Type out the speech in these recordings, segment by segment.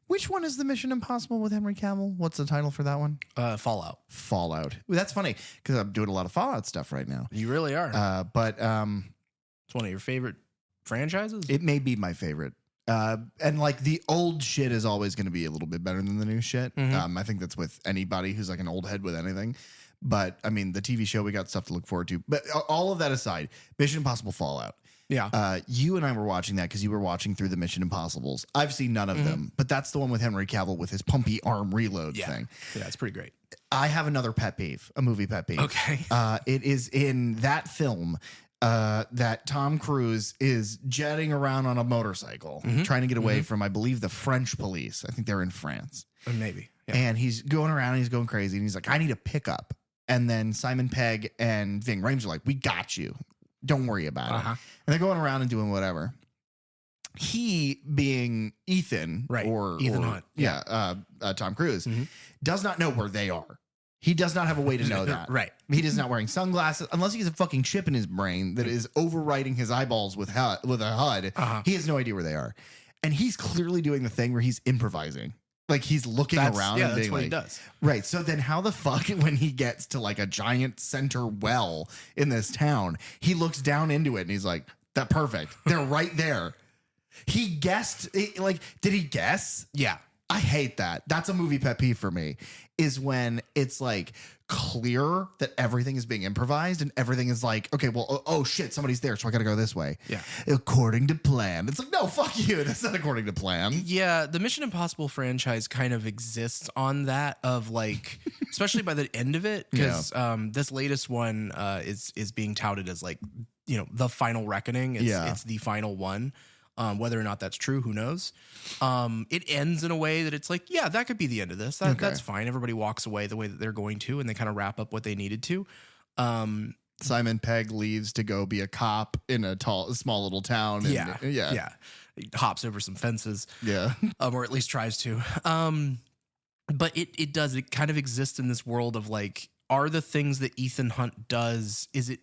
Which one is the Mission Impossible with Henry Cavill? What's the title for that one? Fallout. Fallout. Well, that's funny because I'm doing a lot of Fallout stuff right now. You really are. But It's one of your favorite franchises? it may be my favorite. And like the old shit is always going to be a little bit better than the new shit. I think that's with anybody who's like an old head with anything. But I mean, the TV show, we got stuff to look forward to. But all of that aside, Mission Impossible Fallout. Yeah. You and I were watching that because you were watching through the Mission Impossibles. I've seen none of them, but that's the one with Henry Cavill with his pumpy arm reload thing. Yeah, it's pretty great. I have another pet peeve, a movie pet peeve. Okay. It is in that film that Tom Cruise is jetting around on a motorcycle, trying to get away from, I believe, the French police. I think they're in France. Maybe. Yeah. And he's going around and he's going crazy. And he's like, I need a pickup. And then Simon Pegg and Ving Rhames are like, we got you. Don't worry about it. And they're going around and doing whatever. He, being Ethan, right? Or Ethan Hunt. Tom Cruise, does not know where they are. He does not have a way to know that. Right. He is not wearing sunglasses unless he has a fucking chip in his brain that is overriding his eyeballs with a HUD. He has no idea where they are. And he's clearly doing the thing where he's improvising. Like he's looking around and being what like, he does. Right. So then how the fuck when he gets to like a giant center well in this town, he looks down into it and he's like, that perfect. They're right there. He guessed like, did he guess? Yeah. I hate that. That's a movie pet peeve for me, is when it's like clear that everything is being improvised and everything is like, okay, well, oh shit, somebody's there, so I got to go this way. Yeah. According to plan. It's like, no, fuck you. That's not according to plan. Yeah. The Mission Impossible franchise kind of exists on that of like, especially by the end of it, because this latest one is being touted as like, you know, the final reckoning. It's the final one. Whether or not that's true, who knows? It ends in a way that it's like, yeah, that could be the end of this. That's fine. Everybody walks away the way that they're going to, and they kind of wrap up what they needed to. Simon Pegg leaves to go be a cop in a small little town. And, yeah. He hops over some fences. Yeah. Or at least tries to. But it kind of exists in this world of like, are the things that Ethan Hunt does, is it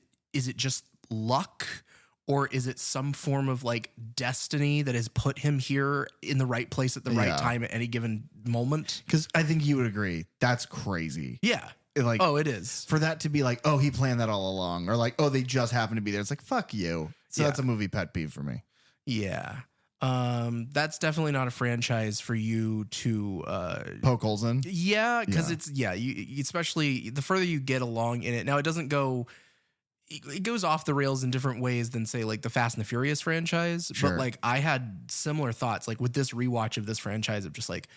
just luck? Or is it some form of like destiny that has put him here in the right place at the right time at any given moment? Because I think you would agree. That's crazy. Yeah. Like, oh, it is. For that to be like, oh, he planned that all along. Or like, oh, they just happened to be there. It's like, fuck you. So that's a movie pet peeve for me. Yeah. That's definitely not a franchise for you to poke holes in. Yeah. Because you especially the further you get along in it. Now, it doesn't go... It goes off the rails in different ways than say like the Fast and the Furious franchise. Sure. But like I had similar thoughts like with this rewatch of this franchise of just like,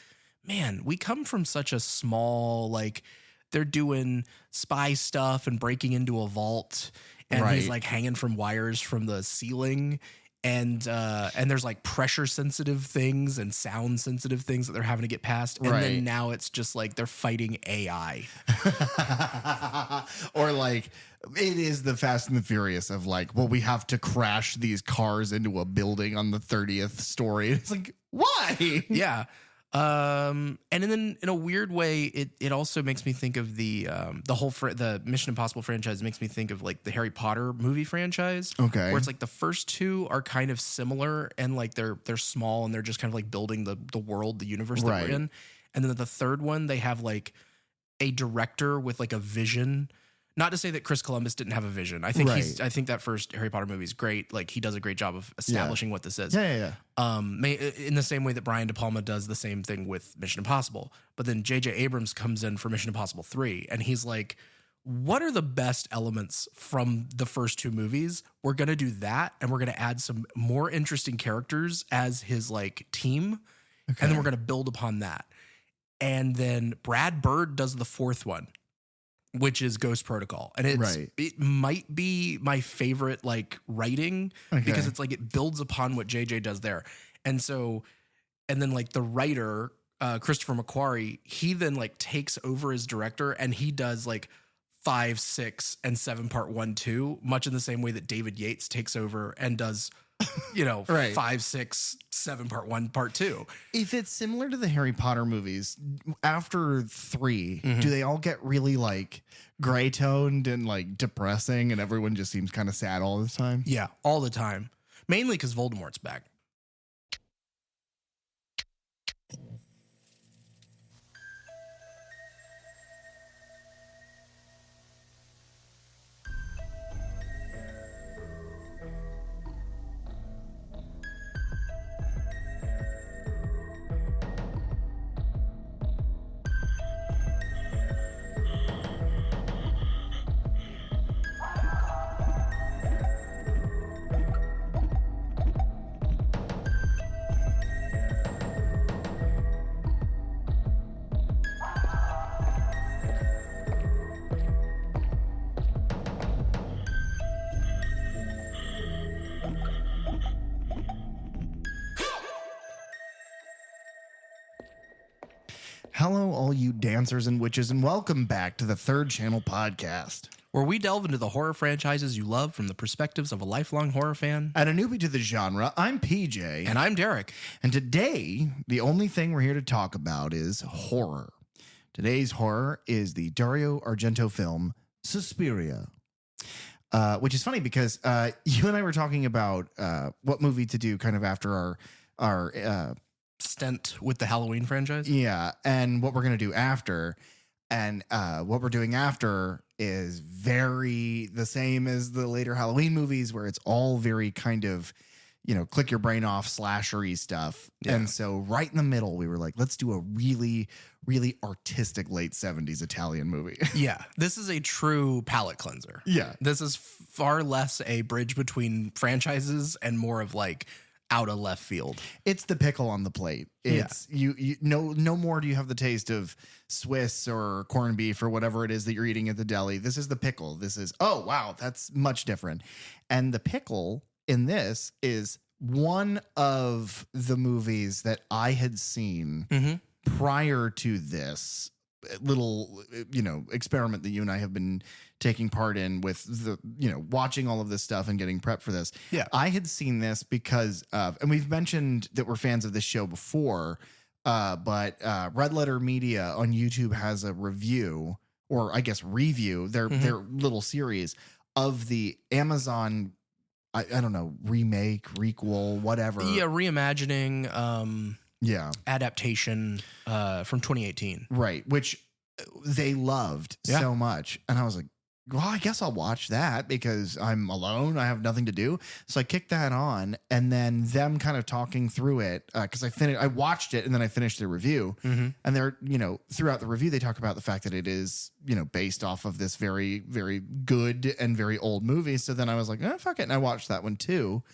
man, we come from such a small, like they're doing spy stuff and breaking into a vault and he's like hanging from wires from the ceiling. And there's like pressure sensitive things and sound sensitive things that they're having to get past. And then now it's just like they're fighting AI. Or like it is the Fast and the Furious of like, well, we have to crash these cars into a building on the 30th story. It's like, why? Yeah. And then in a weird way, it also makes me think of the Mission Impossible franchise makes me think of like the Harry Potter movie franchise. Okay. Where it's like the first two are kind of similar and like they're small and they're just kind of like building the world, the universe that we're in. And then the third one, they have like a director with like a vision. Not to say that Chris Columbus didn't have a vision. I think I think that first Harry Potter movie is great. Like he does a great job of establishing what this is. Yeah. In the same way that Brian De Palma does the same thing with Mission Impossible. But then J.J. Abrams comes in for Mission Impossible 3 and he's like, what are the best elements from the first two movies? We're going to do that. And we're going to add some more interesting characters as his like team. Okay. And then we're going to build upon that. And then Brad Bird does the fourth one, which is Ghost Protocol. And it might be my favorite like writing because it's like it builds upon what JJ does there. And then like the writer, Christopher McQuarrie, he then like takes over as director and he does like 5, 6, and 7 part 1, 2, much in the same way that David Yates takes over and does 5, 6, 7 part 1, part 2. If it's similar to the Harry Potter movies, after 3, do they all get really like gray toned and like depressing and everyone just seems kind of sad all the time? Yeah, all the time. Mainly because Voldemort's back. Hello, all you dancers and witches, and welcome back to the Third Channel Podcast, where we delve into the horror franchises you love from the perspectives of a lifelong horror fan. And a newbie to the genre, I'm PJ. And I'm Derek. And today, the only thing we're here to talk about is horror. Today's horror is the Dario Argento film, Suspiria. Which is funny because you and I were talking about what movie to do kind of after our stint with the Halloween franchise. Yeah, and what we're going to do after. And what we're doing after is very the same as the later Halloween movies, where it's all very kind of, click your brain off slashery stuff. Yeah. And so right in the middle, we were like, let's do a really, really artistic late 70s Italian movie. Yeah, this is a true palate cleanser. Yeah. This is far less a bridge between franchises and more of like out of left field. It's the pickle on the plate. It's you no more do you have the taste of Swiss or corned beef or whatever it is that you're eating at the deli. This is the pickle. This is, oh wow, that's much different. And the pickle in this is one of the movies that I had seen prior to this little experiment that you and I have been taking part in with the watching all of this stuff and getting prepped for this. Yeah, I had seen this because of, and we've mentioned that we're fans of this show before, but Red Letter Media on YouTube has a review, or I guess review, their little series of the Amazon I don't know, remake, requel, whatever. Yeah, reimagining adaptation from 2018. Right, which they loved so much. And I was like, well, I guess I'll watch that because I'm alone. I have nothing to do. So I kicked that on, and then them kind of talking through it because I watched it and then I finished the review. And they're, throughout the review, they talk about the fact that it is, based off of this very, very good and very old movie. So then I was like, oh, fuck it. And I watched that one too.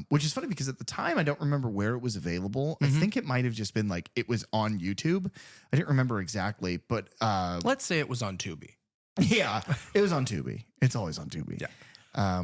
Which is funny because at the time I don't remember where it was available. I think it might have just been like it was on YouTube. I didn't remember exactly, but let's say it was on Tubi. Yeah, it was on Tubi. It's always on Tubi. Yeah.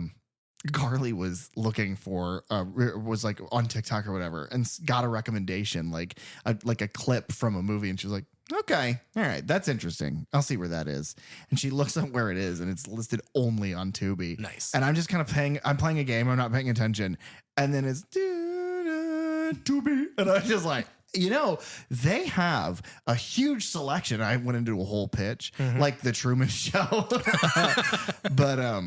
Carly was looking for was like on TikTok or whatever and got a recommendation like a clip from a movie, and she was like, okay, all right, that's interesting. I'll see where that is. And she looks up where it is, and it's listed only on Tubi. Nice. And I'm just kind of playing a game. I'm not paying attention. And then it's Tubi. And I was just like, they have a huge selection. I went into a whole pitch like the Truman Show. But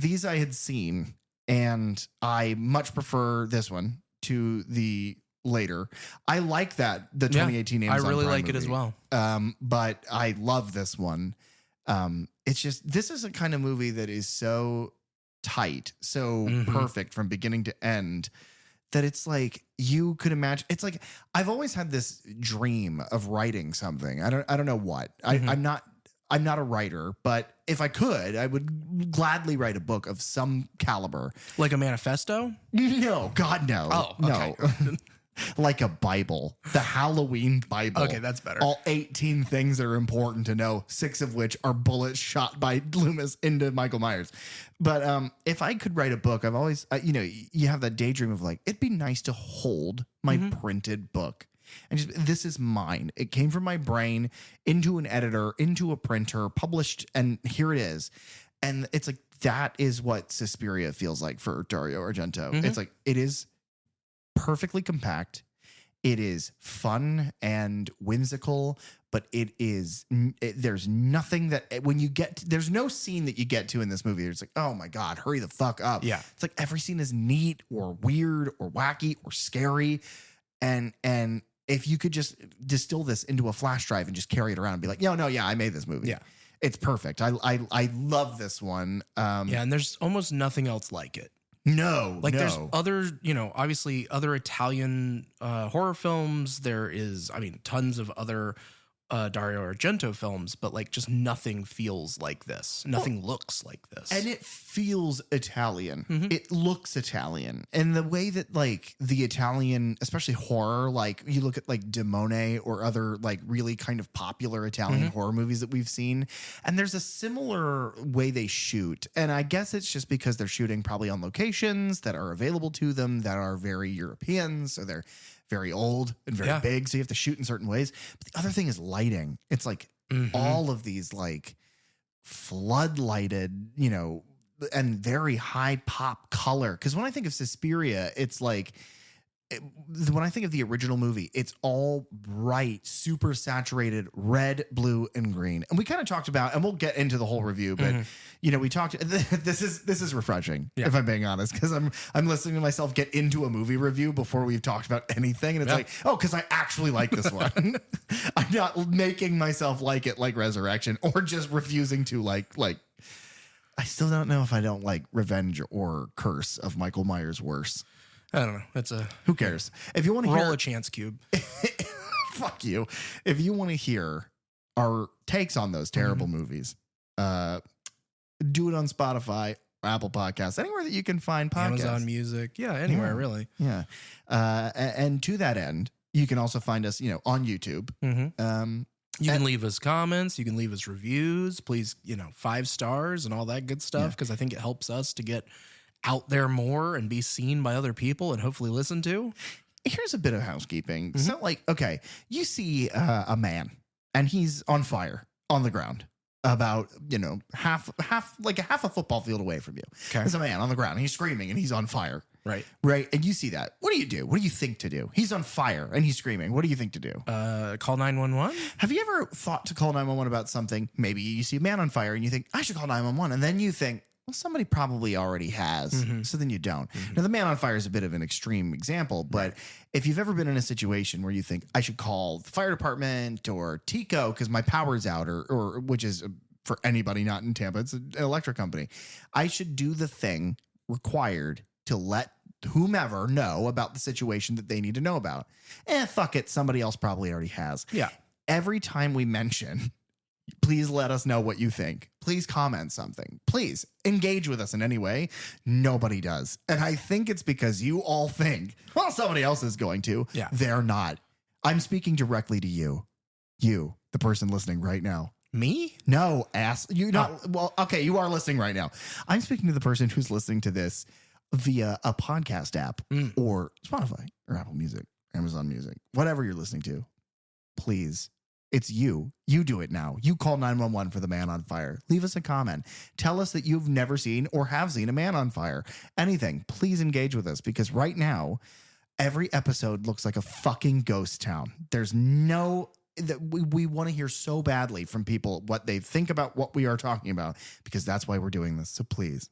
these I had seen, and I much prefer this one to the later. I like the 2018 Amazon I really Prime like movie. it as well. But I love this one. It's just, this is a kind of movie that is so tight, so perfect from beginning to end, that it's like you could imagine. It's like I've always had this dream of writing something. I don't know what. I'm not a writer, but if I could, I would gladly write a book of some caliber. Like a manifesto? No, God, no. Oh, okay. No. Like a Bible, the Halloween Bible. Okay, that's better. All 18 things that are important to know, 6 of which are bullets shot by Loomis into Michael Myers. But if I could write a book, I've always, you have that daydream of like, it'd be nice to hold my printed book. And just, this is mine. It came from my brain into an editor, into a printer, published, and here it is. And it's like, that is what Suspiria feels like for Dario Argento. It's like, it is perfectly compact. It is fun and whimsical, but there's nothing that when you there's no scene that you get to in this movie. It's like, oh my God, hurry the fuck up. Yeah. It's like every scene is neat or weird or wacky or scary. And if you could just distill this into a flash drive and just carry it around and be like, I made this movie. Yeah. It's perfect. I love this one. And there's almost nothing else like it. No, there's other, obviously other Italian horror films. There is, tons of other Dario Argento films, but like just nothing feels like this. Nothing looks like this. And it feels Italian. It looks Italian. And the way that like the Italian, especially horror, like you look at like Demone or other like really kind of popular Italian horror movies that we've seen, and there's a similar way they shoot. And I guess it's just because they're shooting probably on locations that are available to them that are very European. So they're very old and very big, so you have to shoot in certain ways. But the other thing is lighting. It's like all of these like floodlighted, you know, and very high pop color. Because when I think of Suspiria, it's like when I think of the original movie, it's all bright, super saturated red, blue, and green. And we kind of talked about, and we'll get into the whole review, but you know, we talked. This is refreshing, if I'm being honest, because I'm listening to myself get into a movie review before we've talked about anything, and it's like, oh, because I actually like this one. I'm not making myself like it, like Resurrection, or just refusing to like. I still don't know if I don't like Revenge or Curse of Michael Myers worse. I don't know. It's a who cares? If you want to roll a chance cube, fuck you. If you want to hear our takes on those terrible movies, do it on Spotify, Apple Podcasts, anywhere that you can find podcasts. Amazon Music, anywhere really. Yeah, and to that end, you can also find us, you know, on YouTube. You can leave us comments. You can leave us reviews. Please, you know, 5 stars and all that good stuff, because I think it helps us to get out there more and be seen by other people and hopefully listened to. Here's a bit of housekeeping. So like, okay, you see a man and he's on fire on the ground about, you know, half a football field away from you. Okay. There's a man on the ground. He's screaming and he's on fire. Right. And you see that. What do you do? What do you think to do? He's on fire and he's screaming. What do you think to do? Call 911. Have you ever thought to call 911 about something? Maybe you see a man on fire and you think, I should call 911. And then you think, well, somebody probably already has. So then you don't. Now, the man on fire is a bit of an extreme example, but if you've ever been in a situation where you think I should call the fire department or TECO because my power's out, or which is for anybody not in Tampa, it's an electric company. I should do the thing required to let whomever know about the situation that they need to know about. Fuck it. Somebody else probably already has. Yeah. Every time we mention, please let us know what you think. Please comment something. Please engage with us in any way. Nobody does. And I think it's because you all think, well, somebody else is going to. Yeah. They're not. I'm speaking directly to you. You, the person listening right now. Me? No, ass. You're not. Well, okay, you are listening right now. I'm speaking to the person who's listening to this via a podcast app or Spotify or Apple Music, Amazon Music, whatever you're listening to. Please. It's you. You do it now. You call 911 for the man on fire. Leave us a comment. Tell us that you've never seen or have seen a man on fire. Anything. Please engage with us, because right now, every episode looks like a fucking ghost town. There's no... that we want to hear so badly from people what they think about what we are talking about, because that's why we're doing this. So please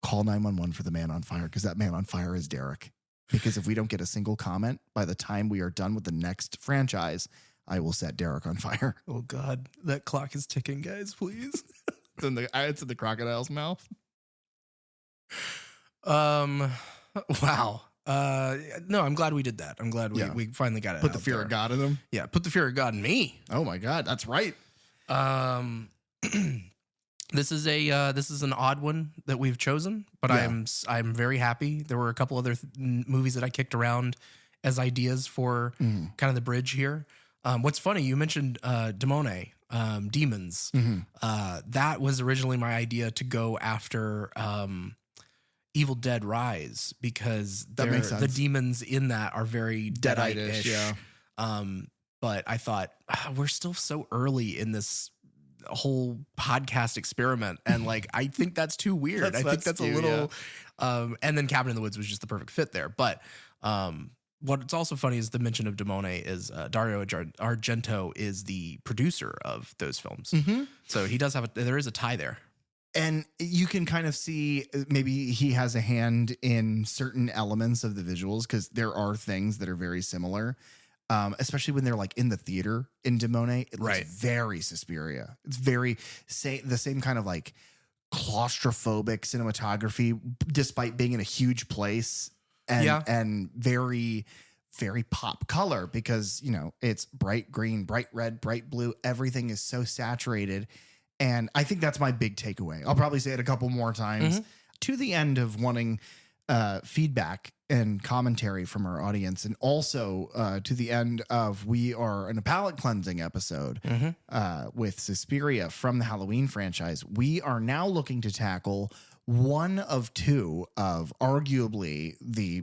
call 911 for the man on fire, because that man on fire is Derek. Because if we don't get a single comment by the time we are done with the next franchise, I will set Derek on fire. Oh God, that clock is ticking, guys. Please. It's in the crocodile's mouth. Wow. No, I'm glad we did that. I'm glad we finally got it. Put the fear of God in them. Yeah, put the fear of God in me. Oh my God, that's right. This is an odd one that we've chosen, but I'm very happy. There were a couple other movies that I kicked around as ideas for kind of the bridge here. What's funny, you mentioned Demone, demons. That was originally my idea to go after Evil Dead Rise, because the demons in that are very Deadite-ish. Yeah. But I thought, we're still so early in this whole podcast experiment, and like I think that's too weird. I think that's a little and then Cabin in the Woods was just the perfect fit there. But what's also funny is the mention of Demone is Dario Argento is the producer of those films. So he does there is a tie there. And you can kind of see maybe he has a hand in certain elements of the visuals, because there are things that are very similar, especially when they're like in the theater in Demone. It looks very Suspiria. It's very the same kind of like claustrophobic cinematography, despite being in a huge place, and very, very pop color, because, you know, it's bright green, bright red, bright blue. Everything is so saturated. And I think that's my big takeaway. I'll probably say it a couple more times to the end of wanting feedback and commentary from our audience. And also to the end of, we are in a palate cleansing episode with Suspiria from the Halloween franchise. We are now looking to tackle one of two of arguably the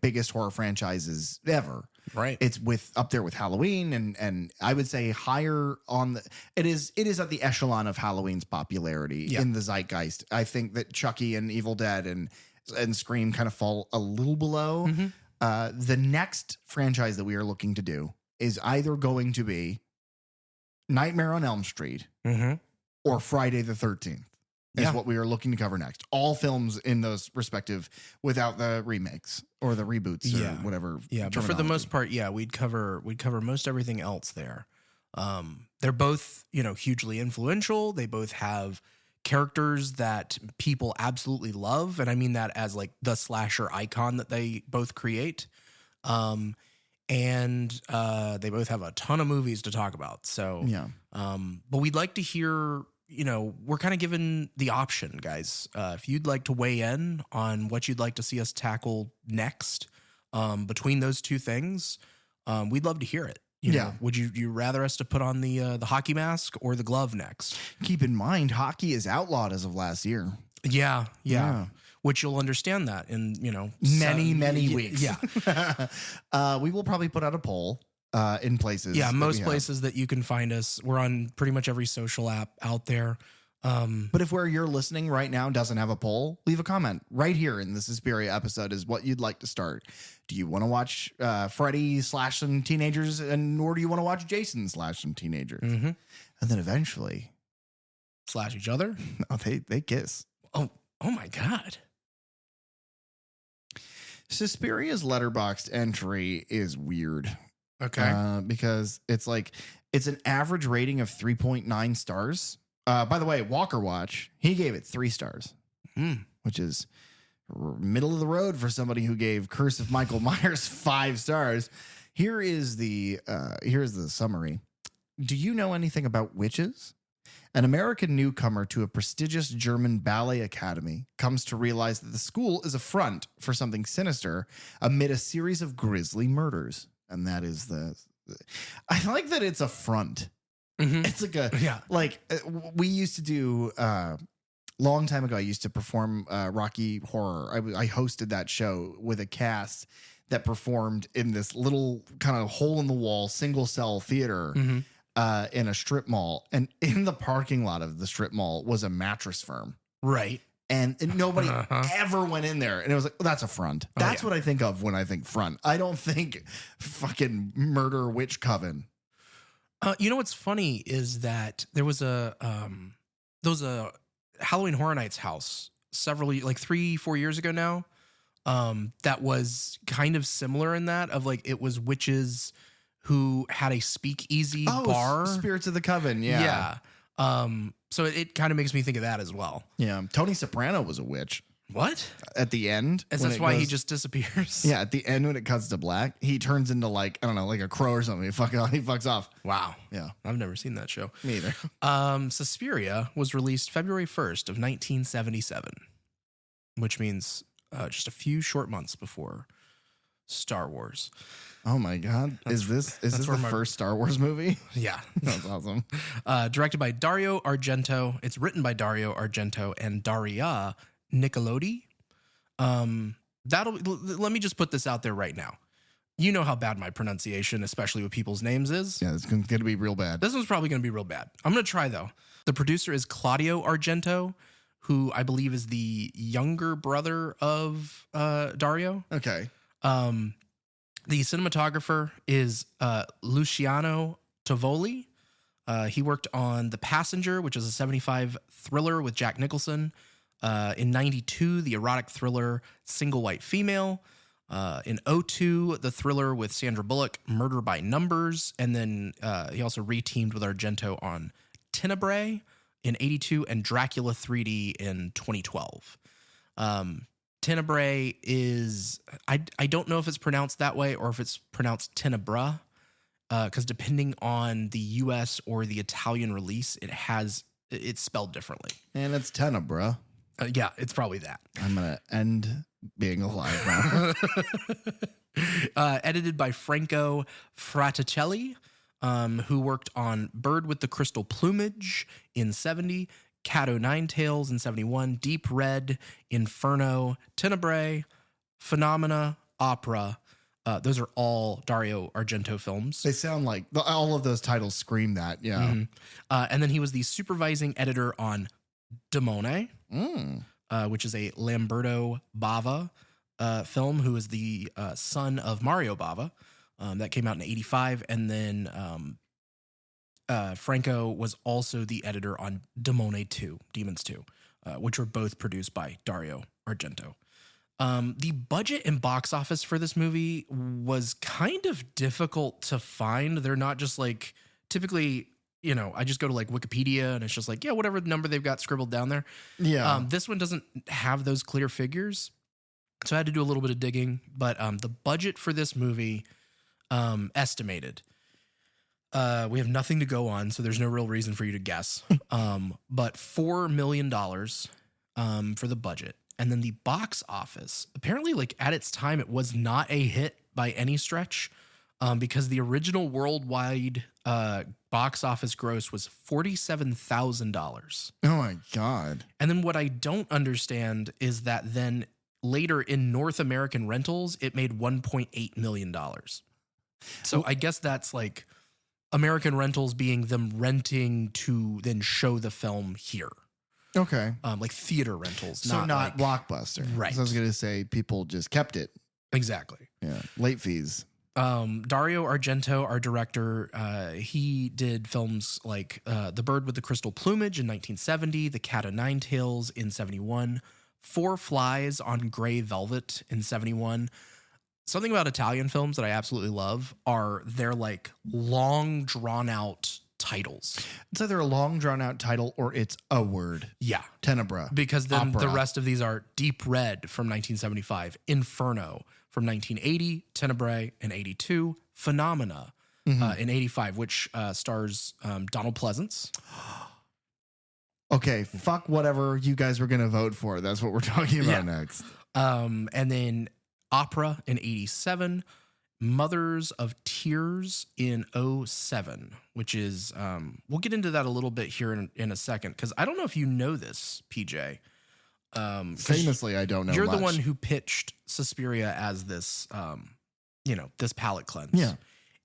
biggest horror franchises ever. Right. It's up there with Halloween, and I would say higher on the. It is at the echelon of Halloween's popularity in the zeitgeist. I think that Chucky and Evil Dead and Scream kind of fall a little below. The next franchise that we are looking to do is either going to be Nightmare on Elm Street or Friday the 13th. Is what we are looking to cover next. All films in those respective, without the remakes or the reboots or whatever. Yeah, but for the most part, we'd cover most everything else there. They're both, hugely influential. They both have characters that people absolutely love, and I mean that as like the slasher icon that they both create. And they both have a ton of movies to talk about. So but we'd like to hear. We're kind of given the option, guys. If you'd like to weigh in on what you'd like to see us tackle next, between those two things, we'd love to hear it. Would you rather us to put on the hockey mask or the glove next? Keep in mind, hockey is outlawed as of last year. Yeah. Which you'll understand that in many weeks. Yeah. We will probably put out a poll. In places. Yeah, most places that you can find us. We're on pretty much every social app out there. But if where you're listening right now doesn't have a poll, leave a comment right here in the Suspiria episode is what you'd like to start. Do you want to watch Freddy slash some teenagers, or do you want to watch Jason slash some teenagers? And then eventually slash each other? No, they kiss. Oh my God. Suspiria's letterboxd entry is weird. Okay. Because it's an average rating of 3.9 stars. By the way, Walker Watch, he gave it 3 stars, which is middle of the road for somebody who gave Curse of Michael Myers 5 stars. Here's the summary. Do you know anything about witches? An American newcomer to a prestigious German ballet academy comes to realize that the school is a front for something sinister amid a series of grisly murders. And that is I like that it's a front. It's we used to do, long time ago, I used to perform Rocky Horror. I hosted that show with a cast that performed in this little kind of hole in the wall, single cell theater in a strip mall. And in the parking lot of the strip mall was a mattress firm. Right. And nobody ever went in there. And it was like, that's a front. That's what I think of when I think front. I don't think fucking murder witch coven. What's funny is that there was a Halloween Horror Nights house 3-4 years ago now. That was kind of similar in that of it was witches who had a speakeasy bar. Spirits of the Coven. Yeah. So it kind of makes me think of that as well. Yeah. Tony Soprano was a witch. What? At the end. That's why he just disappears. Yeah. At the end, when it cuts to black, he turns into a crow or something. He fucks off. Wow. Yeah. I've never seen that show. Me either. Suspiria was released February 1st of 1977, which means just a few short months before Star Wars. Oh my God. Is this the first Star Wars movie? Yeah. That's awesome. Directed by Dario Argento. It's written by Dario Argento and Daria Nicolodi. Let me just put this out there right now. You know how bad my pronunciation, especially with people's names, is. Yeah, it's going to be real bad. This one's probably going to be real bad. I'm going to try, though. The producer is Claudio Argento, who I believe is the younger brother of Dario. Okay. The cinematographer is Luciano Tovoli. He worked on The Passenger, which is a 75 thriller with Jack Nicholson. In 92, the erotic thriller Single White Female. In 02, the thriller with Sandra Bullock, Murder by Numbers. And then he also reteamed with Argento on Tenebrae in 82 and Dracula 3D in 2012. Tenebrae is, I don't know if it's pronounced that way or if it's pronounced Tenebra, because depending on the US or the Italian release, it's spelled differently. And it's Tenebra. Yeah, it's probably that. I'm going to end being alive now. Edited by Franco Fraticelli, who worked on Bird with the Crystal Plumage in 70, Cat O' Nine Tails in 71, Deep Red, Inferno, Tenebrae, Phenomena, Opera. Those are all Dario Argento films. They sound like all of those titles scream that. Yeah. Mm-hmm. And then he was the supervising editor on Demone, which is a Lamberto Bava film, who is the son of Mario Bava. That came out in 85. And then Franco was also the editor on Demone 2, Demons 2, which were both produced by Dario Argento. The budget and box office for this movie was kind of difficult to find. They're not just like typically, I just go to like Wikipedia and it's just like, yeah, whatever number they've got scribbled down there. Yeah. This one doesn't have those clear figures. So I had to do a little bit of digging, but the budget for this movie estimated. We have nothing to go on, so there's no real reason for you to guess. But $4 million for the budget. And then the box office, apparently, like at its time, it was not a hit by any stretch, because the original worldwide box office gross was $47,000. Oh my God. And then what I don't understand is that then later in North American rentals, it made $1.8 million. So I guess that's like American rentals being them renting to then show the film here. Okay. Like theater rentals. So not like, Blockbuster. Right. So I was going to say people just kept it. Exactly. Yeah. Late fees. Dario Argento, our director, he did films like The Bird with the Crystal Plumage in 1970, The Cat O' Nine Tails in 71, Four Flies on Gray Velvet in 71. Something about Italian films that I absolutely love are their like long drawn out titles. It's either a long drawn out title or it's a word. Yeah. Tenebra. Because then Opera. the rest of these are Deep Red from 1975, Inferno from 1980, Tenebrae in 82, Phenomena in 85, which stars Donald Pleasance. Okay, fuck whatever you guys were going to vote for. That's what we're talking about next. And then Opera in 87, Mothers of Tears in 07, which is, we'll get into that a little bit here in a second, because I don't know if you know this, PJ. Famously, I don't know You're much. the one who pitched Suspiria as this, this palate cleanse. Yeah.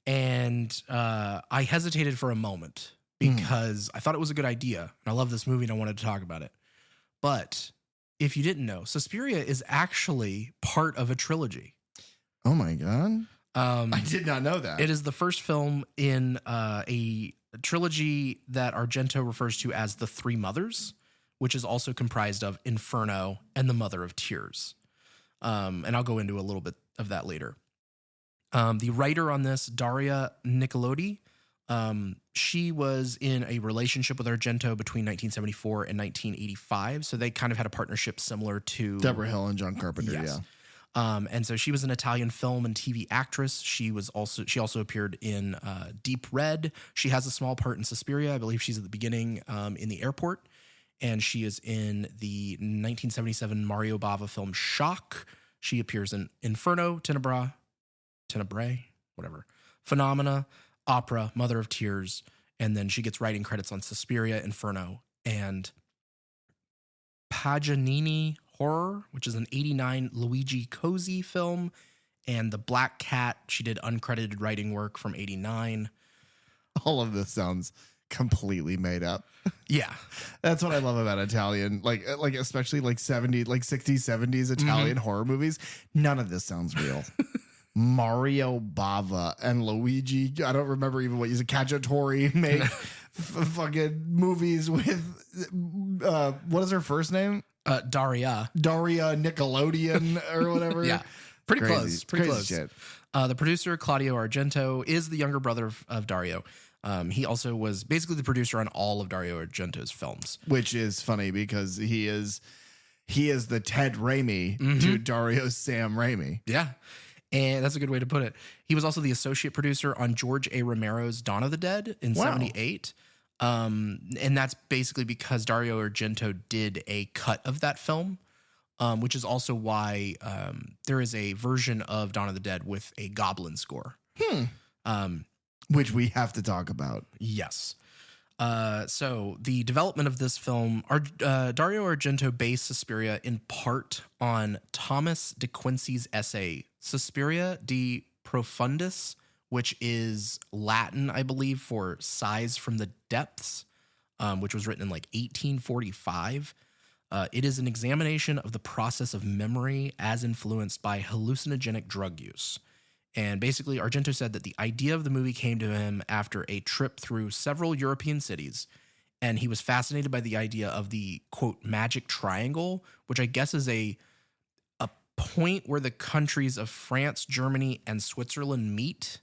And I hesitated for a moment because I thought it was a good idea. And I love this movie and I wanted to talk about it. But if you didn't know, Suspiria is actually part of a trilogy. Oh my God. I did not know that. It is the first film in a trilogy that Argento refers to as The Three Mothers, which is also comprised of Inferno and The Mother of Tears. And I'll go into a little bit of that later. The writer on this, Daria Nicolodi, she was in a relationship with Argento between 1974 and 1985. So they kind of had a partnership similar to Deborah Hill and John Carpenter. Yes. Yeah. And so she was an Italian film and TV actress. She also appeared in Deep Red. She has a small part in Suspiria. I believe she's at the beginning in the airport. And she is in the 1977 Mario Bava film Shock. She appears in Inferno, Tenebrae, whatever, Phenomena, Opera, Mother of Tears. And then she gets writing credits on Suspiria, Inferno, and Paganini Horror, which is an 89 Luigi Cosi film, and The Black Cat. She did uncredited writing work from 89. All of this sounds completely made up. Yeah. That's what I love about Italian, like especially like 60s, 70s Italian horror movies. None of this sounds real. Mario Bava and Luigi, I don't remember even what you said, Cacciatore make fucking movies with, what is her first name? Daria Nickelodeon or whatever. Yeah. Pretty Crazy. close. Pretty Crazy close. shit. The producer, Claudio Argento, is the younger brother of Dario. He also was basically the producer on all of Dario Argento's films. Which is funny because he is the Ted Raimi to Dario's Sam Raimi. Yeah. And that's a good way to put it. He was also the associate producer on George A. Romero's Dawn of the Dead in 78. And that's basically because Dario Argento did a cut of that film, which is also why there is a version of Dawn of the Dead with a Goblin score. Which we have to talk about. Yes. So the development of this film, Dario Argento based Suspiria in part on Thomas de Quincey's essay Suspiria de Profundis, which is Latin, I believe, for sighs from the depths, which was written in like 1845. It is an examination of the process of memory as influenced by hallucinogenic drug use. And basically, Argento said that the idea of the movie came to him after a trip through several European cities, and he was fascinated by the idea of the, quote, magic triangle, which I guess is a point where the countries of France, Germany, and Switzerland meet.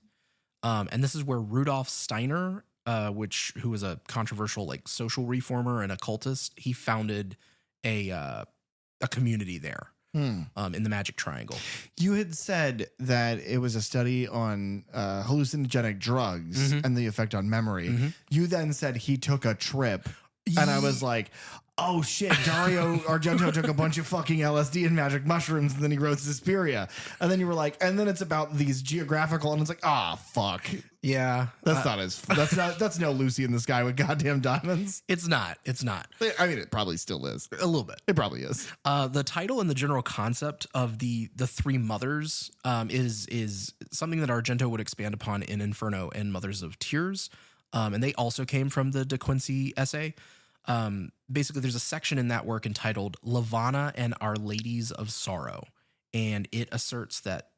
And this is where Rudolf Steiner, who was a controversial like social reformer and occultist, he founded a community there. In the Magic Triangle. You had said that it was a study on hallucinogenic drugs and the effect on memory. You then said he took a trip, and I was like, oh shit, Dario Argento took a bunch of fucking LSD and magic mushrooms, and then he wrote Suspiria. And then you were like, and then it's about these geographical, and it's like, fuck. Yeah. That's no Lucy in the Sky with goddamn diamonds. It's not. I mean, it probably still is. A little bit. It probably is. The title and the general concept of the three mothers is something that Argento would expand upon in Inferno and Mothers of Tears. And they also came from the De Quincey essay. Basically, there's a section in that work entitled Lavana and Our Ladies of Sorrow. And it asserts that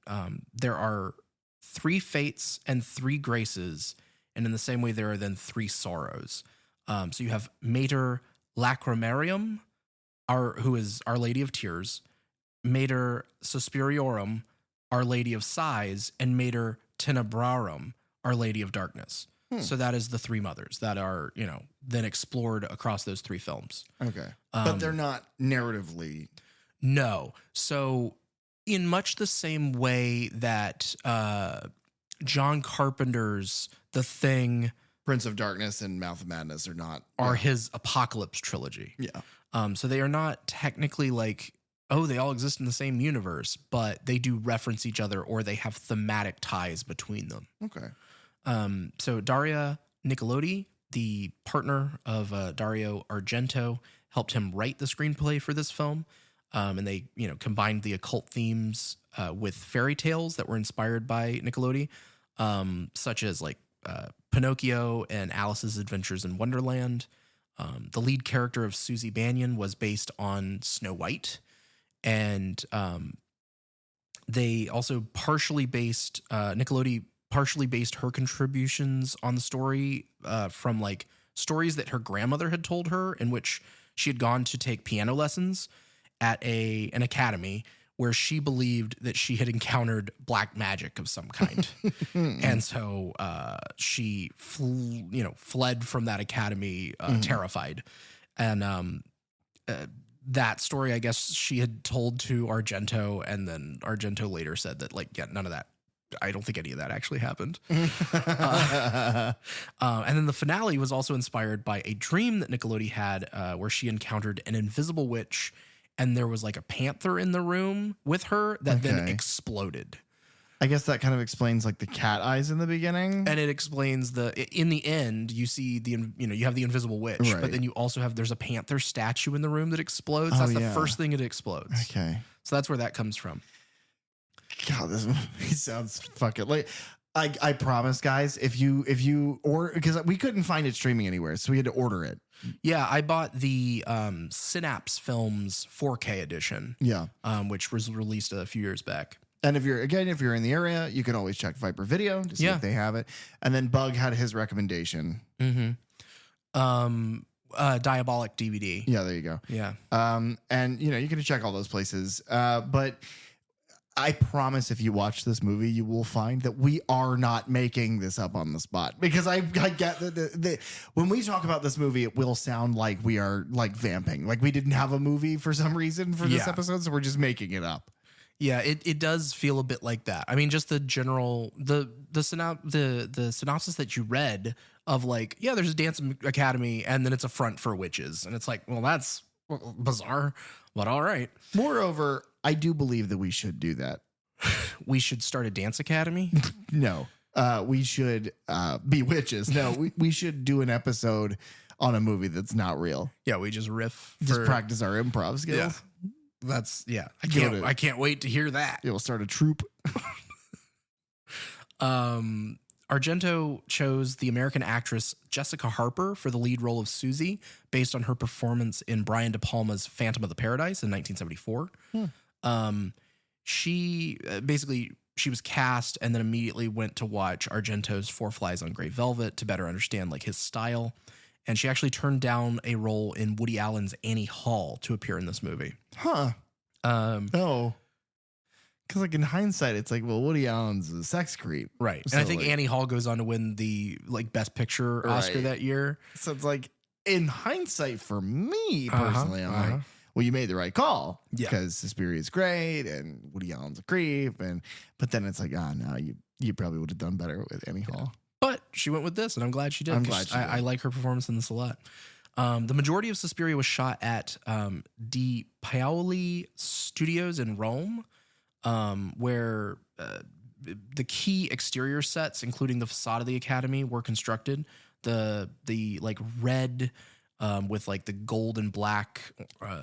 there are 3 fates and 3 graces. And in the same way, there are then 3 sorrows. So you have Mater Lacrimarium, who is Our Lady of Tears, Mater Suspiriorum, Our Lady of Sighs, and Mater Tenebrarum, Our Lady of Darkness. So that is the 3 mothers that are, then explored across those 3 films. Okay. But they're not narratively. No. So in much the same way that John Carpenter's The Thing, Prince of Darkness and Mouth of Madness are his Apocalypse trilogy. Yeah. So they are not technically like, they all exist in the same universe, but they do reference each other or they have thematic ties between them. Okay. So Daria Nicolodi, the partner of Dario Argento, helped him write the screenplay for this film. And they, combined the occult themes with fairy tales that were inspired by Nicolodi, such as like Pinocchio and Alice's Adventures in Wonderland. The lead character of Susie Banyan was based on Snow White. And they also Nicolodi partially based her contributions on the story from like stories that her grandmother had told her, in which she had gone to take piano lessons at an academy where she believed that she had encountered black magic of some kind. And so she fled from that academy terrified. And that story, I guess she had told to Argento, and then Argento later said that none of that, I don't think any of that actually happened. And then the finale was also inspired by a dream that Nicolodi had where she encountered an invisible witch, and there was like a panther in the room with her that then exploded. I guess that kind of explains like the cat eyes in the beginning. And it explains in the end, you see you have the invisible witch, right. But then you also there's a panther statue in the room that explodes. That's the first thing it explodes. Okay. So that's where that comes from. God, this movie sounds fucking like. I promise, guys, if you order, because we couldn't find it streaming anywhere, so we had to order it. Yeah, I bought the Synapse Films 4K edition. Yeah, which was released a few years back. And if you're in the area, you can always check Viper Video to see if they have it. And then Bug had his recommendation. Diabolic DVD. Yeah, there you go. Yeah. And you can check all those places. But I promise if you watch this movie, you will find that we are not making this up on the spot, because I get that when we talk about this movie, it will sound like we are like vamping, like we didn't have a movie for some reason for this episode, so we're just making it up. Yeah, it does feel a bit like that. I mean, just the general the synopsis that you read of like, there's a dance academy and then it's a front for witches, and it's like, well, that's bizarre, but all right. Moreover, I do believe that we should do that. We should start a dance academy? No. we should be witches. No, we should do an episode on a movie that's not real. Yeah, we just riff. Just practice our improv skills. Yeah. I can't wait to hear that. We'll start a troupe. Argento chose the American actress Jessica Harper for the lead role of Susie based on her performance in Brian De Palma's Phantom of the Paradise in 1974. She was cast and then immediately went to watch Argento's Four Flies on Grey Velvet to better understand like his style. And she actually turned down a role in Woody Allen's Annie Hall to appear in this movie. Huh. No. Because like in hindsight, it's like, well, Woody Allen's a sex creep. Right. So, and I think like, Annie Hall goes on to win the like Best Picture Oscar that year. So it's like in hindsight for me personally, I'm like, well, you made the right call. Yeah. Because Suspiria is great and Woody Allen's a creep. But then it's like, no, you probably would have done better with Annie Hall. But she went with this, and I'm glad she did. I'm glad she did. I like her performance in this a lot. The majority of Suspiria was shot at Di Paoli Studios in Rome, where the key exterior sets, including the facade of the Academy, were constructed. The like red with like the gold and black.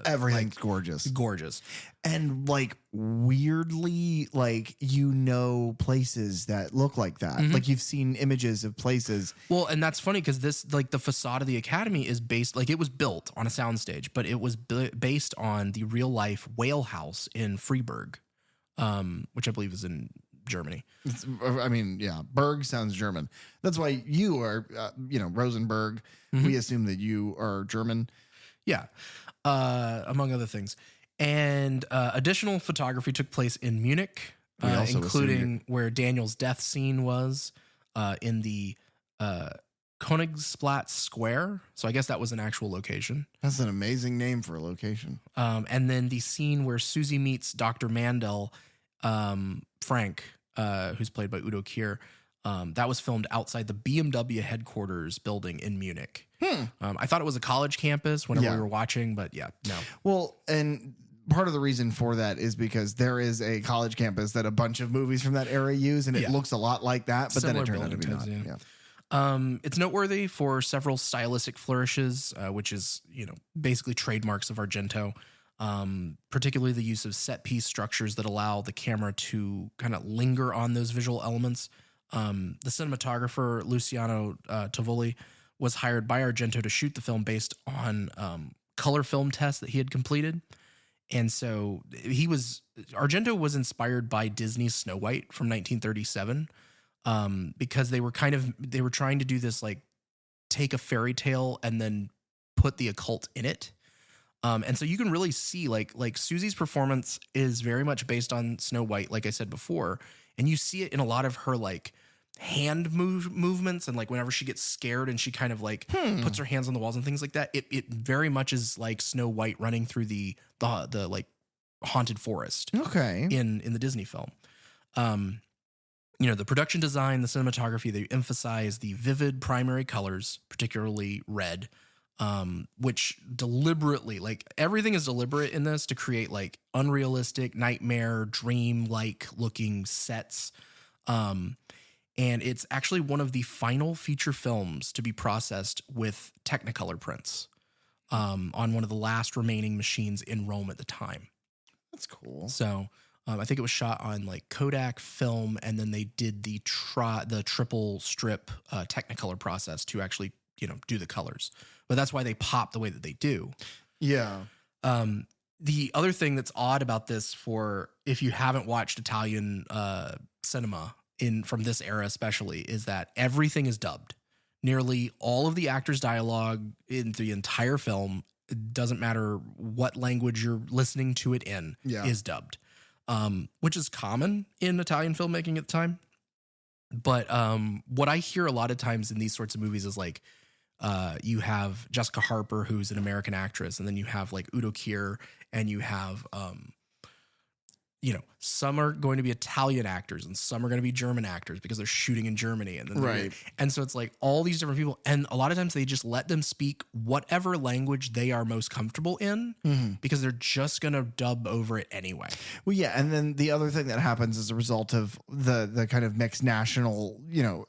Everything's gorgeous. Gorgeous. And like weirdly, like, places that look like that. Mm-hmm. Like you've seen images of places. Well, and that's funny because this, like the facade of the Academy is based, like it was built on a soundstage, but it was based on the real life whale house in Freiburg, which I believe is in Germany. Berg sounds German. That's why you are, Rosenberg. Mm-hmm. We assume that you are German. Yeah. Among other things. And additional photography took place in Munich, including where Daniel's death scene was in the Königsplatz Square. So I guess that was an actual location. That's an amazing name for a location. And then the scene where Susie meets Dr. Mandel, Frank, who's played by Udo Kier, that was filmed outside the BMW headquarters building in Munich. I thought it was a college campus whenever we were watching, but no. Well, and part of the reason for that is because there is a college campus that a bunch of movies from that era use, and it looks a lot like that, but Similar then it turned out to be building not. types, It's noteworthy for several stylistic flourishes, which is, basically trademarks of Argento. Particularly the use of set piece structures that allow the camera to kind of linger on those visual elements. The cinematographer Luciano Tovoli was hired by Argento to shoot the film based on color film tests that he had completed. And so Argento was inspired by Disney's Snow White from 1937 because they were trying to do this, like, take a fairy tale and then put the occult in it. And so you can really see like Susie's performance is very much based on Snow White, like I said before, and you see it in a lot of her like hand movements and like whenever she gets scared and she kind of like puts her hands on the walls and things like that. It very much is like Snow White running through the like haunted forest. Okay. In the Disney film. The production design, the cinematography, they emphasize the vivid primary colors, particularly red. Which deliberately, like everything is deliberate in this to create like unrealistic, nightmare, dream-like looking sets. And it's actually one of the final feature films to be processed with Technicolor prints on one of the last remaining machines in Rome at the time. That's cool. So I think it was shot on like Kodak film, and then they did the triple strip Technicolor process to actually do the colors. But that's why they pop the way that they do. Yeah. The other thing that's odd about this, for if you haven't watched Italian cinema from this era especially, is that everything is dubbed. Nearly all of the actors' dialogue in the entire film, it doesn't matter what language you're listening to it in, is dubbed, which is common in Italian filmmaking at the time. But what I hear a lot of times in these sorts of movies is like, you have Jessica Harper, who's an American actress, and then you have like Udo Kier, and you have some are going to be Italian actors and some are going to be German actors because they're shooting in Germany. And then Right. And so it's like all these different people. And a lot of times they just let them speak whatever language they are most comfortable in because they're just going to dub over it anyway. Well, yeah. And then the other thing that happens as a result of the kind of mixed national,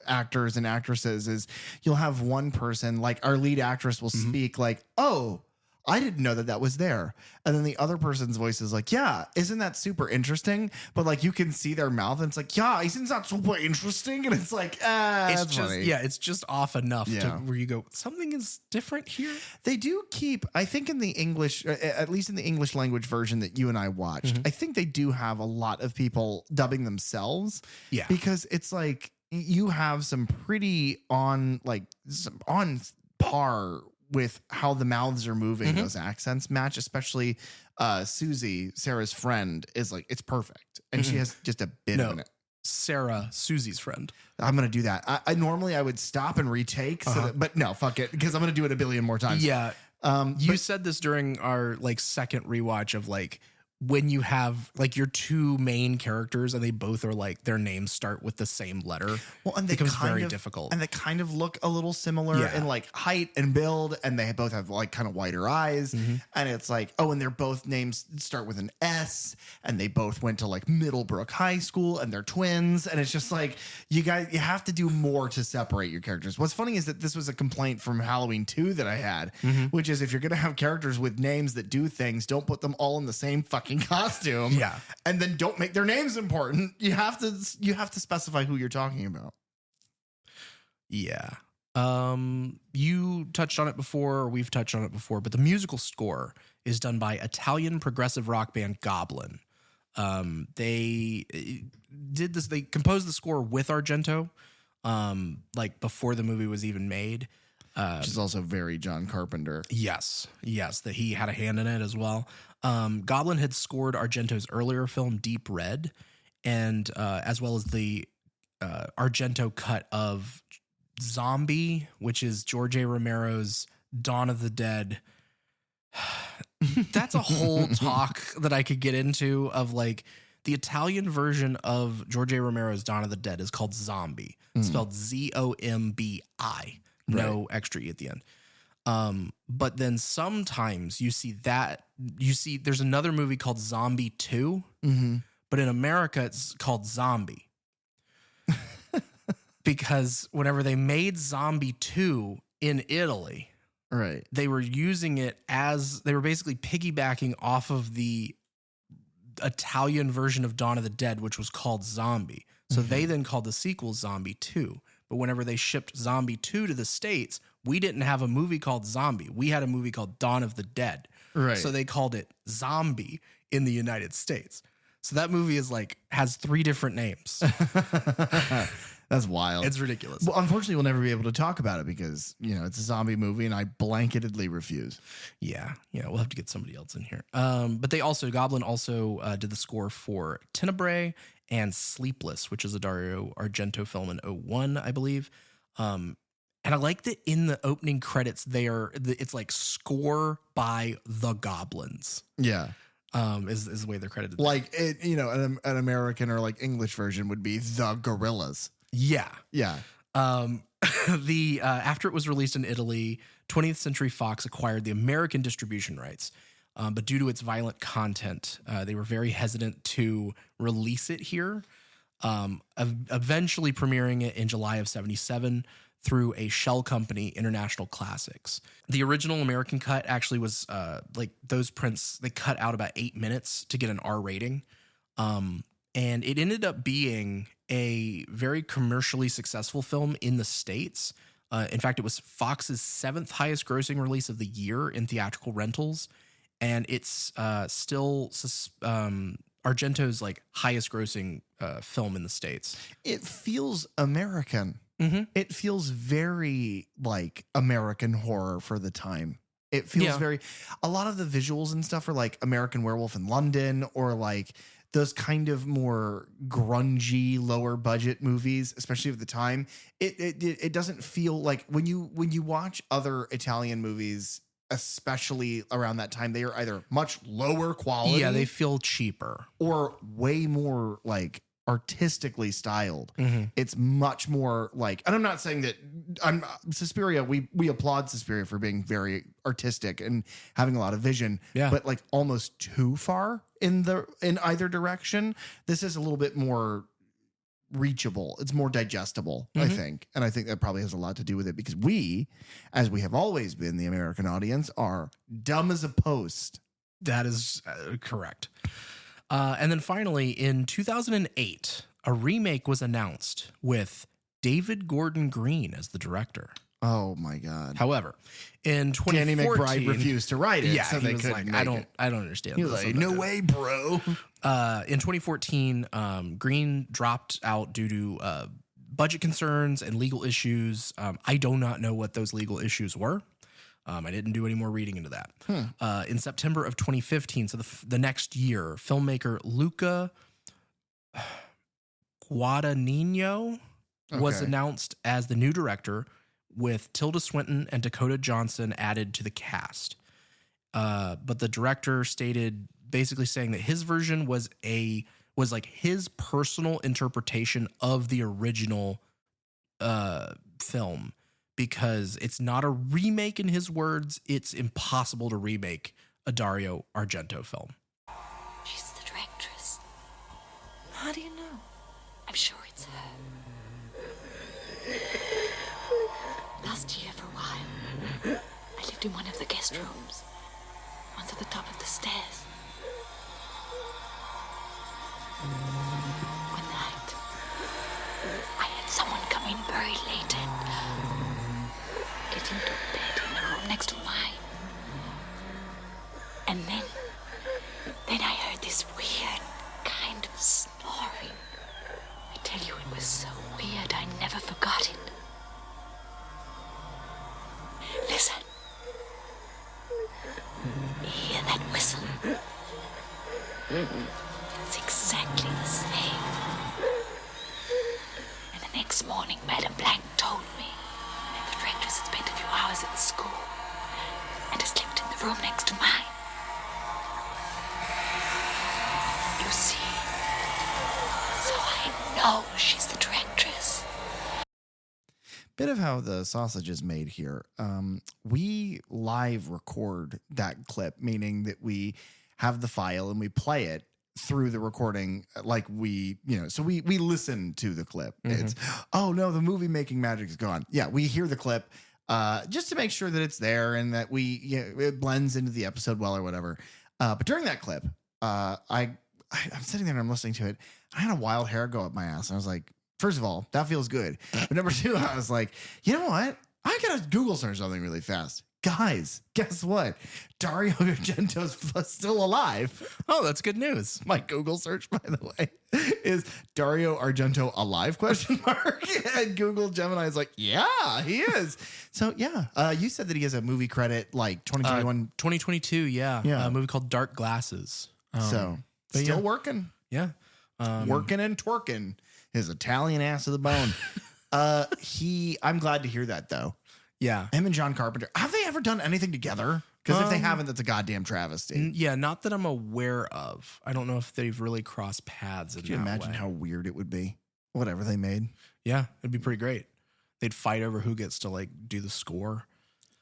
actors and actresses is you'll have one person, like our lead actress will speak like, oh, I didn't know that was there. And then the other person's voice is like, yeah, isn't that super interesting? But like you can see their mouth and it's like, yeah, isn't that super interesting? And it's like, it's that's just, funny. it's just off enough to where you go, something is different here. They do keep, I think in the English, at least in the English language version that you and I watched, I think they do have a lot of people dubbing themselves. Yeah. Because it's like you have some pretty on par with how the mouths are moving, those accents match, especially Susie, Sarah's friend, is like, it's perfect. And she has just a bit of it. Sarah, Susie's friend. I'm going to do that. I normally I would stop and retake, but no, fuck it. Because I'm going to do it a billion more times. Yeah. You said this during our second rewatch of when you have your two main characters and they both are their names start with the same letter. Well, and they becomes kind very of, difficult. And they kind of look a little similar in height and build, and they both have kind of whiter eyes. And it's like, oh, and their both names start with an S, and they both went to Middlebrook High School, and they're twins. And it's just like, you have to do more to separate your characters. What's funny is that this was a complaint from Halloween 2 that I had, which is if you're going to have characters with names that do things, don't put them all in the same fucking costume. Yeah. And then don't make their names important. You have to specify who you're talking about. Yeah. You touched on it before, or we've touched on it before, but the musical score is done by Italian progressive rock band Goblin. They did this. They composed the score with Argento, before the movie was even made. Which is also very John Carpenter. Yes, that he had a hand in it as well. Goblin had scored Argento's earlier film Deep Red, and as well as the Argento cut of Zombie, which is George A. Romero's Dawn of the Dead. That's a whole talk that I could get into of the Italian version of George A. Romero's Dawn of the Dead is called Zombie, spelled Zombi. No extra E at the end. But then sometimes there's another movie called Zombie 2, but in America it's called Zombie. Because whenever they made Zombie 2 in Italy, right, they were using it they were basically piggybacking off of the Italian version of Dawn of the Dead, which was called Zombie. So they then called the sequel Zombie 2. But whenever they shipped Zombie 2 to the States, we didn't have a movie called Zombie. We had a movie called Dawn of the Dead. Right. So they called it Zombie in the United States. So that movie has 3 different names. That's wild. It's ridiculous. Well, unfortunately, we'll never be able to talk about it because, it's a zombie movie and I blanketedly refuse. Yeah, we'll have to get somebody else in here. But Goblin also did the score for Tenebrae and Sleepless, which is a Dario Argento film in 2001, I believe. And I like that in the opening credits, it's score by the Goblins. Yeah. Is the way they're credited. An American or English version would be The Gorillas. Yeah. Yeah. After it was released in Italy, 20th Century Fox acquired the American distribution rights. But due to its violent content, they were very hesitant to release it here. Eventually premiering it in July of 1977 through a shell company, International Classics. The original American cut actually was those prints, they cut out about 8 minutes to get an R rating. And it ended up being a very commercially successful film in the States. In fact, it was Fox's 7th highest grossing release of the year in theatrical rentals. And it's still Argento's highest grossing film in the States. It feels American. It feels very American horror for the time. It feels a lot of the visuals and stuff are American Werewolf in London or those kind of more grungy, lower budget movies, especially of the time. It doesn't feel when you watch other Italian movies, especially around that time, they are either much lower quality. Yeah, they feel cheaper. Or way more like artistically styled. It's much more like, and I'm not saying that Suspiria, we applaud Suspiria for being very artistic and having a lot of vision, but like almost too far in either direction. This is a little bit more reachable. It's more digestible, I think. And I think that probably has a lot to do with it because we, as we have always been, the American audience, are dumb as a post. That is correct. And then finally, in 2008, a remake was announced with David Gordon Green as the director. Oh my God! However, in 2014, Danny McBride refused to write it. Yeah, so they couldn't make I it. don't understand. He was like, "No way, bro." In 2014, Green dropped out due to budget concerns and legal issues. I do not know what those legal issues were. I didn't do any more reading into that. In September of 2015, so the next year, filmmaker Luca Guadagnino was announced as the new director, with Tilda Swinton and Dakota Johnson added to the cast. But the director stated, basically saying that his version was like his personal interpretation of the original film. Because it's not a remake in his words, it's impossible to remake a Dario Argento film. She's the directress. How do you know? I'm sure it's her. Last year for a while, I lived in one of the guest rooms. One's at the top of the stairs. One night, I had someone come in very late and get into bed in the room next to mine. And then I heard this weird kind of snoring. I tell you, it was so weird, I never forgot it. Listen. You hear that whistle? It's exactly the same. And the next morning, Madame Blanc told me that the directress had spent a few hours at the school and has slept in the room next to mine. You see, so I know she's the directress. Bit of how the sausage is made here. We live record that clip, meaning that we have the file and we play it through the recording, like so we listen to the clip. It's, oh no, the movie making magic is gone. Yeah, we hear the clip just to make sure that it's there and that it blends into the episode well or whatever. But during that clip, I'm sitting there and I'm listening to it. I had a wild hair go up my ass. And I was like, first of all, that feels good. But number two, I was like, you know what? I gotta Google search something really fast. Guys, guess what? Dario Argento's still alive. Oh, that's good news. My Google search, by the way, is Dario Argento alive? ? And Google Gemini is like, yeah, he is. So yeah, you said that he has a movie credit like 2021, 2022. Yeah, Yeah. A movie called Dark Glasses. So still working, Yeah, working and twerking his Italian ass to the bone. I'm glad to hear that though. Yeah. Him and John Carpenter. Have they ever done anything together? Because if they haven't, that's a goddamn travesty. Yeah, not that I'm aware of. I don't know if they've really crossed paths. Could you imagine how weird it would be? Whatever they made. Yeah, it'd be pretty great. They'd fight over who gets to like do the score.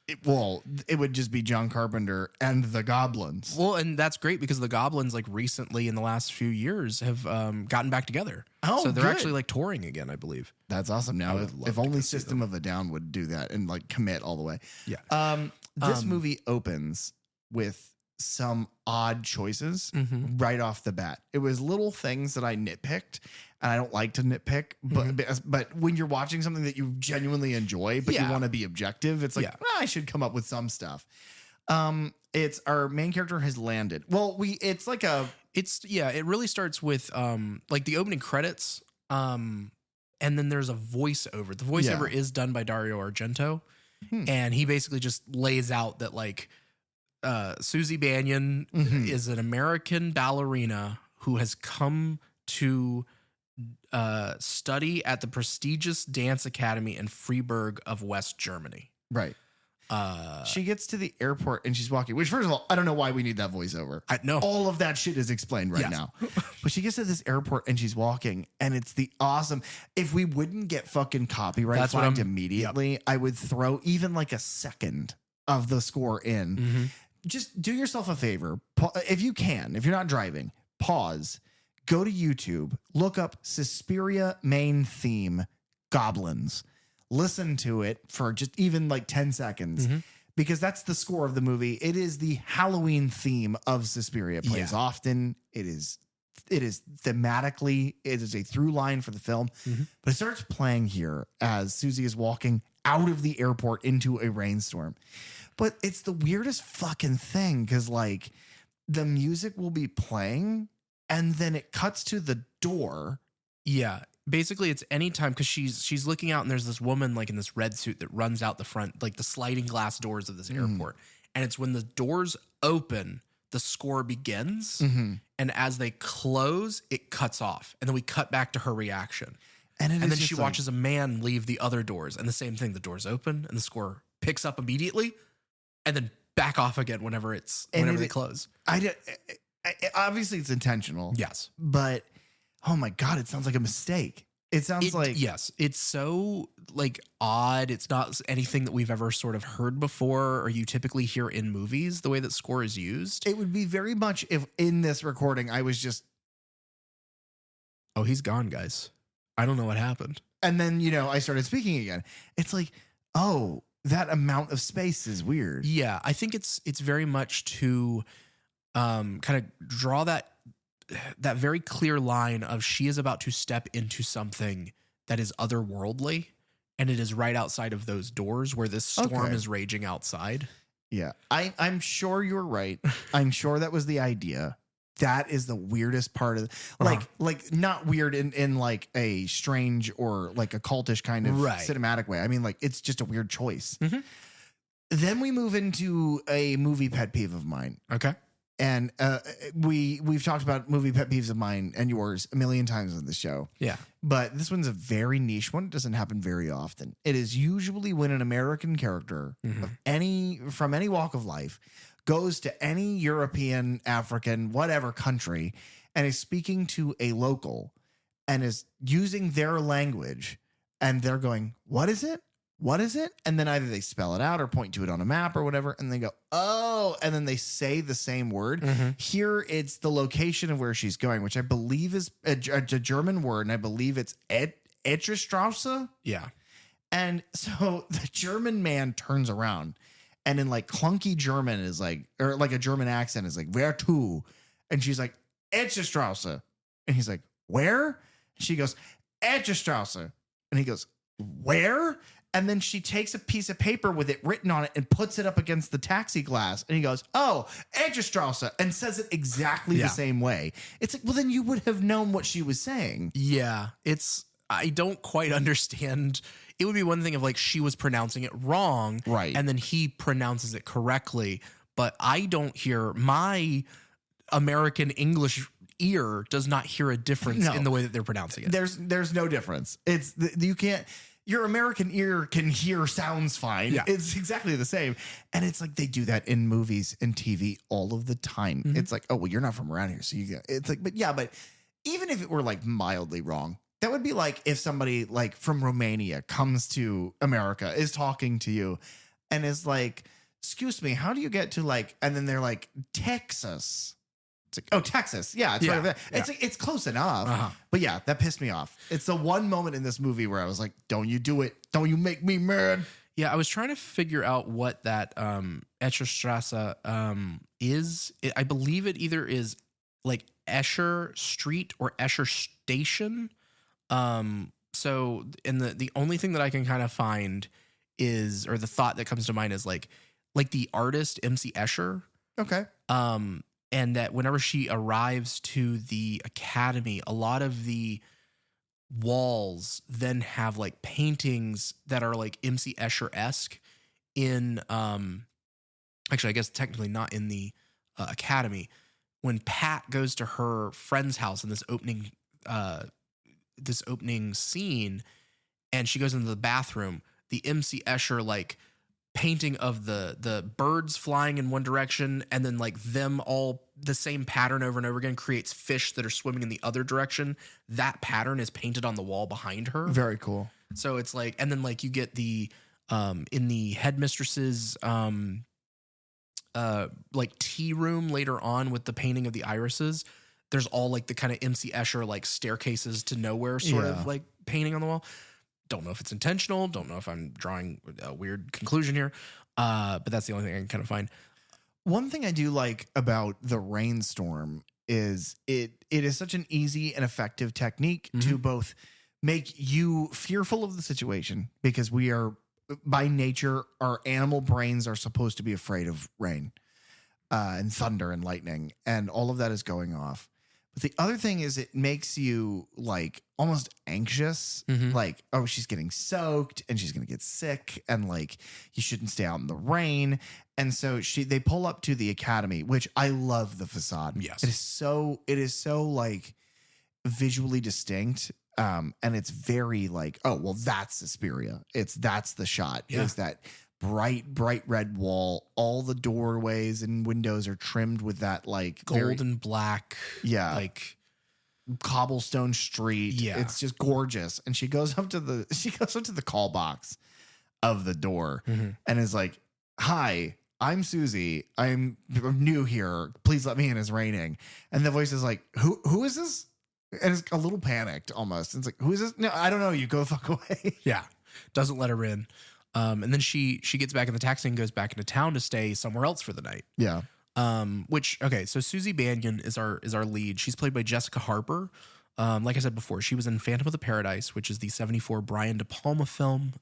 It would just be John Carpenter and the Goblins. Well, and that's great because the Goblins, like recently in the last few years, have gotten back together. Oh, so they're good. actually like touring again, I believe. That's awesome. Now, would love if to only go see System of a Down would do that and like commit all the way. Yeah. This movie opens with some odd choices right off the bat. It was little things that I nitpicked, and I don't like to nitpick, but when you're watching something that you genuinely enjoy, but you want to be objective, it's like, I should come up with some stuff. It's our main character has landed. Well, it really starts with like the opening credits, and then there's a voiceover. The voiceover is done by Dario Argento, and he basically just lays out that like Susie Banyan is an American ballerina who has come to study at the prestigious dance academy in Freiburg of West Germany. Right. She gets to the airport and she's walking, which first of all, I don't know why we need that voiceover. I know. All of that shit is explained right Yes. now. But she gets to this airport and she's walking and it's the awesome. If we wouldn't get fucking copyright That's what flagged I'm- immediately, I would throw even like a second of the score in. Mhm. Just do yourself a favor. If you can, if you're not driving, pause, go to YouTube, look up Suspiria main theme, Goblins. Listen to it for just even like 10 seconds because that's the score of the movie. It is the Halloween theme of Suspiria. It plays often. It is thematically, it is a through line for the film, but it starts playing here as Susie is walking out of the airport into a rainstorm. But it's the weirdest fucking thing because like the music will be playing and then it cuts to the door. Yeah. Basically, it's anytime because she's looking out and there's this woman like in this red suit that runs out the front, like the sliding glass doors of this airport. And it's when the doors open, the score begins. And as they close, it cuts off. And then we cut back to her reaction. And then she watches a man leave the other doors. And the same thing, the doors open and the score picks up immediately and then back off again whenever they close. Obviously, it's intentional. Yes. But oh my God, it sounds like a mistake. It sounds like. Yes. It's so like odd. It's not anything that we've ever sort of heard before or you typically hear in movies, the way that score is used. It would be very much if in this recording I was just. Oh, he's gone, guys. I don't know what happened. And then, I started speaking again. It's like, oh, that amount of space is weird. Yeah. I think it's very much to kind of draw that very clear line of she is about to step into something that is otherworldly and it is right outside of those doors where this storm is raging outside. Yeah. I'm sure you're right. I'm sure that was the idea. That is the weirdest part of like not weird in like a strange or like a cultish kind of cinematic way. I mean, like it's just a weird choice. Then we move into a movie pet peeve of mine. Okay. And we've talked about movie pet peeves of mine and yours a million times on the show. Yeah. But this one's a very niche one. It doesn't happen very often. It is usually when an American character from any walk of life goes to any European, African, whatever country and is speaking to a local and is using their language and they're going, what is it? What is it? And then either they spell it out or point to it on a map or whatever. And they go, oh, and then they say the same word. Here it's the location of where she's going, which I believe is a German word. And I believe it's Etchestrasse. Yeah. And so the German man turns around and in like clunky German is like, or like a German accent is like, where to? And she's like, Etchestrasse. And he's like, where? And she goes, Etchestrasse. And he goes, where? And then she takes a piece of paper with it written on it and puts it up against the taxi glass. And he goes, oh, Edgestrasse, and says it exactly the same way. It's like, well, then you would have known what she was saying. Yeah. I don't quite understand. It would be one thing if like she was pronouncing it wrong. Right. And then he pronounces it correctly. But I don't hear my American English ear does not hear a difference in the way that they're pronouncing it. There's no difference. You can't. Your American ear can hear sounds fine. Yeah. It's exactly the same. And it's like they do that in movies and TV all of the time. It's like, oh, well, you're not from around here. So it's like, but even if it were like mildly wrong, that would be like if somebody like from Romania comes to America, is talking to you and is like, excuse me, how do you get to like, and then they're like, Texas. It's like, oh, Texas. Yeah, it's right over there. It's like, it's close enough. But yeah, that pissed me off. It's the one moment in this movie where I was like, don't you do it. Don't you make me mad. Yeah, I was trying to figure out what that Escherstrasse is. I believe it either is like Escher Street or Escher Station. So, and the only thing that I can kind of find is, or the thought that comes to mind is like the artist MC Escher. Okay. And that whenever she arrives to the academy, a lot of the walls then have like paintings that are like MC Escher-esque in, actually, I guess technically not in the academy. When Pat goes to her friend's house in this opening scene, and she goes into the bathroom, the MC Escher like painting of the birds flying in one direction, and then like them all the same pattern over and over again creates fish that are swimming in the other direction. That pattern is painted on the wall behind her. Very cool. So it's like, and then like you get the in the headmistress's like tea room later on with the painting of the irises, there's all like the kind of MC Escher like staircases to nowhere sort of like painting on the wall. Don't know if it's intentional. Don't know if I'm drawing a weird conclusion here. But that's the only thing I can kind of find. One thing I do like about the rainstorm is it is such an easy and effective technique to both make you fearful of the situation, because we are, by nature, our animal brains are supposed to be afraid of rain and thunder and lightning, and all of that is going off. But the other thing is it makes you like almost anxious, like, oh, she's getting soaked and she's going to get sick, and like you shouldn't stay out in the rain. And so they pull up to the academy, which I love the facade. Yes. It is so like visually distinct. And it's very like, oh, well, that's Suspiria. That's the shot. Yeah. Is that bright red wall. All the doorways and windows are trimmed with that like Gold and black. Yeah. Like cobblestone street. Yeah. It's just gorgeous. And she goes up to the call box of the door and is like, "Hi, I'm Susie. I'm new here. Please let me in. It's raining." And the voice is like, Who is this?" And it's a little panicked almost. It's like, "Who is this?" "No, I don't know. You go the fuck away." Yeah. Doesn't let her in. And then she gets back in the taxi and goes back into town to stay somewhere else for the night. Yeah. So Susie Banyan is our lead. She's played by Jessica Harper. Like I said before, she was in Phantom of the Paradise, which is the 1974 Brian De Palma film.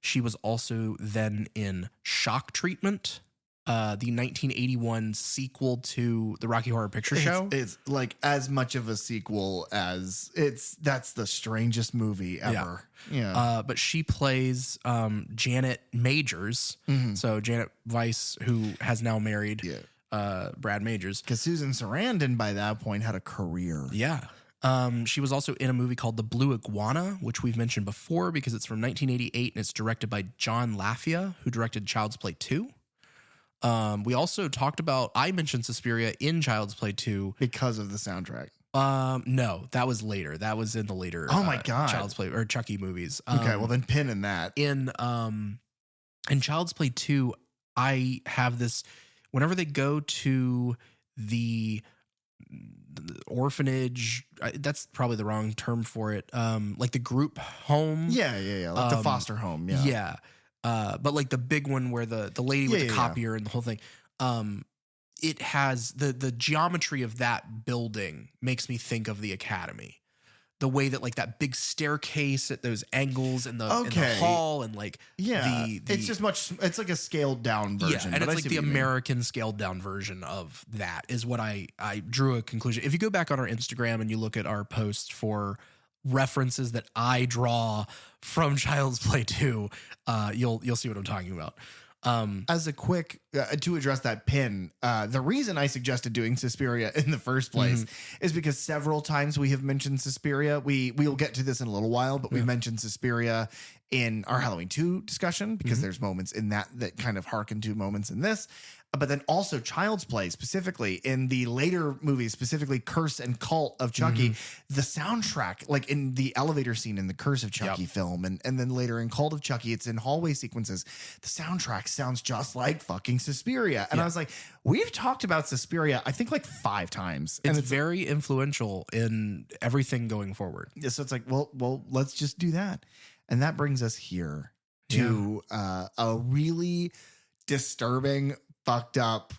She was also then in Shock Treatment, the 1981 sequel to the Rocky Horror Picture Show. It's like as much of a sequel as that's the strangest movie ever. Yeah. But she plays Janet Majors. So Janet Weiss, who has now married Brad Majors. Because Susan Sarandon by that point had a career. Yeah. She was also in a movie called The Blue Iguana, which we've mentioned before because it's from 1988 and it's directed by John Lafia, who directed Child's Play 2. We also talked about, I mentioned Suspiria in Child's Play 2 because of the soundtrack. No, that was later. That was in the later Oh my God. Child's Play or Chucky movies. Okay, well then pin in that. In Child's Play 2, I have this whenever they go to the orphanage, that's probably the wrong term for it. Like the group home. Yeah. Like the foster home. Yeah. Yeah. But like the big one where the lady with the copier and the whole thing, it has the geometry of that building makes me think of the Academy. The way that like that big staircase at those angles in the hall and like it's just it's like a scaled down version. Yeah, and it's like the American scaled down version of that is what I drew a conclusion. If you go back on our Instagram and you look at our post for references that I draw from Child's Play 2, you'll see what I'm talking about. As a quick to address that pin, the reason I suggested doing Suspiria in the first place is because several times we have mentioned Suspiria. We'll get to this in a little while, but we've mentioned Suspiria in our Halloween 2 discussion because there's moments in that kind of harken to moments in this. But then also Child's Play, specifically in the later movies, specifically Curse and Cult of Chucky, the soundtrack, like in the elevator scene in the Curse of Chucky film, and then later in Cult of Chucky, it's in hallway sequences. The soundtrack sounds just like fucking Suspiria. And I was like, we've talked about Suspiria, I think like 5 times. It's very influential in everything going forward. So it's like, well, let's just do that. And that brings us here to a really disturbing, fucked up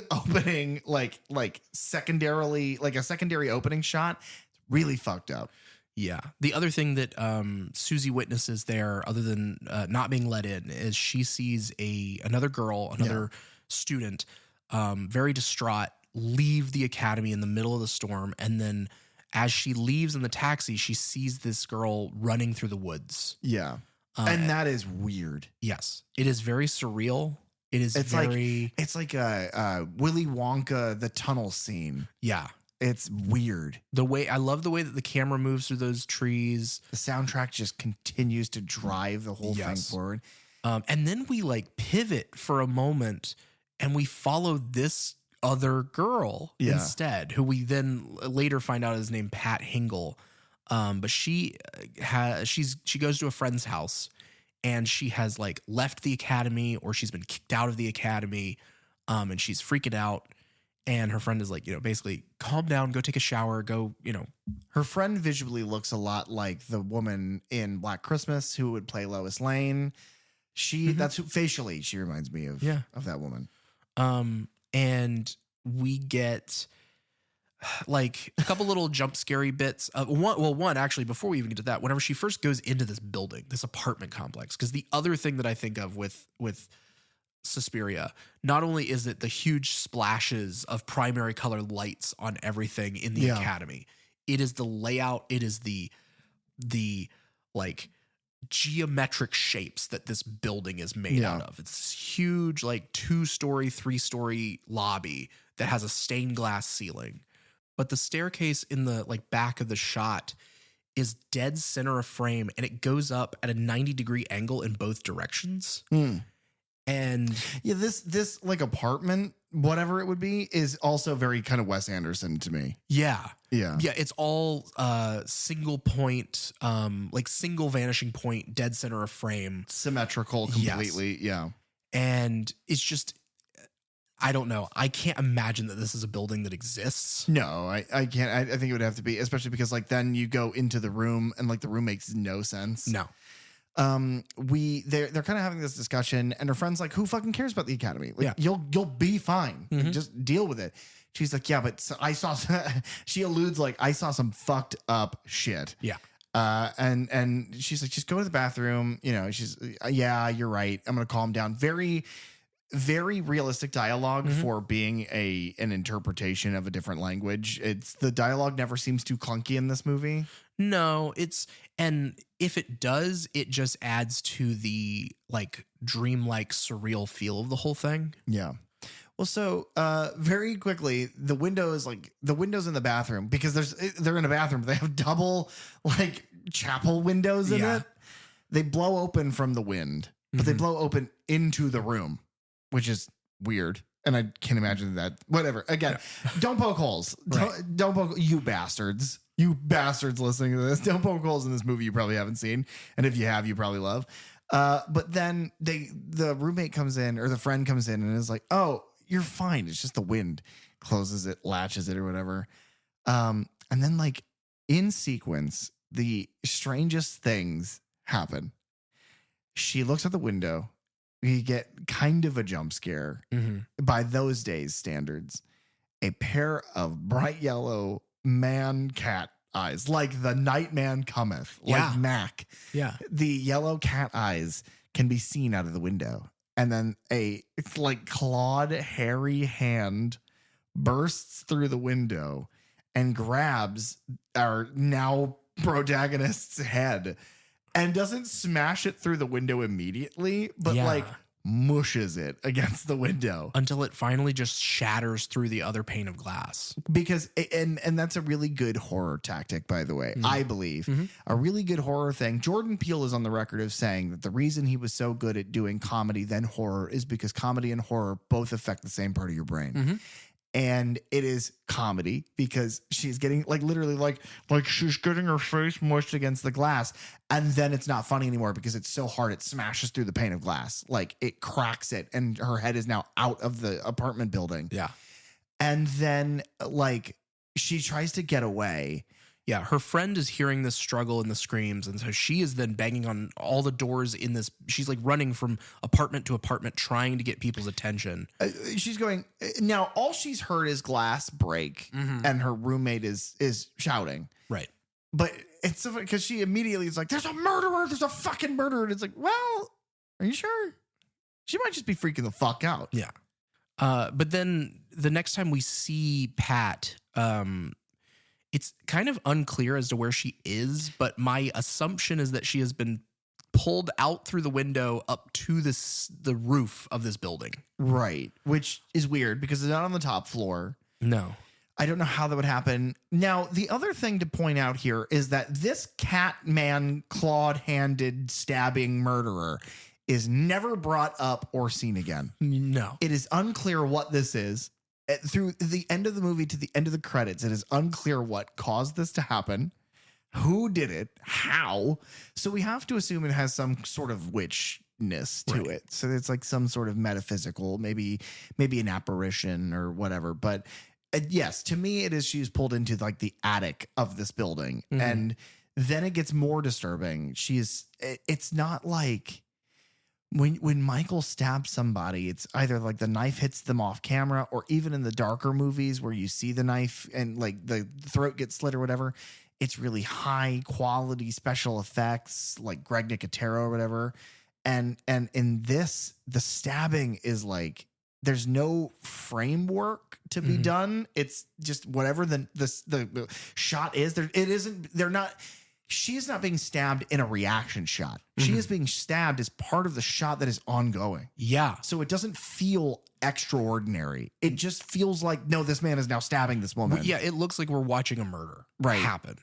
opening, like secondarily, like a secondary opening shot. Really fucked up. Yeah. The other thing that Susie witnesses there, other than not being let in, is she sees another girl, another student, very distraught, leave the academy in the middle of the storm. And then as she leaves in the taxi, she sees this girl running through the woods. Yeah. And that is weird. Yes. It is very surreal. It's like a Willy Wonka, the tunnel scene. Yeah. It's weird. I love the way that the camera moves through those trees. The soundtrack just continues to drive the whole thing forward. And then we like pivot for a moment and we follow this other girl instead, who we then later find out is named Pat Hingle. But she goes to a friend's house and she has like left the academy, or she's been kicked out of the academy. And she's freaking out. And her friend is like, basically calm down, go take a shower, go, Her friend visually looks a lot like the woman in Black Christmas who would play Lois Lane. That's who facially she reminds me of that woman. And we get like a couple little jump scary bits. One actually, before we even get to that, whenever she first goes into this building, this apartment complex, because the other thing that I think of with Suspiria, not only is it the huge splashes of primary color lights on everything in the academy, it is the layout, it is the like geometric shapes that this building is made out of. It's this huge like 2-story, 3-story lobby that has a stained glass ceiling. But the staircase in the like back of the shot is dead center of frame, and it goes up at a 90-degree angle in both directions. And this like apartment, whatever it would be, is also very kind of Wes Anderson to me. Yeah. It's all single point, like single vanishing point, dead center of frame, symmetrical completely. Yes. And it's just, I don't know. I can't imagine that this is a building that exists. No, I can't. I think it would have to be, especially because like then you go into the room and like the room makes no sense. No. They're kind of having this discussion, and her friend's like, who fucking cares about the academy? Like, you'll be fine. Like, just deal with it. She's like, yeah, but I saw, she alludes like, I saw some fucked up shit. Yeah. And she's like, just go to the bathroom. She's, yeah, you're right. I'm going to calm down. Very, very realistic dialogue for being an interpretation of a different language. The dialogue never seems too clunky in this movie. No, and if it does, it just adds to the like dreamlike surreal feel of the whole thing. Yeah. Well, so very quickly, the windows in the bathroom, because they're in a bathroom, they have double like chapel windows in it. They blow open from the wind, but they blow open into the room, which is weird. And I can't imagine that. Whatever. Again, don't poke holes. Don't poke, you bastards. You bastards listening to this. Don't poke holes in this movie you probably haven't seen. And if you have, you probably love. But then the roommate comes in, or the friend comes in and is like, oh, you're fine. It's just the wind. Closes it, latches it, or whatever. And then like in sequence, the strangest things happen. She looks at the window. We get kind of a jump scare by those days' standards. A pair of bright yellow man-cat eyes, like the night man cometh, like Mac. Yeah. The yellow cat eyes can be seen out of the window. And then it's like clawed, hairy hand bursts through the window and grabs our now protagonist's head and doesn't smash it through the window immediately, but like mushes it against the window until it finally just shatters through the other pane of glass. Because and that's a really good horror tactic, by the way. I believe a really good horror thing. Jordan Peele is on the record of saying that the reason he was so good at doing comedy then horror is because comedy and horror both affect the same part of your brain. And it is comedy because she's getting like literally like she's getting her face mushed against the glass, and then it's not funny anymore because it's so hard it smashes through the pane of glass, like it cracks it, and her head is now out of the apartment building. Yeah. And then like she tries to get away. Yeah, her friend is hearing this struggle and the screams, and so she is then banging on all the doors in this. She's like running from apartment to apartment trying to get people's attention. She's going, now all she's heard is glass break, and her roommate is shouting. Right. But it's so funny because she immediately is like, there's a murderer, there's a fucking murderer. And it's like, well, are you sure? She might just be freaking the fuck out. Yeah. But then the next time we see Pat, it's kind of unclear as to where she is, but my assumption is that she has been pulled out through the window up to the roof of this building. Right. Which is weird because it's not on the top floor. No. I don't know how that would happen. Now, the other thing to point out here is that this cat man clawed handed stabbing murderer is never brought up or seen again. No. It is unclear what this is. Through the end of the movie to the end of the credits, it is unclear what caused this to happen, who did it, how. So we have to assume it has some sort of witchness to it. So it's like some sort of metaphysical, maybe an apparition or whatever. But yes, to me, it is she's pulled into like the attic of this building. And then it gets more disturbing. It's not like when Michael stabs somebody, it's either like the knife hits them off camera, or even in the darker movies where you see the knife and like the throat gets slit or whatever, it's really high quality special effects like Greg Nicotero or whatever. And in this, the stabbing is like, there's no framework to be done. It's just whatever the shot is. She is not being stabbed in a reaction shot. She is being stabbed as part of the shot that is ongoing. Yeah. So it doesn't feel extraordinary. It just feels like, no, this man is now stabbing this woman. Yeah, it looks like we're watching a murder Right. happen.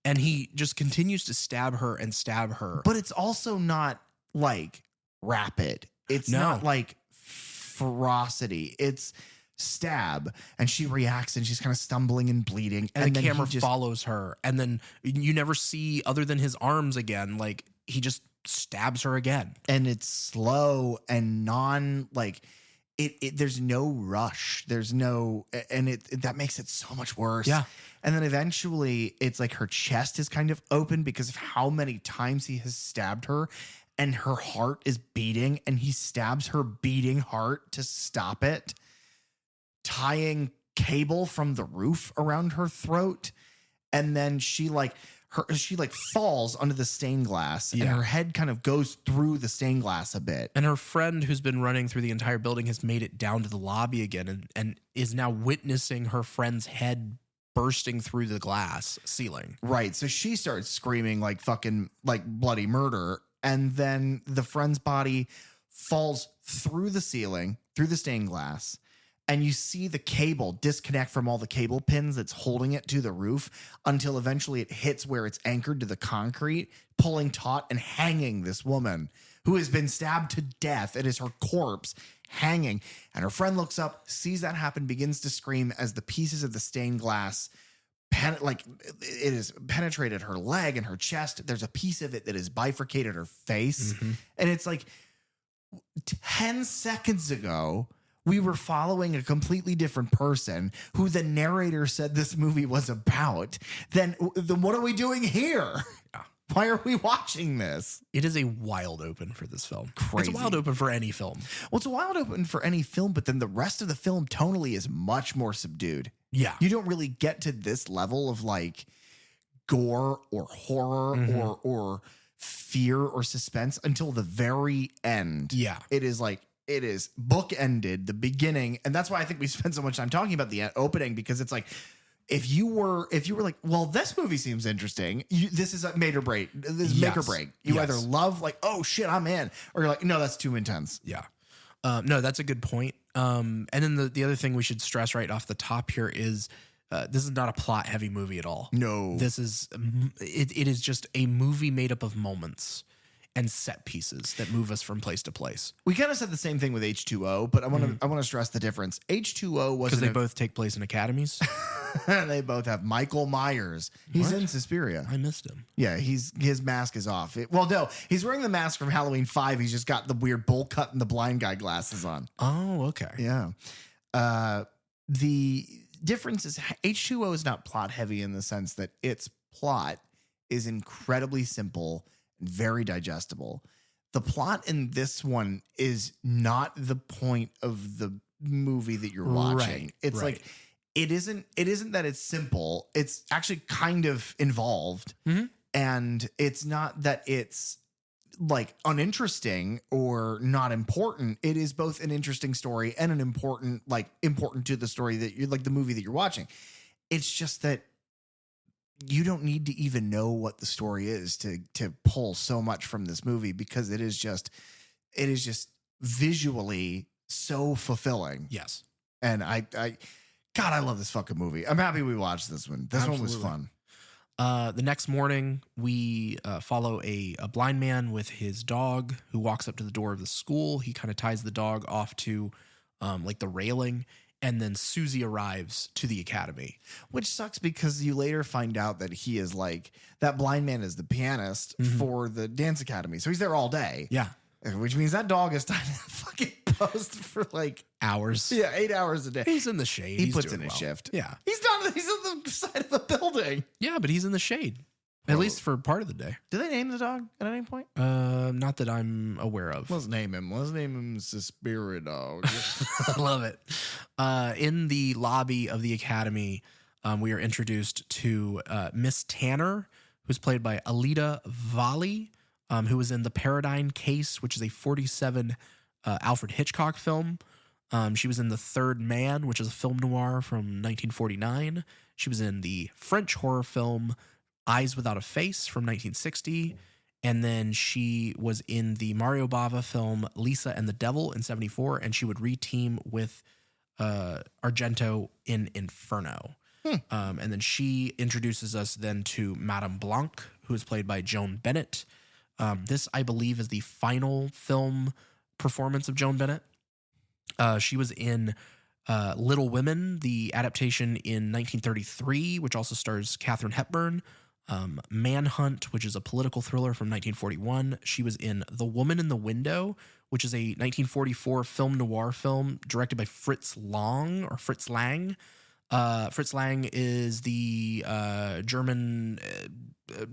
And he just continues to stab her and stab her. But it's also not like rapid. It's not like ferocity. It's stab, and she reacts, and she's kind of stumbling and bleeding, and the then camera follows her, and then you never see other than his arms again. Like he just stabs her again, and it's slow and there's no rush, there's no, and that makes it so much worse. Yeah. And then eventually it's like her chest is kind of open because of how many times he has stabbed her, and her heart is beating, and he stabs her beating heart to stop it, tying cable from the roof around her throat. And then she falls under the stained glass, and her head kind of goes through the stained glass a bit. And her friend, who's been running through the entire building, has made it down to the lobby again and is now witnessing her friend's head bursting through the glass ceiling. Right. So she starts screaming like fucking like bloody murder. And then the friend's body falls through the ceiling, through the stained glass. And you see the cable disconnect from all the cable pins that's holding it to the roof until eventually it hits where it's anchored to the concrete, pulling taut and hanging this woman who has been stabbed to death. It is her corpse hanging. And her friend looks up, sees that happen, begins to scream as the pieces of the stained glass it has penetrated her leg and her chest. There's a piece of it that has bifurcated her face. And it's like 10 seconds ago, we were following a completely different person who the narrator said this movie was about. Then what are we doing here? Yeah. Why are we watching this? It is a wild open for this film. Crazy. It's a wild open for any film. Well, it's a wild open for any film, but then the rest of the film tonally is much more subdued. Yeah. You don't really get to this level of like gore or horror or fear or suspense until the very end. Yeah. It is bookended, the beginning. And that's why I think we spend so much time talking about the opening, because it's like, if you were like, well, this movie seems interesting, this is a make or break. This is make or break. You either love like, oh shit, I'm in, or you're like, no, that's too intense. Yeah. No, that's a good point. And then the other thing we should stress right off the top here is this is not a plot heavy movie at all. No, this is it is just a movie made up of moments and set pieces that move us from place to place. We kind of said the same thing with H2O, but I want to stress the difference. H2O was because they both take place in academies. They both have Michael Myers. He's in Suspiria. I missed him. Yeah, his mask is off. No, he's wearing the mask from Halloween 5. He's just got the weird bowl cut and the blind guy glasses on. Oh, okay. Yeah. The difference is H2O is not plot heavy in the sense that its plot is incredibly simple and very digestible. The plot in this one is not the point of the movie that you're watching. Right, it's like it isn't that it's simple. It's actually kind of involved. And it's not that it's like uninteresting or not important. It is both an interesting story and an important to the story that you're like the movie that you're watching. It's just that you don't need to even know what the story is to pull so much from this movie, because it is just visually so fulfilling. Yes. And I love this fucking movie. I'm happy we watched this one. This one was fun. The next morning, we follow a blind man with his dog who walks up to the door of the school. He kind of ties the dog off to like the railing, and then Susie arrives to the academy. Which sucks because you later find out that he is like, that blind man is the pianist for the dance academy. So he's there all day. Yeah. Which means that dog is tied in a fucking post for like Hours. Yeah, 8 hours a day. He's in the shade. He He's puts doing in a well. shift. Yeah. He's on the side of a building. Yeah, but he's in the shade. At least for part of the day. Do they name the dog at any point? Not that I'm aware of. Let's name him Suspiria Dog. I love it. In the lobby of the academy, we are introduced to Miss Tanner, who's played by Alida Valli, who was in The Paradigm Case, which is a 1947 Alfred Hitchcock film. She was in The Third Man, which is a film noir from 1949. She was in the French horror film Eyes Without a Face from 1960. And then she was in the Mario Bava film Lisa and the Devil in 1974. And she would re-team with Argento in Inferno. And then she introduces us then to Madame Blanc, who is played by Joan Bennett. This, I believe, is the final film performance of Joan Bennett. She was in Little Women, the adaptation in 1933, which also stars Katharine Hepburn. Manhunt, which is a political thriller from 1941. She was in The Woman in the Window, which is a 1944 film noir film directed by Fritz Lang. Fritz Lang is the German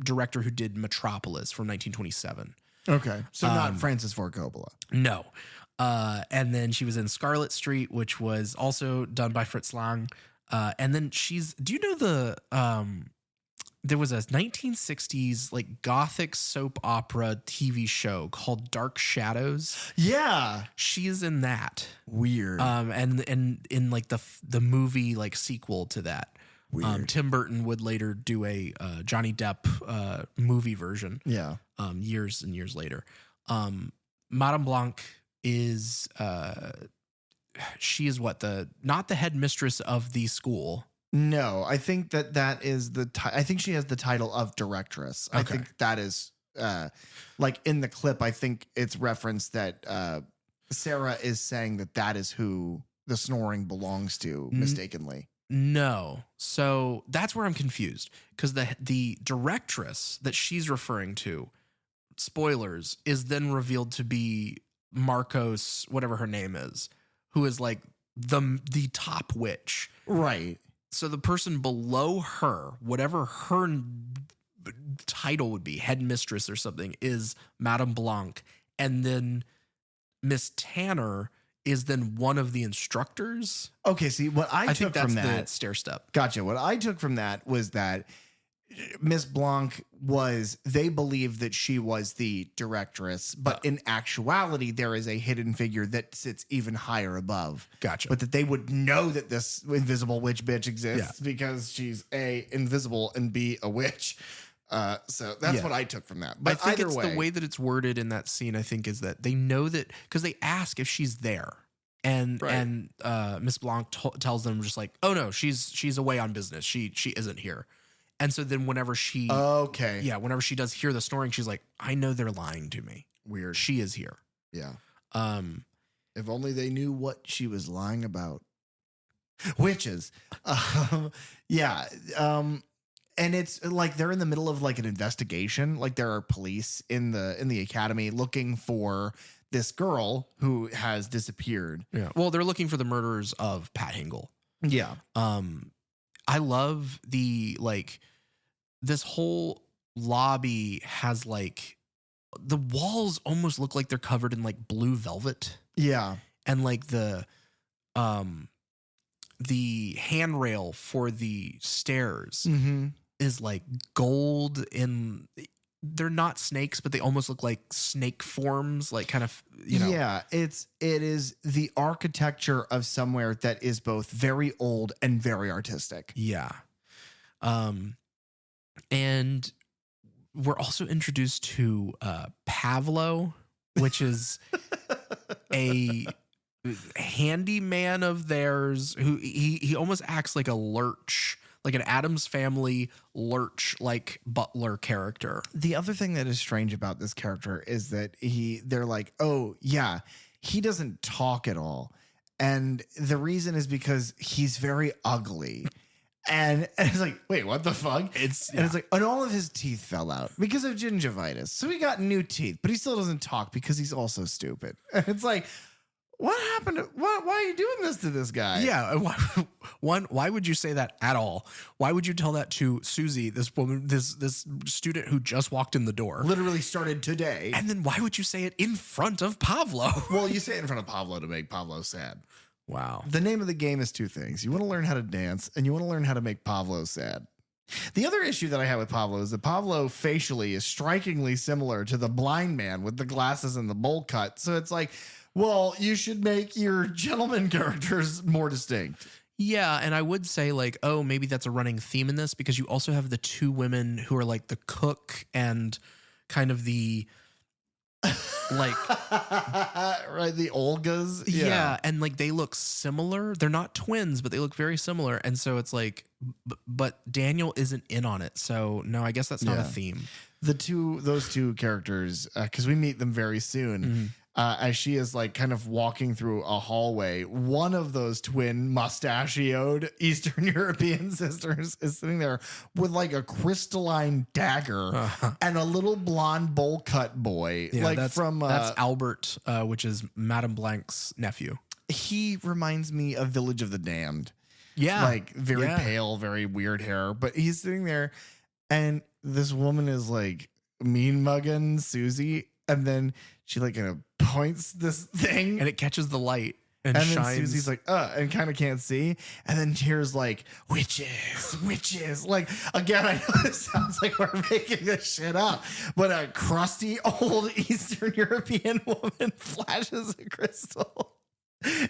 director who did Metropolis from 1927. Okay. So not Francis Ford Coppola. No. And then she was in Scarlet Street, which was also done by Fritz Lang. And then do you know there was a 1960s like gothic soap opera TV show called Dark Shadows. Yeah. She is in that. Weird. And in like the movie like sequel to that. Weird. Tim Burton would later do a Johnny Depp movie version. Yeah. Years and years later. Madame Blanc is she is not the headmistress of the school. No, I think that is I think she has the title of directress. I Okay. think that is like in the clip. I think it's referenced that Sarah is saying that is who the snoring belongs to mistakenly. No. So that's where I'm confused because the directress that she's referring to, spoilers, is then revealed to be Marcos, whatever her name is, who is like the top witch. Right. So the person below her, whatever her title would be, headmistress or something, is Madame Blanc. And then Miss Tanner is then one of the instructors. Okay, see, what I took think that's from the that... stair step. Gotcha. What I took from that was that Miss Blanc they believed that she was the directress, but in actuality, there is a hidden figure that sits even higher above. Gotcha. But that they would know that this invisible witch bitch exists because she's A, invisible, and B, a witch. So that's what I took from that. But I think either it's way, the way that it's worded in that scene, I think, is that they know that because they ask if she's there. And Miss Blanc tells them just like, oh no, she's away on business. She isn't here. And so then whenever she does hear the snoring, she's like, I know they're lying to me. Weird. She is here. Yeah. If only they knew what she was lying about. Witches. Yeah. And it's like they're in the middle of like an investigation. Like there are police in the academy looking for this girl who has disappeared. Yeah. Well, they're looking for the murderers of Pat Hingle. Yeah. I love this whole lobby has like the walls almost look like they're covered in like blue velvet. Yeah. And like the handrail for the stairs is like gold, and they're not snakes, but they almost look like snake forms, like kind of, Yeah, it is the architecture of somewhere that is both very old and very artistic. Yeah. And we're also introduced to Pavlo, which is a handyman of theirs who he almost acts like a lurch. like an Addams Family Lurch like butler character. The other thing that is strange about this character is that they're like, oh yeah, he doesn't talk at all. And the reason is because he's very ugly. And it's like, wait, what the fuck? It's like, and all of his teeth fell out because of gingivitis. So he got new teeth, but he still doesn't talk because he's also stupid. And it's like, what happened? Why are you doing this to this guy? Yeah. Why would you say that at all? Why would you tell that to Susie, this woman, this student who just walked in the door? Literally started today. And then why would you say it in front of Pablo? Well, you say it in front of Pablo to make Pablo sad. Wow. The name of the game is two things. You want to learn how to dance and you want to learn how to make Pablo sad. The other issue that I have with Pablo is that Pablo facially is strikingly similar to the blind man with the glasses and the bowl cut. So it's like, well, you should make your gentleman characters more distinct. Yeah, and I would say like, oh, maybe that's a running theme in this because you also have the two women who are like the cook and kind of the like right, the Olgas. Yeah, and like they look similar. They're not twins, but they look very similar. And so it's like, but Daniel isn't in on it. So no, I guess that's not a theme. Those two characters, because we meet them very soon. As she is like kind of walking through a hallway, one of those twin mustachioed Eastern European sisters is sitting there with like a crystalline dagger and a little blonde bowl cut boy. Yeah, like that's Albert, which is Madame Blanc's nephew. He reminds me of Village of the Damned. Yeah. Like very pale, very weird hair. But he's sitting there and this woman is like mean mugging Susie. And then she like kind of points this thing and it catches the light and then shines. Susie's like, and kind of can't see. And then here's like, witches. Like, again, I know this sounds like we're making this shit up, but a crusty old Eastern European woman flashes a crystal.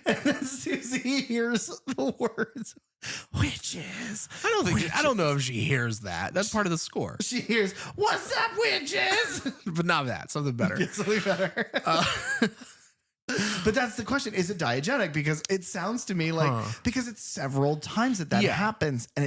And then Susie hears the words, witches. I don't know if she hears that. That's part of the score. She hears, what's up, witches? But not that. Something better. Something better. But that's the question. Is it diegetic? Because it sounds to me like, because it's several times that happens and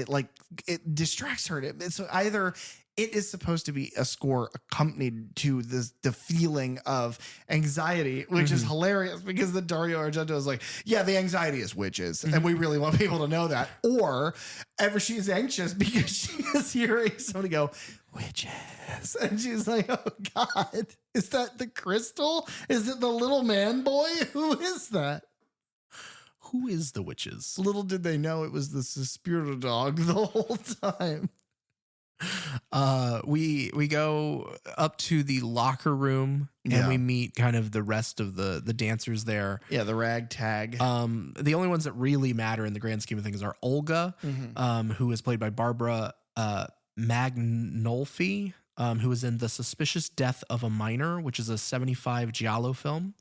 it distracts her. So either it is supposed to be a score accompanied to the feeling of anxiety, which is hilarious because the Dario Argento is like, yeah, the anxiety is witches. And we really want people to know that. Or ever she's anxious because she is hearing somebody go, witches. And she's like, oh God, is that the crystal? Is it the little man boy? Who is that? Who is the witches? Little did they know it was the Suspiria dog the whole time. We go up to the locker room and we meet kind of the rest of the dancers there. Yeah, the ragtag. The only ones that really matter in the grand scheme of things are Olga, who is played by Barbara Magnolfi, who was in The Suspicious Death of a Minor, which is a 1975 giallo film.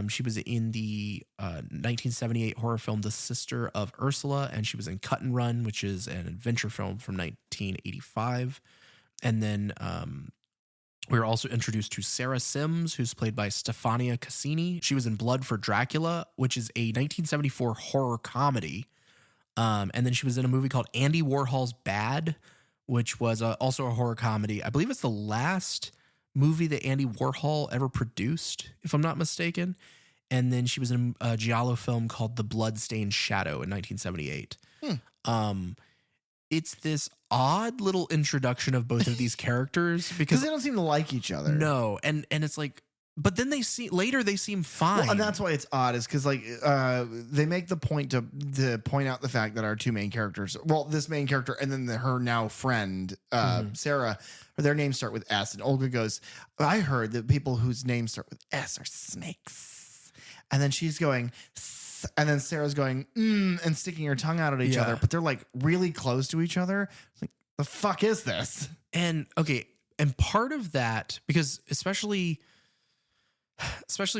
She was in the 1978 horror film The Sister of Ursula, and she was in Cut and Run, which is an adventure film from 1985. And then we were also introduced to Sarah Sims, who's played by Stefania Cassini. She was in Blood for Dracula, which is a 1974 horror comedy. And then she was in a movie called Andy Warhol's Bad, which was also a horror comedy. I believe it's the last movie that Andy Warhol ever produced, if I'm not mistaken. And then she was in a giallo film called The Bloodstained Shadow in 1978. It's this odd little introduction of both of these characters because they don't seem to like each other. No, and it's like, but then they seem fine. Well, and that's why it's odd, is because like they make the point to point out the fact that our two main characters, well, this main character and then her now friend Sarah, their names start with S, and Olga goes, I heard that people whose names start with S are snakes, and then she's going, and then Sarah's going and sticking her tongue out at each other, but they're like really close to each other. It's like, the fuck is this? And okay, and part of that, because especially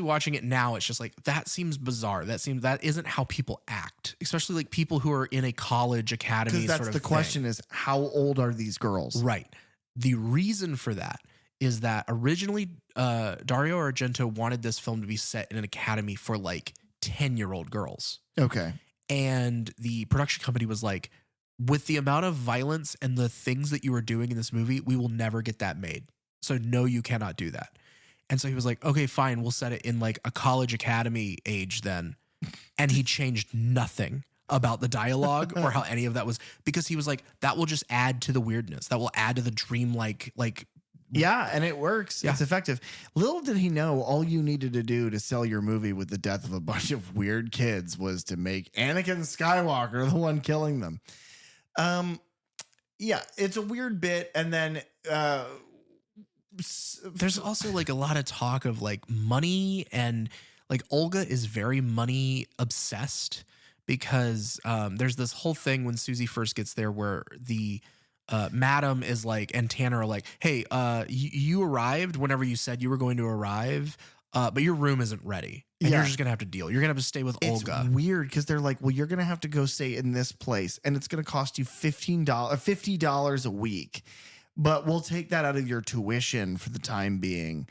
watching it now, it's just like, that seems bizarre. That isn't how people act, especially like people who are in a college academy. Because that's the question, is how old are these girls? Right. The reason for that is that originally Dario Argento wanted this film to be set in an academy for like 10-year-old girls. Okay. And the production company was like, with the amount of violence and the things that you are doing in this movie, we will never get that made. So no, you cannot do that. And so he was like, okay, fine, we'll set it in like a college academy age then. And he changed nothing about the dialogue or how any of that was, because he was like, that will just add to the weirdness. That will add to the dreamlike, like. Yeah, and it works. Yeah. It's effective. Little did he know all you needed to do to sell your movie with the death of a bunch of weird kids was to make Anakin Skywalker the one killing them. Yeah, it's a weird bit. And then there's also like a lot of talk of like money, and like Olga is very money obsessed because there's this whole thing when Susie first gets there where the madam is like, and Tanner are like, hey, you arrived whenever you said you were going to arrive, but your room isn't ready. And you're just going to have to deal. You're going to have to stay with Olga. It's weird because they're like, well, you're going to have to go stay in this place and it's going to cost you $50 a week, but we'll take that out of your tuition for the time being.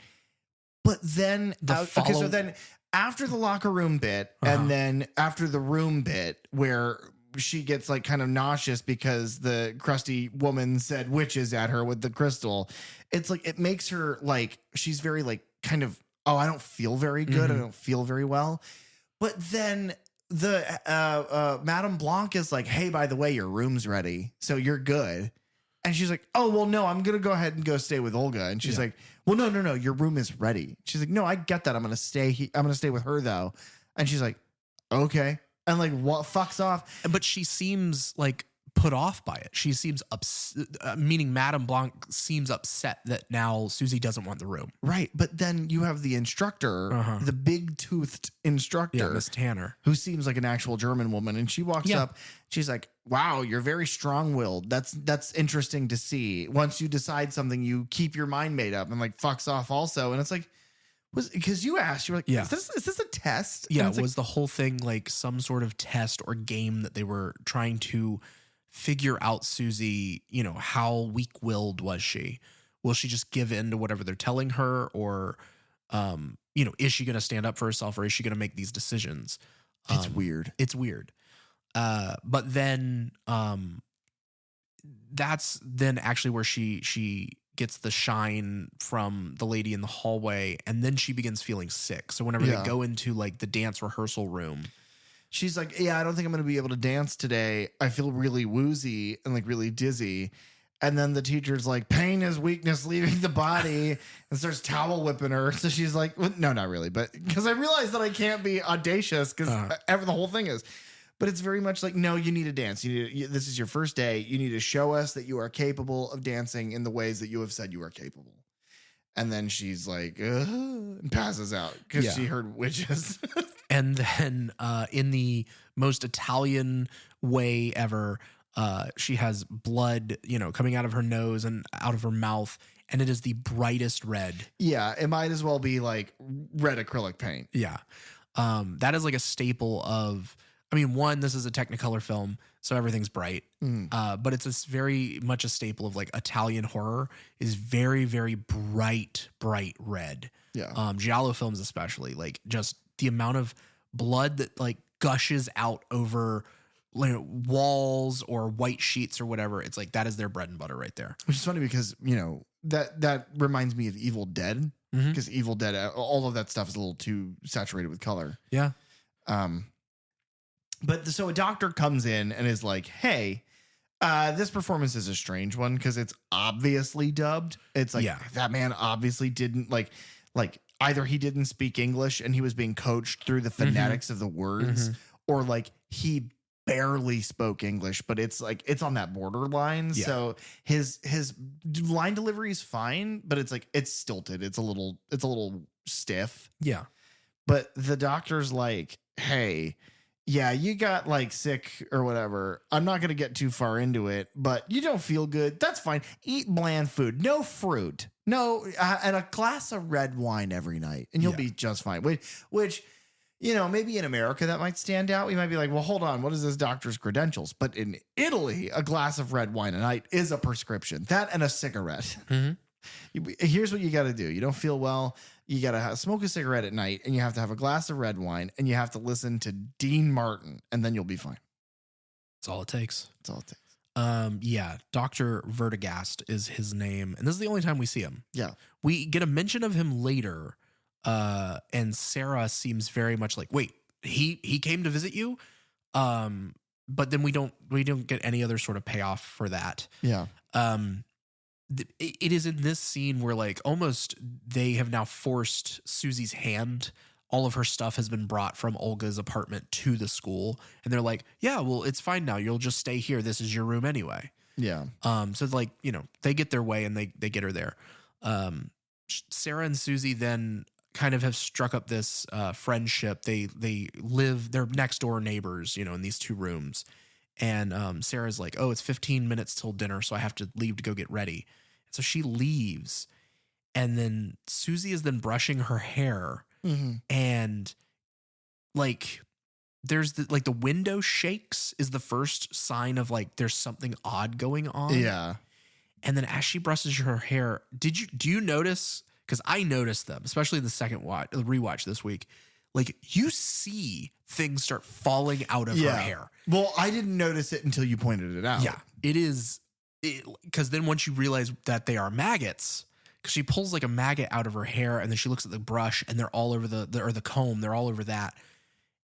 But then, so then after the locker room bit and then after the room bit where she gets like kind of nauseous because the crusty woman said witches at her with the crystal, it's like, it makes her like, she's very like kind of, oh, I don't feel very good. I don't feel very well. But then the Madame Blanc is like, hey, by the way, your room's ready, so you're good. And she's like, oh, well, no, I'm going to go ahead and go stay with Olga. And she's like, well, no, your room is ready. She's like, no, I get that. I'm going to stay. I'm going to stay with her though. And she's like, okay. And like, what, fucks off. But she seems like put off by it. She seems meaning Madame Blanc seems upset that now Susie doesn't want the room. Right. But then you have the instructor, the big toothed instructor, Miss Tanner, who seems like an actual German woman. And she walks up, she's like, wow, you're very strong willed. That's interesting to see. Once you decide something, you keep your mind made up, and like fucks off also. And it's like, because you asked, you were like, is this a test? Yeah. Was like, the whole thing like some sort of test or game that they were trying to figure out Susie, you know, how weak-willed was she? Will she just give in to whatever they're telling her? Or, you know, is she going to stand up for herself, or is she going to make these decisions? It's weird. It's weird. But then that's then actually where she gets the shine from the lady in the hallway, and then she begins feeling sick. So whenever they go into like the dance rehearsal room, she's like, yeah, I don't think I'm going to be able to dance today. I feel really woozy and like really dizzy. And then the teacher's like, pain is weakness leaving the body, and starts towel whipping her. So she's like, well, no, not really. But because I realized that I can't be audacious because the whole thing is. But it's very much like, no, you need to dance. This is your first day. You need to show us that you are capable of dancing in the ways that you have said you are capable. And then she's like, and passes out because she heard witches. And then in the most Italian way ever, she has blood, you know, coming out of her nose and out of her mouth, and it is the brightest red. Yeah, it might as well be like red acrylic paint. Yeah. That is like a staple of, I mean, one, this is a Technicolor film, so everything's bright. But it's very much a staple of like Italian horror is very, very bright red. Yeah. Giallo films especially, like just the amount of blood that like gushes out over walls or white sheets or whatever. It's like, that is their bread and butter right there. Which is funny because, you know, that reminds me of Evil Dead, because Evil Dead, all of that stuff is a little too saturated with color. Yeah. But so a doctor comes in and is like, hey, this performance is a strange one because it's obviously dubbed. It's like, that man obviously didn't like either he didn't speak English and he was being coached through the phonetics of the words, or like he barely spoke English, but it's like, it's on that borderline. Yeah. So his line delivery is fine, but it's like, it's stilted. It's a little stiff. Yeah. But the doctor's like, hey, yeah, you got like sick or whatever. I'm not going to get too far into it, but you don't feel good. That's fine. Eat bland food, no fruit, no, and a glass of red wine every night, and you'll be just fine. Which, you know, maybe in America that might stand out. We might be like, well, hold on, what is this doctor's credentials? But in Italy, a glass of red wine a night is a prescription. That and a cigarette. Here's what you got to do. You don't feel well. You got to smoke a cigarette at night, and you have to have a glass of red wine, and you have to listen to Dean Martin, and then you'll be fine. That's all it takes. That's all it takes. Yeah, Dr. Vertigast is his name, and this is the only time we see him. Yeah. We get a mention of him later, and Sarah seems very much like, wait, he came to visit you? But then we don't get any other sort of payoff for that. Yeah. It is in this scene where like almost they have now forced Susie's hand. All of her stuff has been brought from Olga's apartment to the school. And they're like, yeah, well, it's fine now. You'll just stay here. This is your room anyway. Yeah. So like, you know, they get their way and they get her there. Sarah and Susie then kind of have struck up this friendship. They live, they're next door neighbors, you know, in these two rooms. And Sarah's like, oh, it's 15 minutes till dinner, so I have to leave to go get ready. And so she leaves. And then Susie is then brushing her hair. Mm-hmm. And like there's the window shakes is the first sign of like there's something odd going on. Yeah. And then as she brushes her hair, do you notice? Because I noticed them, especially in the rewatch this week. Like you see things start falling out of her hair. Well, I didn't notice it until you pointed it out. Yeah, it is. Because then once you realize that they are maggots, because she pulls like a maggot out of her hair, and then she looks at the brush, and they're all over the comb. They're all over that.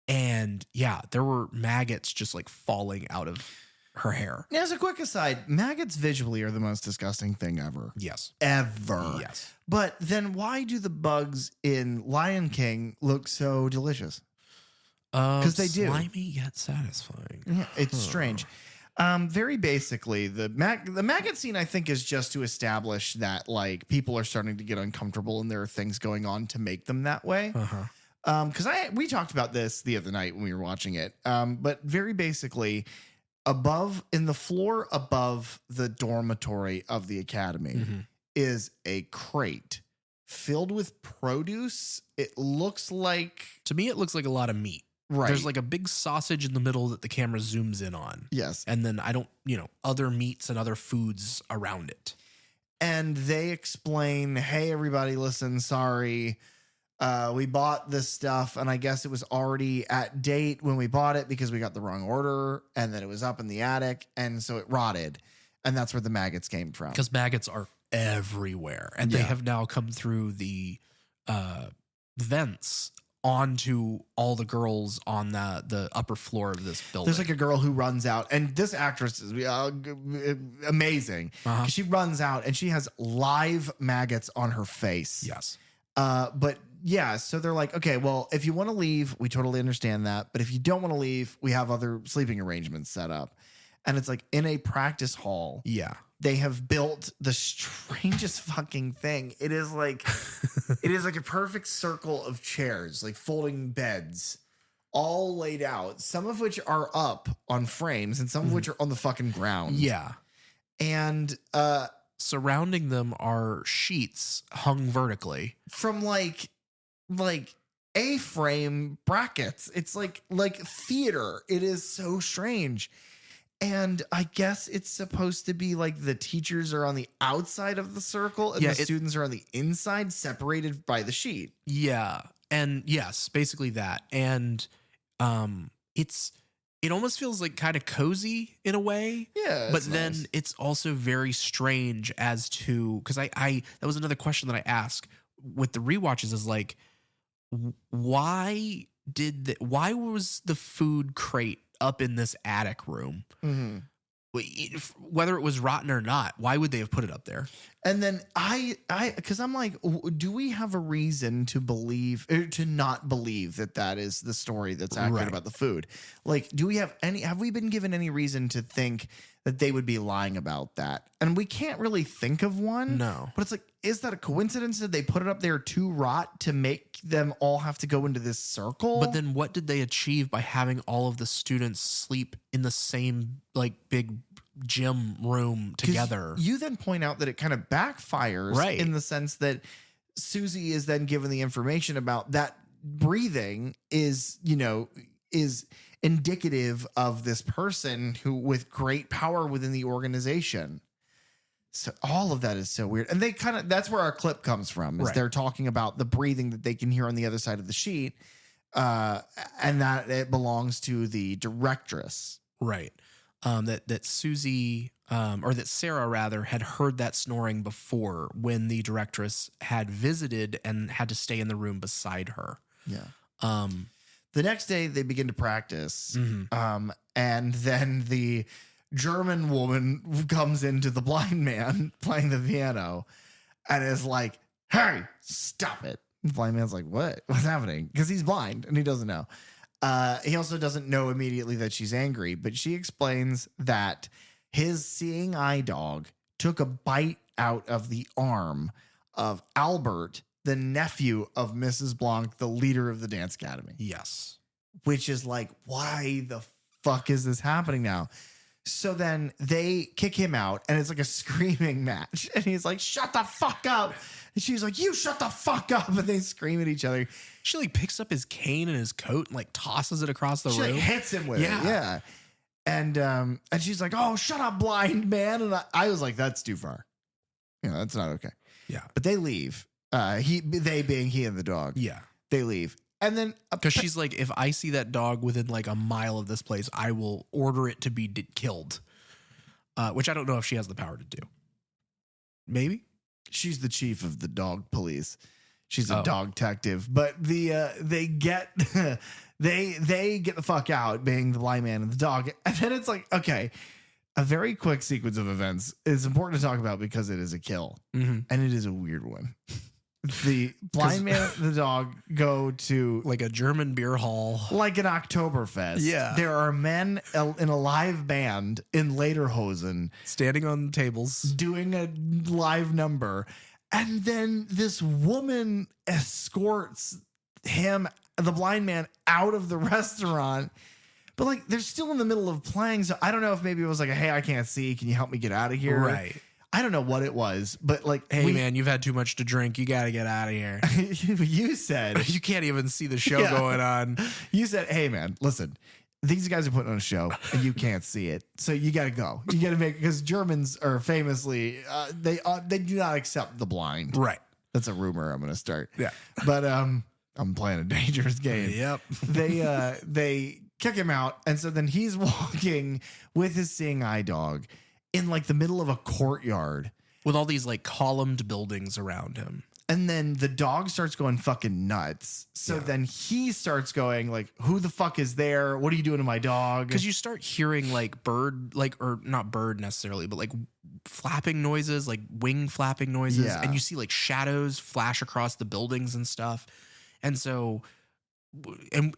And yeah, there were maggots just like falling out of her hair. As a quick aside, maggots visually are the most disgusting thing ever. Yes. Ever. Yes. But then why do the bugs in Lion King look so delicious? Because they do. Slimy yet satisfying. Yeah, it's strange. Very basically, the maggot scene, I think, is just to establish that like people are starting to get uncomfortable and there are things going on to make them that way. Because we talked about this the other night when we were watching it. But very basically, in the floor above the dormitory of the academy is a crate filled with produce. It looks like, to me, it looks like a lot of meat. Right. There's like a big sausage in the middle that the camera zooms in on. Yes. And then other meats and other foods around it. And they explain, hey, everybody, listen, sorry. We bought this stuff, and I guess it was already at date when we bought it because we got the wrong order, and then it was up in the attic, and so it rotted. And that's where the maggots came from. Because maggots are everywhere. And they have now come through the vents onto all the girls on the upper floor of this building. There's like a girl who runs out, and this actress is amazing. She runs out and she has live maggots on her face. Yes. But yeah, so they're like, okay, well, if you want to leave, we totally understand that. But if you don't want to leave, we have other sleeping arrangements set up. And it's like in a practice hall. Yeah. They have built the strangest fucking thing. It is like a perfect circle of chairs, like folding beds, all laid out. Some of which are up on frames and some of which are on the fucking ground. Yeah. And surrounding them are sheets hung vertically from like A-frame brackets. It's like theater. It is so strange. And I guess it's supposed to be like the teachers are on the outside of the circle and the students are on the inside, separated by the sheet. Yeah. And yes, basically that. And it almost feels like kind of cozy in a way. Yeah. But then it's also very strange as to, because I that was another question that I asked with the rewatches is like, why was the food crate up in this attic room? Mm-hmm. Whether it was rotten or not, why would they have put it up there? And then because I'm like, do we have a reason to believe or to not believe that is the story that's accurate about the food? Like, have we been given any reason to think that they would be lying about that? And we can't really think of one. No. But it's like, is that a coincidence? Did they put it up there to rot to make them all have to go into this circle? But then what did they achieve by having all of the students sleep in the same like big gym room together? You then point out that it kind of backfires in the sense that Susie is then given the information about that breathing is indicative of this person who with great power within the organization. So all of that is so weird. And that's where our clip comes from, is they're talking about the breathing that they can hear on the other side of the sheet, and that it belongs to the directress. Right. that Susie or that Sarah rather had heard that snoring before when the directress had visited and had to stay in the room beside her. Yeah. The next day they begin to practice. And then the German woman comes into the blind man playing the piano and is like, "Hey, stop it." The blind man's like, what's happening? Because he's blind and he doesn't know. He also doesn't know immediately that she's angry, but she explains that his seeing eye dog took a bite out of the arm of Albert, the nephew of Mrs. Blanc, the leader of the dance academy. Yes. Which is like, why the fuck is this happening now? So then they kick him out and it's like a screaming match. And he's like, "Shut the fuck up." And she's like, "You shut the fuck up." And they scream at each other. She like picks up his cane and his coat and like tosses it across the She room. like hits him with it. Yeah. And she's like, "Oh, shut up, blind man." And I was like, that's too far. That's not okay. Yeah. But they leave. They being he and the dog. Yeah. They leave. And then because she's like, if I see that dog within like a mile of this place, I will order it to be killed. Which I don't know if she has the power to do. Maybe she's the chief of the dog police. She's a dog detective. But they get they get the fuck out, being the blind man and the dog. And then it's like, okay, a very quick sequence of events is important to talk about because it is a kill, and it is a weird one. The blind man and the dog go to like a German beer hall, like an Oktoberfest. Yeah. There are men in a live band in lederhosen standing on tables doing a live number. And then this woman escorts him, the blind man, out of the restaurant. But like, they're still in the middle of playing. So I don't know if maybe it was like, "Hey, I can't see. Can you help me get out of here?" Right. I don't know what it was, but like, "Hey, man, you've had too much to drink. You got to get out of here." You said, you can't even see the show going on. You said, "Hey, man, listen, these guys are putting on a show and you can't see it. So you got to go. You got to make," because Germans are famously, they do not accept the blind. Right. That's a rumor I'm going to start. Yeah. But I'm playing a dangerous game. Yep. They kick him out. And so then he's walking with his seeing eye dog in like the middle of a courtyard with all these like columned buildings around him. And then the dog starts going fucking nuts. So then he starts going like, "Who the fuck is there? What are you doing to my dog?" Because you start hearing like bird, like, or not bird necessarily, but like flapping noises, like wing flapping noises. Yeah. And you see like shadows flash across the buildings and stuff. And so, and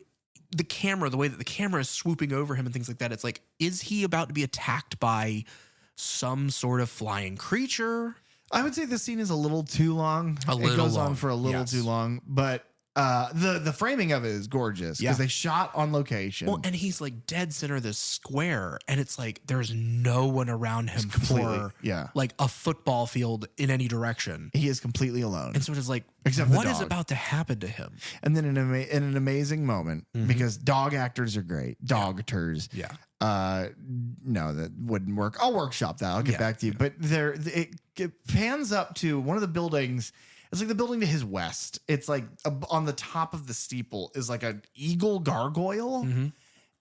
the camera, the way that the camera is swooping over him and things like that, it's like, is he about to be attacked by some sort of flying creature? I would say the scene is a little too long. It goes on for a little too long, but the framing of it is gorgeous because they shot on location. Well, and he's like dead center of this square, and it's like there's no one around him for like a football field in any direction. He is completely alone. And so it's like, except what is about to happen to him? And then in an amazing moment, because dog actors are great, dogters. Yeah. No, that wouldn't work. I'll workshop that. I'll get back to you. But it pans up to one of the buildings. It's like the building to his west. It's like on the top of the steeple is like an eagle gargoyle.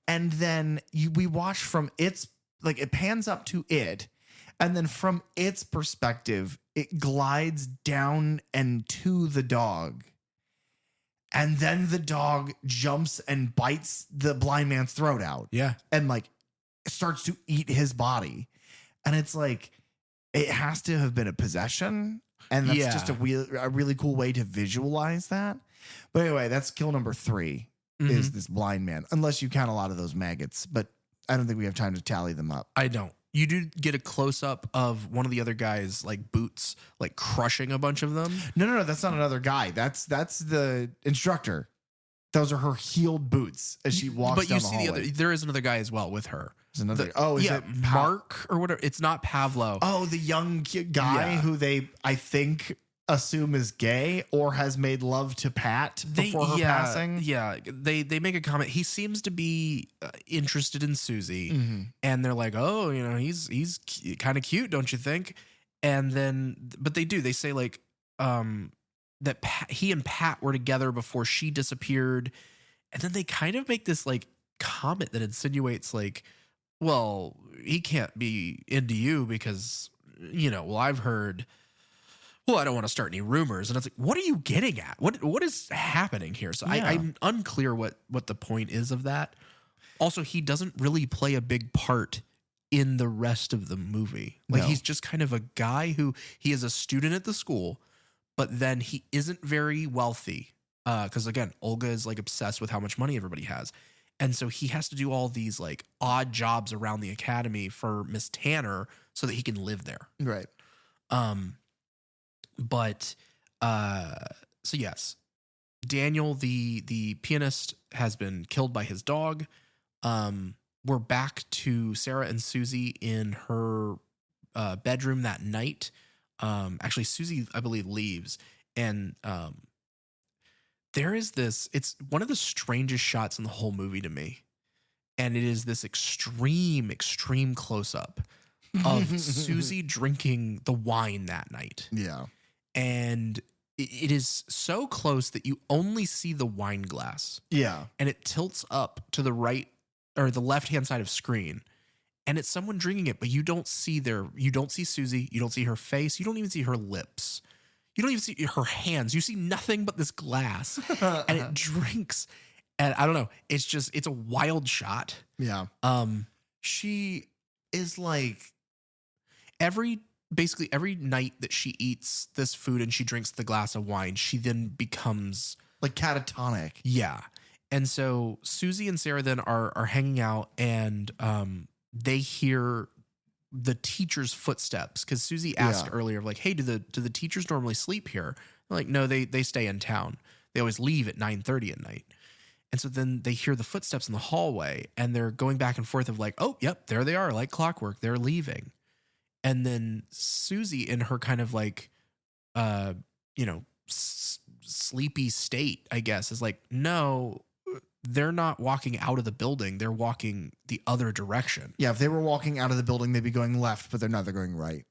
And then we watch from its, like it pans up to it. And then from its perspective, it glides down and to the dog. And then the dog jumps and bites the blind man's throat out. Yeah. And like starts to eat his body. And it's like, it has to have been a possession. And that's just a really cool way to visualize that. But anyway, that's kill number 3 is this blind man. Unless you count a lot of those maggots. But I don't think we have time to tally them up. I don't. You do get a close up of one of the other guys, like boots, like crushing a bunch of them. No. That's not another guy. That's the instructor. Those are her heeled boots as she walks down the hallway. But you see there is another guy as well with her. There's another. Is it Mark or whatever? It's not Pavlo. Oh, the young guy who they, I think, assume is gay or has made love to Pat before her passing. Yeah, they make a comment. He seems to be interested in Susie, and they're like, "Oh, you know, he's kind of cute, don't you think?" And then, but they say like that he and Pat were together before she disappeared, and then they kind of make this like comment that insinuates like, well, he can't be into you because, I've heard, I don't want to start any rumors. And it's like, what are you getting at? What is happening here? So Yeah. I'm unclear what the point is of that. Also, he doesn't really play a big part in the rest of the movie. Like, No. he's just kind of a guy who, he is a student at the school, but then he isn't very wealthy. Because again, Olga is like obsessed with how much money everybody has. And so he has to do all these like odd jobs around the academy for Miss Tanner so that he can live there. Right. But so yes, Daniel, the pianist, has been killed by his dog. We're back to Sarah and Susie in her bedroom that night. Actually, Susie, I believe, leaves. And there is this, it's one of the strangest shots in the whole movie to me. And it is this extreme close up of Susie drinking the wine that night. Yeah. And it is so close that you only see the wine glass. Yeah. And it tilts up to the right or the left-hand side of screen. And it's someone drinking it, but you don't see Susie. You don't see her face. You don't even see her lips. You don't even see her hands. You see nothing but this glass. And it drinks. And I don't know. It's a wild shot. Yeah. She is like basically every night that she eats this food and she drinks the glass of wine, she then becomes like catatonic. Yeah. And so Susie and Sarah then are hanging out, and they hear the teacher's footsteps, because Susie asked earlier, like, hey, do the teachers normally sleep here? They're like, no, they stay in town. They always leave at 9:30 at night. And so then they hear the footsteps in the hallway, and they're going back and forth of like, oh, yep, there they are, like clockwork. They're leaving. And then Susie, in her kind of like, sleepy state, I guess, is like, no, they're not walking out of the building. They're walking the other direction. Yeah, if they were walking out of the building, they'd be going left, but they're not. They're going right.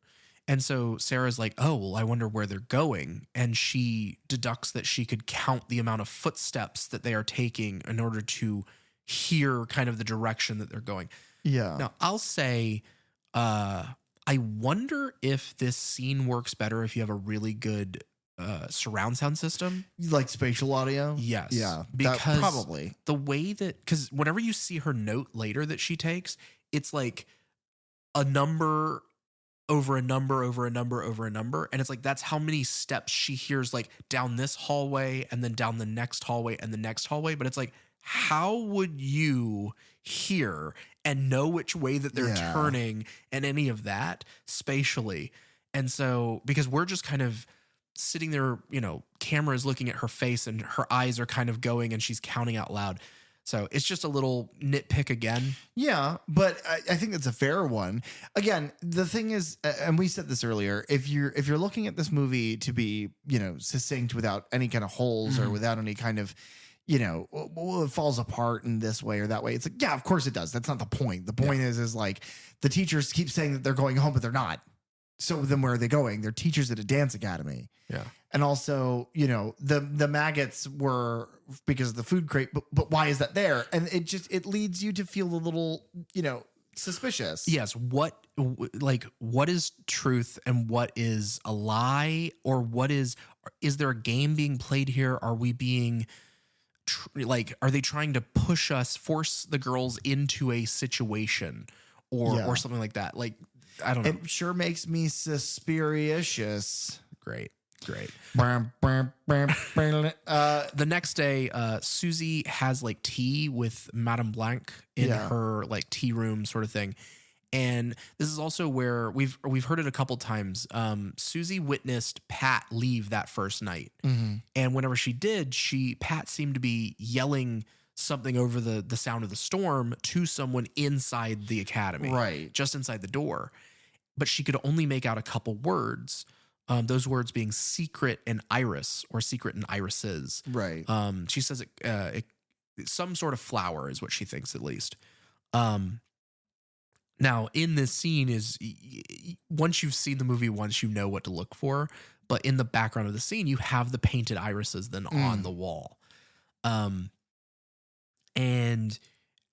And so Sarah's like, oh, well, I wonder where they're going. And she deducts that she could count the amount of footsteps that they are taking in order to hear kind of the direction that they're going. Yeah. Now, I'll say, I wonder if this scene works better if you have a really good surround sound system. Like spatial audio? Yes. Yeah. Because probably. the way that, because whenever you see her note later that she takes, it's like a number over a number over a number over a number. And it's like, that's how many steps she hears, like down this hallway and then down the next hallway and the next hallway. But it's like, how would you hear and know which way that they're turning and any of that spatially? And so, because we're just kind of sitting there, camera is looking at her face and her eyes are kind of going and she's counting out loud. So it's just a little nitpick again. Yeah, but I think that's a fair one. Again, the thing is, and we said this earlier, if you're looking at this movie to be, succinct without any kind of holes or without any kind of, well, it falls apart in this way or that way. It's like, yeah, of course it does. That's not the point. The point is like the teachers keep saying that they're going home, but they're not. So then where are they going? They're teachers at a dance academy. Yeah. And also, the maggots were because of the food crate, but why is that there? And it leads you to feel a little, suspicious. Yes. What is truth and what is a lie, or is there a game being played here? Are we being are they trying to force the girls into a situation or something like that? Like, I don't know. It sure makes me suspicious. Great. The The next day, Susie has like tea with Madame Blanc in her like tea room sort of thing. And this is also where we've heard it a couple times. Susie witnessed Pat leave that first night. Mm-hmm. And whenever she did, Pat seemed to be yelling something over the sound of the storm to someone inside the academy. Right. Just inside the door. But she could only make out a couple words. Those words being secret and iris, or secret and irises. Right. She says some sort of flower is what she thinks, at least. Now, in this scene is, once you've seen the movie once, you know what to look for. But in the background of the scene, you have the painted irises then on the wall. And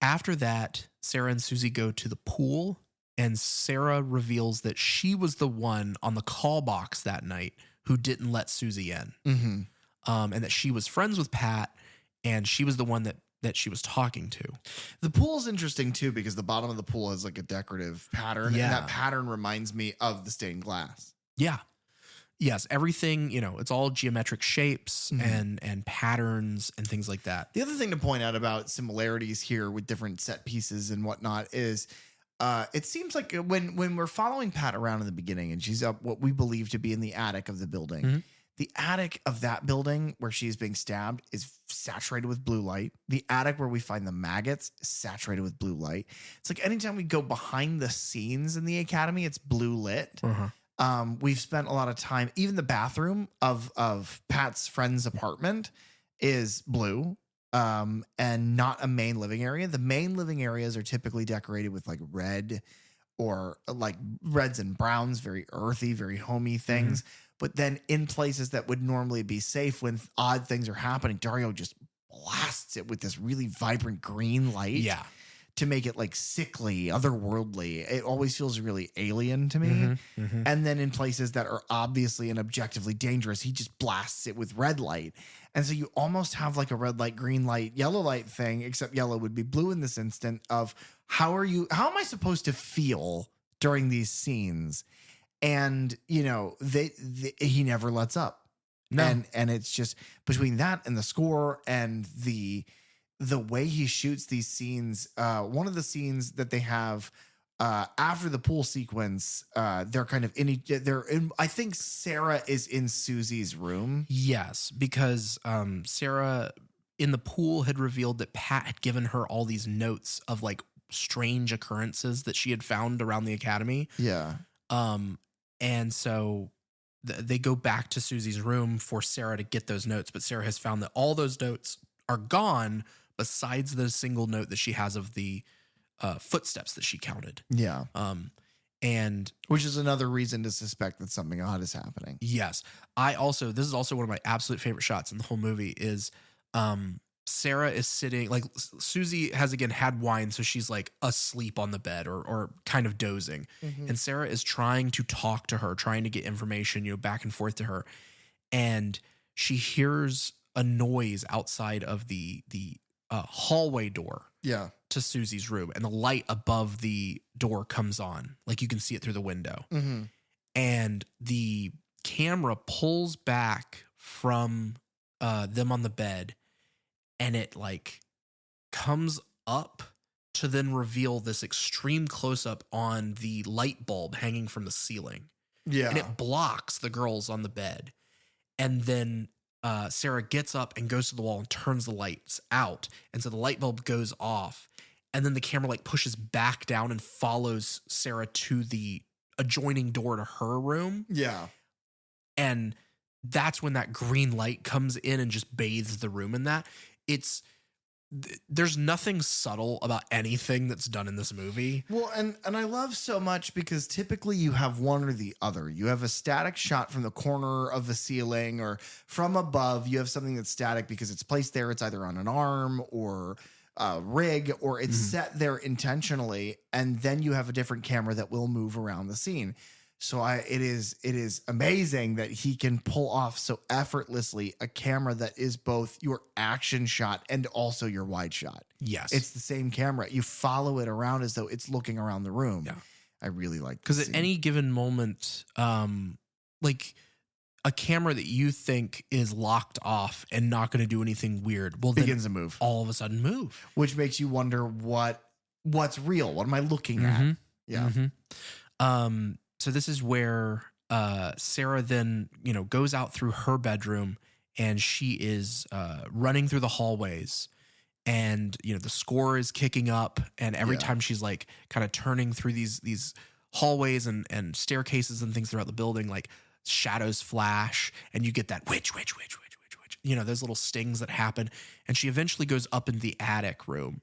After that, Sarah and Susie go to the pool, and Sarah reveals that she was the one on the call box that night who didn't let Susie in. Mm-hmm. And that she was friends with Pat, and she was the one that she was talking to. The pool's interesting too because the bottom of the pool has like a decorative pattern, Yeah. and that pattern reminds me of the stained glass. Yeah. Yes, everything, it's all geometric shapes and patterns and things like that. The other thing to point out about similarities here with different set pieces and whatnot is it seems like when we're following Pat around in the beginning and she's up what we believe to be in the attic of the building, the attic of that building where she's being stabbed is saturated with blue light. The attic where we find the maggots is saturated with blue light. It's like anytime we go behind the scenes in the academy, it's blue lit. We've spent a lot of time, even the bathroom of Pat's friend's apartment is blue. And not a main living area. The main living areas are typically decorated with like red or like reds and browns, very earthy, very homey things. But then in places that would normally be safe when odd things are happening, Dario just blasts it with this really vibrant green light. Yeah. To make it like sickly, otherworldly. It always feels really alien to me. And then in places that are obviously and objectively dangerous, he just blasts it with red light. And so you almost have like a red light, green light, yellow light thing, except yellow would be blue in this instant of how am I supposed to feel during these scenes? And, he never lets up. No. And it's just between that and the score and the way he shoots these scenes, one of the scenes that they have after the pool sequence, they're kind of I think Sarah is in Susie's room. Yes, because Sarah in the pool had revealed that Pat had given her all these notes of like strange occurrences that she had found around the academy. Yeah. And so they go back to Susie's room for Sarah to get those notes, but Sarah has found that all those notes are gone besides the single note that she has of the footsteps that she counted. Yeah. And which is another reason to suspect that something odd is happening. Yes. This is also one of my absolute favorite shots in the whole movie is Sarah is sitting, like Susie has again had wine. So she's like asleep on the bed or kind of dozing. And Sarah is trying to talk to her, trying to get information, back and forth to her. And she hears a noise outside of the hallway door to Susie's room, and the light above the door comes on, like you can see it through the window. And the camera pulls back from them on the bed, and it like comes up to then reveal this extreme close-up on the light bulb hanging from the ceiling. Yeah. And it blocks the girls on the bed. And then Sarah gets up and goes to the wall and turns the lights out. And so the light bulb goes off. And then the camera like pushes back down and follows Sarah to the adjoining door to her room. Yeah. And that's when that green light comes in and just bathes the room in that. There's nothing subtle about anything that's done in this movie. Well, and I love so much because typically you have one or the other. You have a static shot from the corner of the ceiling, or from above you have something that's static because it's placed there. It's either on an arm or a rig, or it's set there intentionally. And then you have a different camera that will move around the scene. So it is amazing that he can pull off so effortlessly a camera that is both your action shot and also your wide shot. Yes. It's the same camera. You follow it around as though it's looking around the room. Yeah. I really like because at any given moment, like a camera that you think is locked off and not going to do anything weird will begins to move. All of a sudden move. Which makes you wonder what's real. What am I looking at? Yeah. So this is where Sarah then, goes out through her bedroom, and she is running through the hallways, and, the score is kicking up, and every time she's like kind of turning through these hallways and staircases and things throughout the building, like shadows flash, and you get that witch, those little stings that happen. And she eventually goes up in the attic room.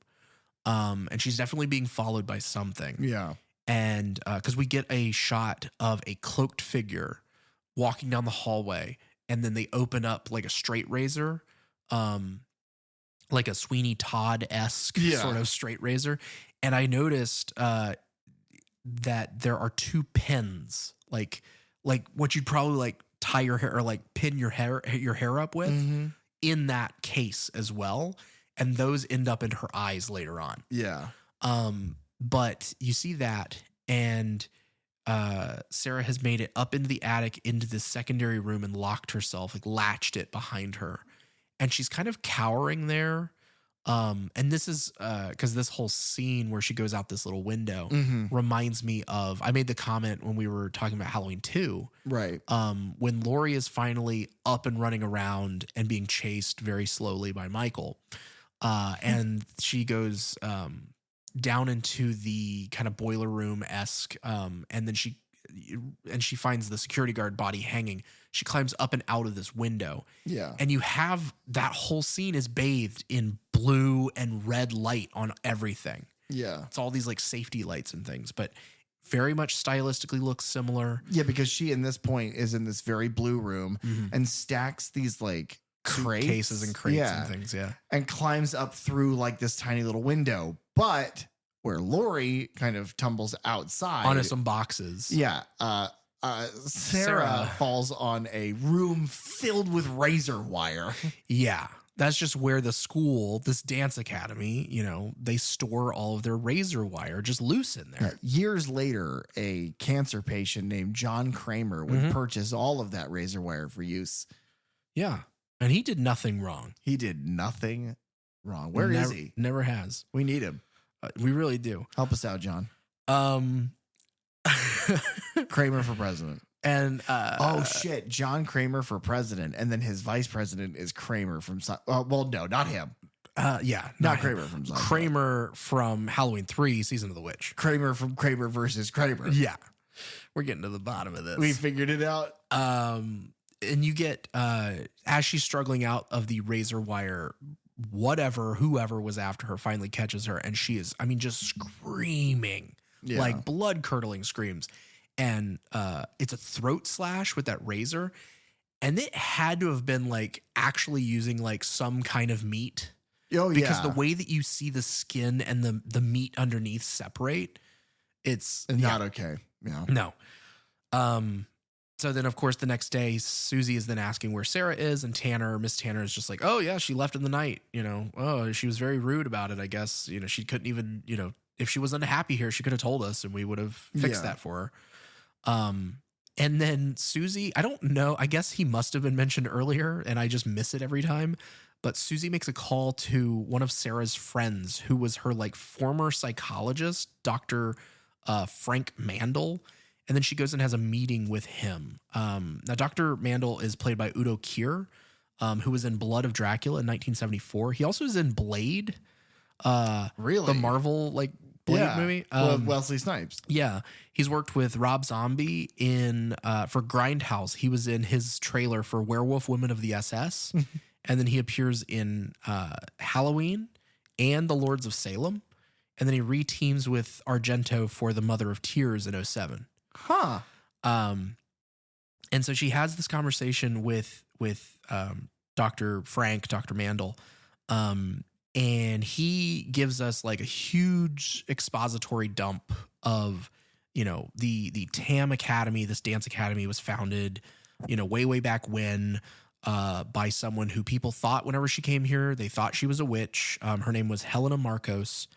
And she's definitely being followed by something. Yeah. And because we get a shot of a cloaked figure walking down the hallway, and then they open up like a straight razor like a Sweeney Todd-esque Yeah. sort of straight razor. And I noticed that there are 2 pins, like what you'd probably like tie your hair or like pin your hair up with in that case as well. And those end up in her eyes later on. Yeah. But you see that, and Sarah has made it up into the attic, into the secondary room, and locked herself, like latched it behind her. And she's kind of cowering there. And this is because this whole scene where she goes out this little window reminds me of, I made the comment when we were talking about Halloween 2. Right. When Laurie is finally up and running around and being chased very slowly by Michael. And she goes down into the kind of boiler room-esque, and then she finds the security guard body hanging. She climbs up and out of this window. Yeah. And you have that whole scene is bathed in blue and red light on everything. Yeah. It's all these like safety lights and things, but very much stylistically looks similar. Yeah, because she in this point is in this very blue room and stacks these like crates, Cases and crates and things, yeah. and climbs up through like this tiny little window. But where Laurie kind of tumbles outside Onto some boxes. Yeah. Sarah falls on a room filled with razor wire. Yeah. That's just where the school, this dance academy, you know, they store all of their razor wire just loose in there. Years later, a cancer patient named John Kramer would purchase all of that razor wire for use. Yeah. And he did nothing wrong. He did nothing wrong. Where is he? Never has. We need him. We really do. Help us out, John. Kramer for president. And oh shit, John Kramer for president, and then his vice president is Kramer from. Well, no, not him. Yeah, not him. Kramer from. Kramer from Halloween 3, Season of the Witch. Kramer from Kramer versus Kramer. Yeah, we're getting to the bottom of this. We figured it out. And you get as she's struggling out of the razor wire, whoever was after her finally catches her, and she is, I mean, just screaming, like blood curdling screams. And it's a throat slash with that razor. And it had to have been like actually using like some kind of meat. Oh, because the way that you see the skin and the meat underneath separate, it's not okay. Yeah. No. So then, of course, the next day, Susie is then asking where Sarah is, and Miss Tanner is just like, oh, yeah, she left in the night. You know, oh, she was very rude about it, I guess. You know, she couldn't even, you know, if she was unhappy here, she could have told us and we would have fixed that for her. And then Susie, I don't know, I guess he must have been mentioned earlier and I just miss it every time. But Susie makes a call to one of Sarah's friends who was her like former psychologist, Dr. Frank Mandel. And then she goes and has a meeting with him. Now, Dr. Mandel is played by Udo Kier, who was in Blood of Dracula in 1974. He also is in Blade. Really? The Marvel like Blade movie. Wesley Snipes. Yeah. He's worked with Rob Zombie for Grindhouse. He was in his trailer for Werewolf Women of the SS. And then he appears in Halloween and The Lords of Salem. And then he reteams with Argento for The Mother of Tears in 2007. Huh. And so she has this conversation with Dr. Mandel. And he gives us like a huge expository dump of, you know, the TAM Academy, this dance academy was founded, you know, way back when, by someone who people thought whenever she came here, they thought she was a witch. Her name was Helena Marcos.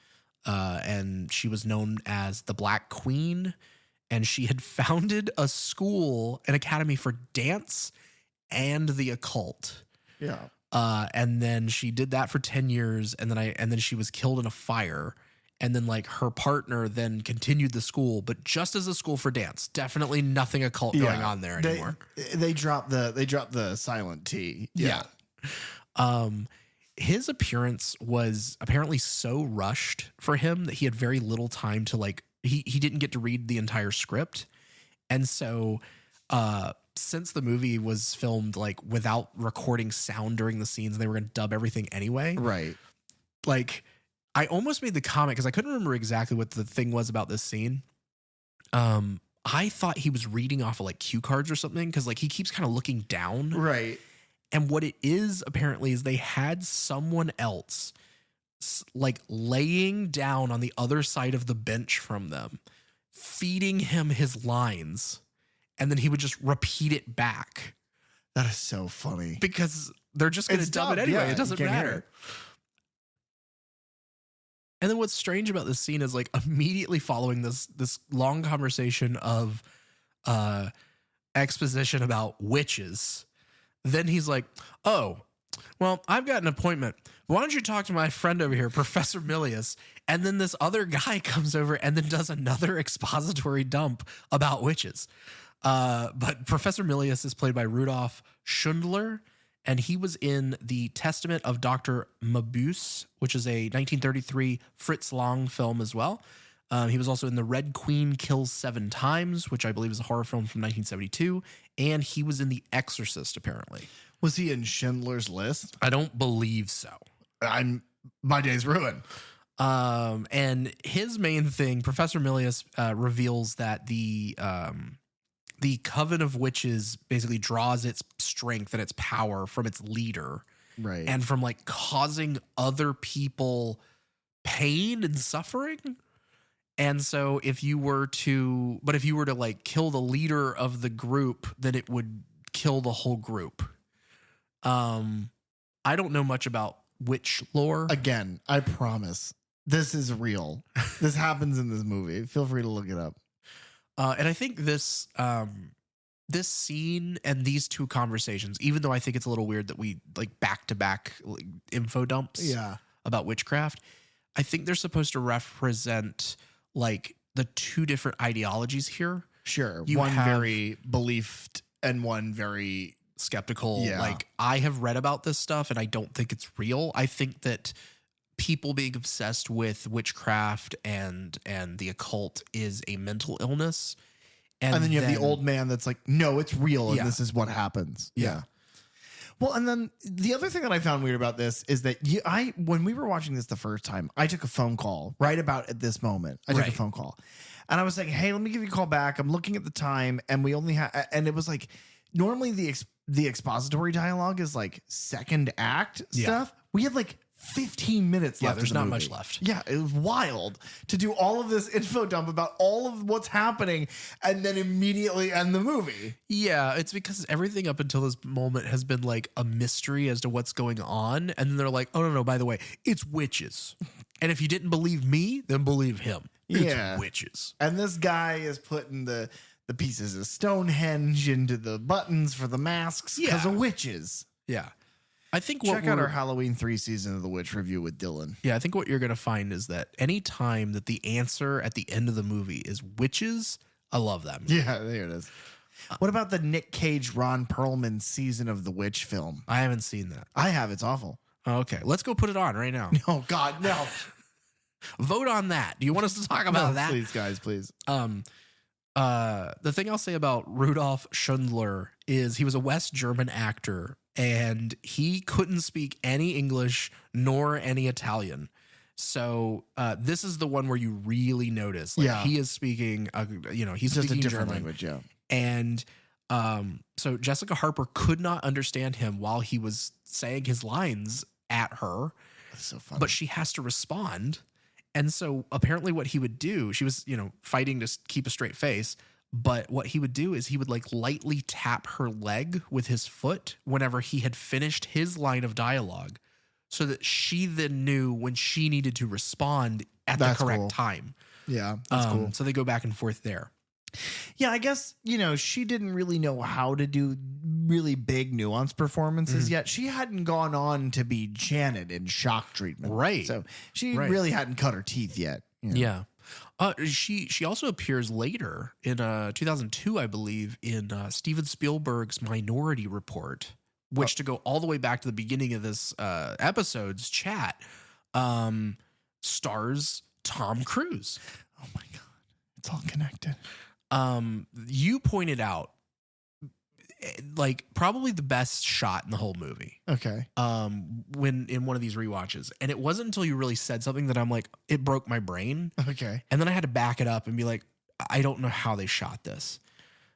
And she was known as the Black Queen. And she had founded a school, an academy for dance and the occult. Yeah. And then she did that for 10 years. And then she was killed in a fire. And then like her partner then continued the school, but just as a school for dance. Definitely nothing occult going on there anymore. They dropped the silent T. Yeah. His appearance was apparently so rushed for him that he had very little time to like, he didn't get to read the entire script. And so, since the movie was filmed like without recording sound during the scenes, they were going to dub everything anyway. Right. Like I almost made the comment because I couldn't remember exactly what the thing was about this scene. I thought he was reading off of like cue cards or something. Cause like he keeps kind of looking down. Right. And what it is apparently is they had someone else like laying down on the other side of the bench from them, feeding him his lines, and then he would just repeat it back. That is so funny. Because they're just going to dub it anyway. Yeah, it doesn't you can't hear matter. it. And then what's strange about this scene is like immediately following this long conversation of exposition about witches, then he's like, oh, well, I've got an appointment. Why don't you talk to my friend over here, Professor Milius? And then this other guy comes over and then does another expository dump about witches. But Professor Milius is played by Rudolf Schundler, and he was in The Testament of Dr. Mabuse, which is a 1933 Fritz Lang film as well. He was also in The Red Queen Kills 7 Times, which I believe is a horror film from 1972. And he was in The Exorcist, apparently. Was he in Schindler's List? I don't believe so. My day's ruined. And his main thing, Professor Milius reveals that the Coven of Witches basically draws its strength and its power from its leader. Right. And from like causing other people pain and suffering. And so if you were to like kill the leader of the group, then it would kill the whole group. I don't know much about witch lore. Again, I promise this is real. This happens in this movie. Feel free to look it up. And I think this scene and these two conversations, even though I think it's a little weird that we like back-to-back info dumps about witchcraft, I think they're supposed to represent like the two different ideologies here. Sure. You one have- very believed and one very skeptical. Yeah. Like, I have read about this stuff and I don't think it's real. I think that people being obsessed with witchcraft and the occult is a mental illness. And then you have the old man that's like, no, it's real. And Yeah. this is what happens. Yeah. Well, and then the other thing that I found weird about this is that when we were watching this the first time, I took a phone call right about at this moment. I took a Right. phone call and I was like, hey, let me give you a call back. I'm looking at the time and we only have, and it was like, normally the expository dialogue is like second act Yeah. stuff. We had like 15 minutes left. there's in the not movie. much left. Yeah, it was wild to do all of this info dump about all of what's happening and then immediately end the movie. Yeah, it's because everything up until this moment has been like a mystery as to what's going on. And then they're like, oh, no, by the way, it's witches. And if you didn't believe me, then believe him. It's Yeah. witches. And this guy is putting the pieces of Stonehenge into the buttons for the masks because Yeah. of witches. Yeah. I think Check out our Halloween 3 season of the Witch review with Dylan. Yeah, I think what you're going to find is that any time that the answer at the end of the movie is witches, I love that movie. Yeah, there it is. What about the Nick Cage, Ron Perlman season of the Witch film? I haven't seen that. I have. It's awful. Okay, let's go put it on right now. Oh, God, no. Vote on that. Do you want us to talk about that? Please, guys, please. The thing I'll say about Rudolf Schundler is he was a West German actor and he couldn't speak any English nor any Italian. So this is the one where you really notice, like, Yeah. he is speaking, he's Just a speaking different German. language, yeah. And so Jessica Harper could not understand him while he was saying his lines at her, That's so funny. but she has to respond. And so apparently what he would do, she was, fighting to keep a straight face. But what he would do is he would like lightly tap her leg with his foot whenever he had finished his line of dialogue so that she then knew when she needed to respond at That's the correct cool. time. Yeah, that's cool. So they go back and forth there. Yeah, I guess, she didn't really know how to do really big nuanced performances yet. She hadn't gone on to be Janet in Shock Treatment. Right. So she Right. really hadn't cut her teeth yet. Yeah. She also appears later in 2002, I believe, in Steven Spielberg's Minority Report, which to go all the way back to the beginning of this episode's chat, stars Tom Cruise. Oh my God. It's all connected. You pointed out like probably the best shot in the whole movie. Okay. When in one of these rewatches. And it wasn't until you really said something that I'm like, it broke my brain. Okay. And then I had to back it up and be like, I don't know how they shot this.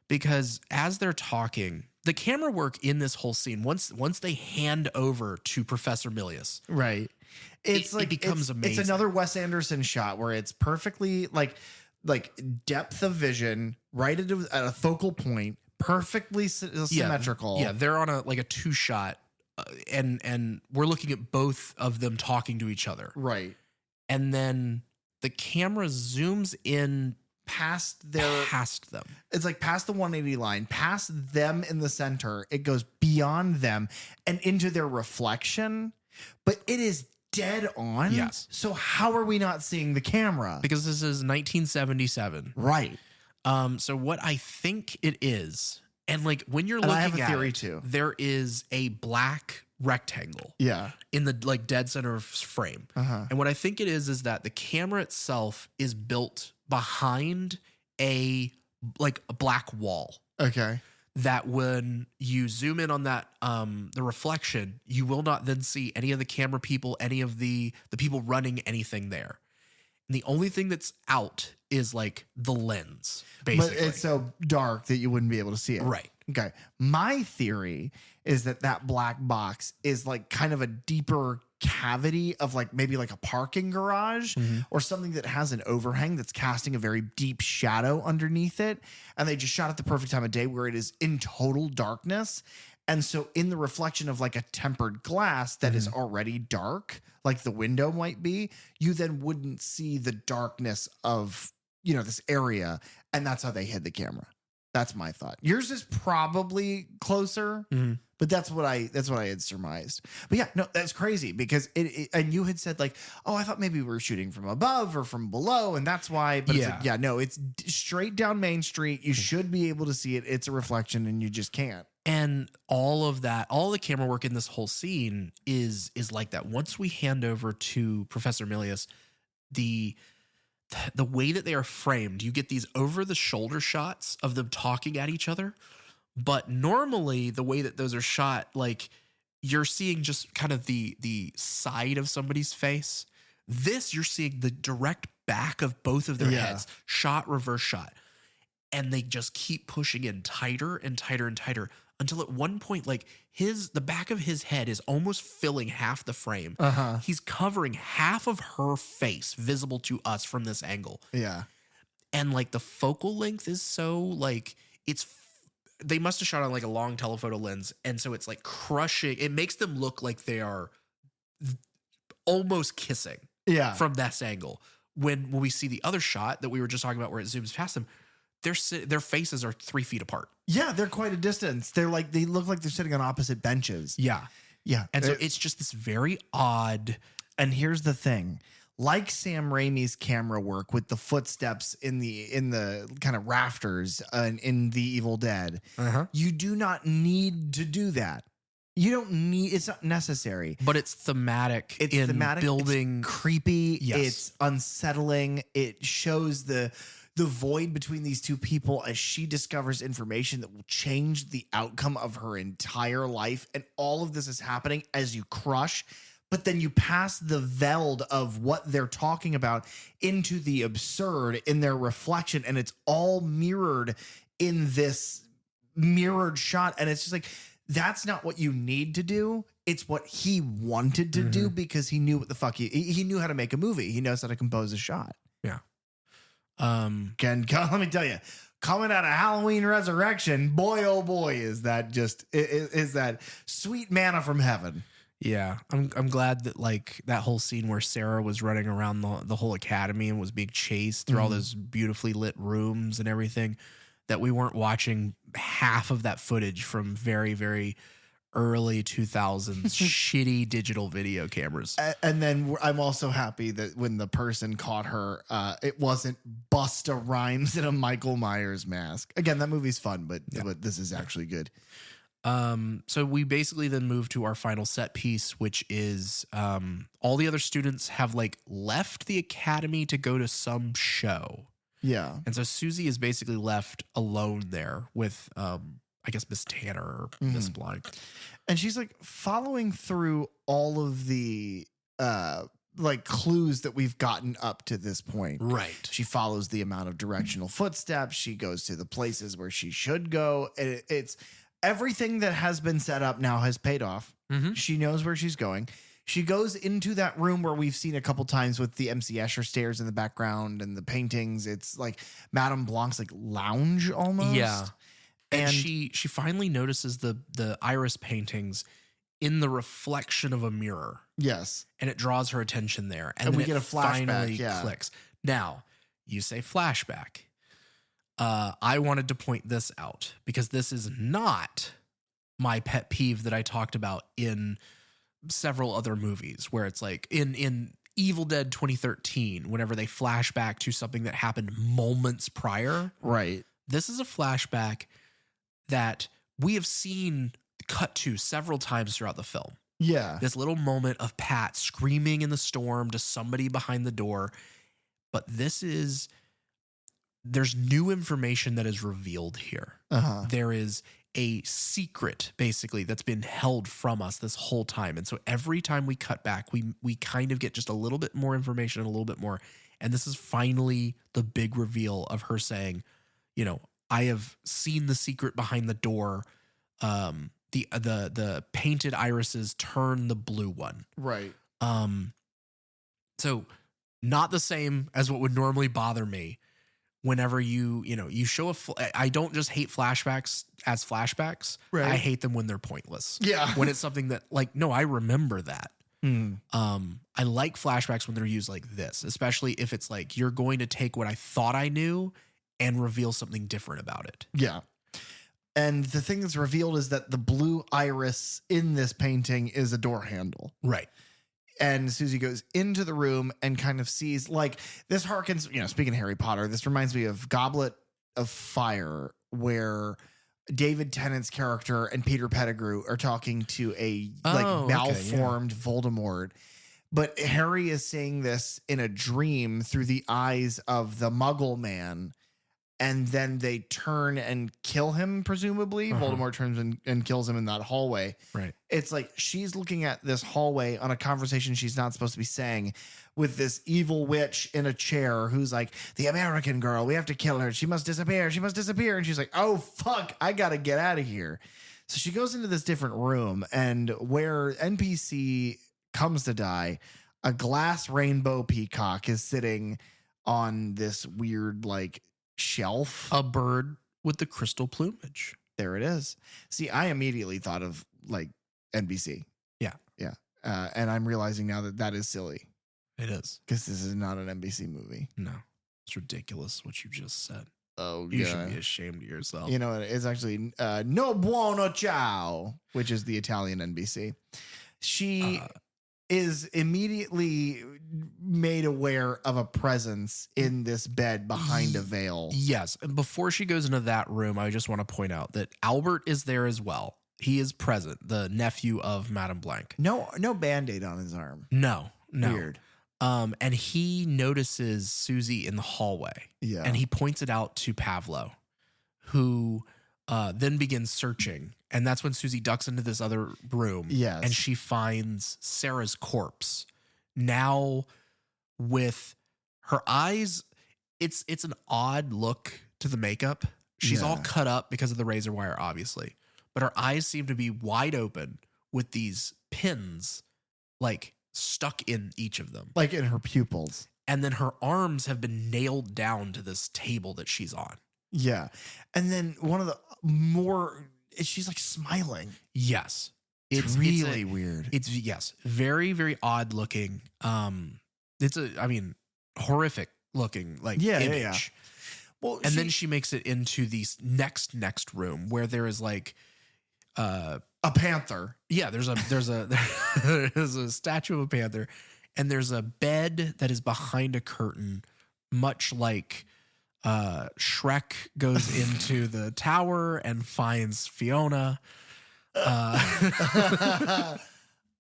because as they're talking, the camera work in this whole scene, once they hand over to Professor Milius, Right. It's it becomes amazing. It's another Wes Anderson shot where it's perfectly like depth of vision, right at a focal point, perfectly symmetrical. Yeah, they're on a 2-shot, and we're looking at both of them talking to each other. Right. And then the camera zooms in past them. It's like past the 180 line, past them in the center. It goes beyond them and into their reflection, but it is dead on. Yes. So how are we not seeing the camera? Because this is 1977. Right. So what I think it is, and like when you're And looking I have a at theory it, too. there is a black rectangle Yeah. in the dead center of frame. Uh-huh. And what I think it is that the camera itself is built behind a black wall. Okay. That when you zoom in on that, the reflection, you will not then see any of the camera people, any of the people running anything there. And the only thing that's out is like the lens, basically. But it's so dark that you wouldn't be able to see it. Right. Okay. My theory is that black box is like kind of a deeper cavity of like maybe like a parking garage or something that has an overhang that's casting a very deep shadow underneath it. And they just shot at the perfect time of day where it is in total darkness. And so in the reflection of like a tempered glass that is already dark, like the window might be, you then wouldn't see the darkness of, this area. And that's how they hid the camera. That's my thought. Yours is probably closer, but that's what I had surmised. But yeah, no, that's crazy because it and you had said like, oh, I thought maybe we were shooting from above or from below, and that's why. But it's like, yeah, no, it's straight down Main Street. You should be able to see it. It's a reflection, and you just can't. And all of that, all the camera work in this whole scene is like that. Once we hand over to Professor Milius, the way that they are framed, you get these over the shoulder shots of them talking at each other. But normally the way that those are shot, like you're seeing just kind of the side of somebody's face. This, you're seeing the direct back of both of their heads, shot, reverse shot. And they just keep pushing in tighter and tighter and tighter until at one point, like the back of his head is almost filling half the frame. He's covering half of her face visible to us from this angle. Yeah. And like the focal length is so like they must have shot on like a long telephoto lens. And so it's like crushing. It makes them look like they are almost kissing from this angle. When we see the other shot that we were just talking about where it zooms past them, their faces are 3 feet apart. Yeah, they're quite a distance. They look like they're sitting on opposite benches. Yeah. Yeah. And so it's just this very odd. And here's the thing. Like Sam Raimi's camera work with the footsteps in the kind of rafters in The Evil Dead, you do not need to do that. You don't need, it's not necessary. But it's thematic. It's in thematic. Building. It's creepy. Yes. It's unsettling. It shows the void between these two people as she discovers information that will change the outcome of her entire life. And all of this is happening as you crush, but then you pass the veld of what they're talking about into the absurd in their reflection. And it's all mirrored in this mirrored shot. And it's just like, that's not what you need to do. It's what he wanted to do because he knew what the fuck he knew how to make a movie. He knows how to compose a shot. Yeah. Ken, let me tell you, coming out of Halloween Resurrection, boy, oh boy, is that just is that sweet manna from heaven. Yeah. I'm glad that like that whole scene where Sarah was running around the whole academy and was being chased through all those beautifully lit rooms and everything, that we weren't watching half of that footage from very, very early 2000s shitty digital video cameras. And then I'm also happy that when the person caught her, it wasn't Busta Rhymes in a Michael Myers mask. Again, that movie's fun, but this is actually good. So we basically then move to our final set piece, which is all the other students have like left the academy to go to some show. Yeah. And so Susie is basically left alone there with I guess Miss Tanner or Miss Blank. And she's like following through all of the like clues that we've gotten up to this point. Right. She follows the amount of directional footsteps. She goes to the places where she should go. It's everything that has been set up now has paid off. Mm-hmm. She knows where she's going. She goes into that room where we've seen a couple times with the MC Escher stairs in the background and the paintings. It's like Madame Blanc's like lounge almost. Yeah. And she finally notices the iris paintings in the reflection of a mirror. Yes. And it draws her attention there. And then we get a flashback, finally clicks. Now, you say flashback. I wanted to point this out because this is not my pet peeve that I talked about in several other movies where it's like in Evil Dead 2013, whenever they flash back to something that happened moments prior. Right. This is a flashback that we have seen cut to several times throughout the film. Yeah. This little moment of Pat screaming in the storm to somebody behind the door. But there's new information that is revealed here. Uh-huh. There is a secret basically that's been held from us this whole time. And so every time we cut back, we kind of get just a little bit more information, a little bit more. And this is finally the big reveal of her saying, you know, I have seen the secret behind the door. The painted irises turn the blue one. Right. So not the same as what would normally bother me whenever you show I don't just hate flashbacks as flashbacks. Right. I hate them when they're pointless. Yeah. When it's something that like, no, I remember that. I like flashbacks when they're used like this, especially if it's like, you're going to take what I thought I knew and reveal something different about it. Yeah. And the thing that's revealed is that the blue iris in this painting is a door handle. Right. And Susie goes into the room and kind of sees like this harkens, speaking of Harry Potter, this reminds me of Goblet of Fire, where David Tennant's character and Peter Pettigrew are talking to a malformed Voldemort. But Harry is saying this in a dream through the eyes of the Muggle man. And then they turn and kill him, presumably. Voldemort turns and kills him in that hallway. Right. It's like she's looking at this hallway on a conversation she's not supposed to be saying with this evil witch in a chair who's like, the American girl, we have to kill her. She must disappear. She must disappear. And she's like, oh, fuck, I got to get out of here. So she goes into this different room, and where NPC comes to die, a glass rainbow peacock is sitting on this weird, like, shelf. A bird with the crystal plumage. There it is. See, I immediately thought of like NBC. Yeah. Yeah. And I'm realizing now that is silly. It is. Because this is not an NBC movie. No. It's ridiculous what you just said. Oh, you should be ashamed of yourself. You know, it's actually No Buono Ciao, which is the Italian NBC. She is immediately made aware of a presence in this bed behind a veil. Yes. And before she goes into that room, I just want to point out that Albert is there as well. He is present, the nephew of Madame Blanc. No Band-Aid on his arm. No. Weird. And he notices Susie in the hallway. Yeah. And he points it out to Pavlo, who then begins searching. And that's when Susie ducks into this other room. Yes. And she finds Sarah's corpse. Now with her eyes, it's an odd look to the makeup. She's all cut up because of the razor wire, obviously. But her eyes seem to be wide open with these pins like stuck in each of them. Like in her pupils. And then her arms have been nailed down to this table that she's on. Yeah. And then one of the she's like smiling. Yes. It's really weird. It's very, very odd looking. It's horrific looking image. Yeah. Well, and then she makes it into the next room where there is like a panther. Yeah, there's a there's a statue of a panther, and there's a bed that is behind a curtain, much like Shrek goes into the tower and finds Fiona.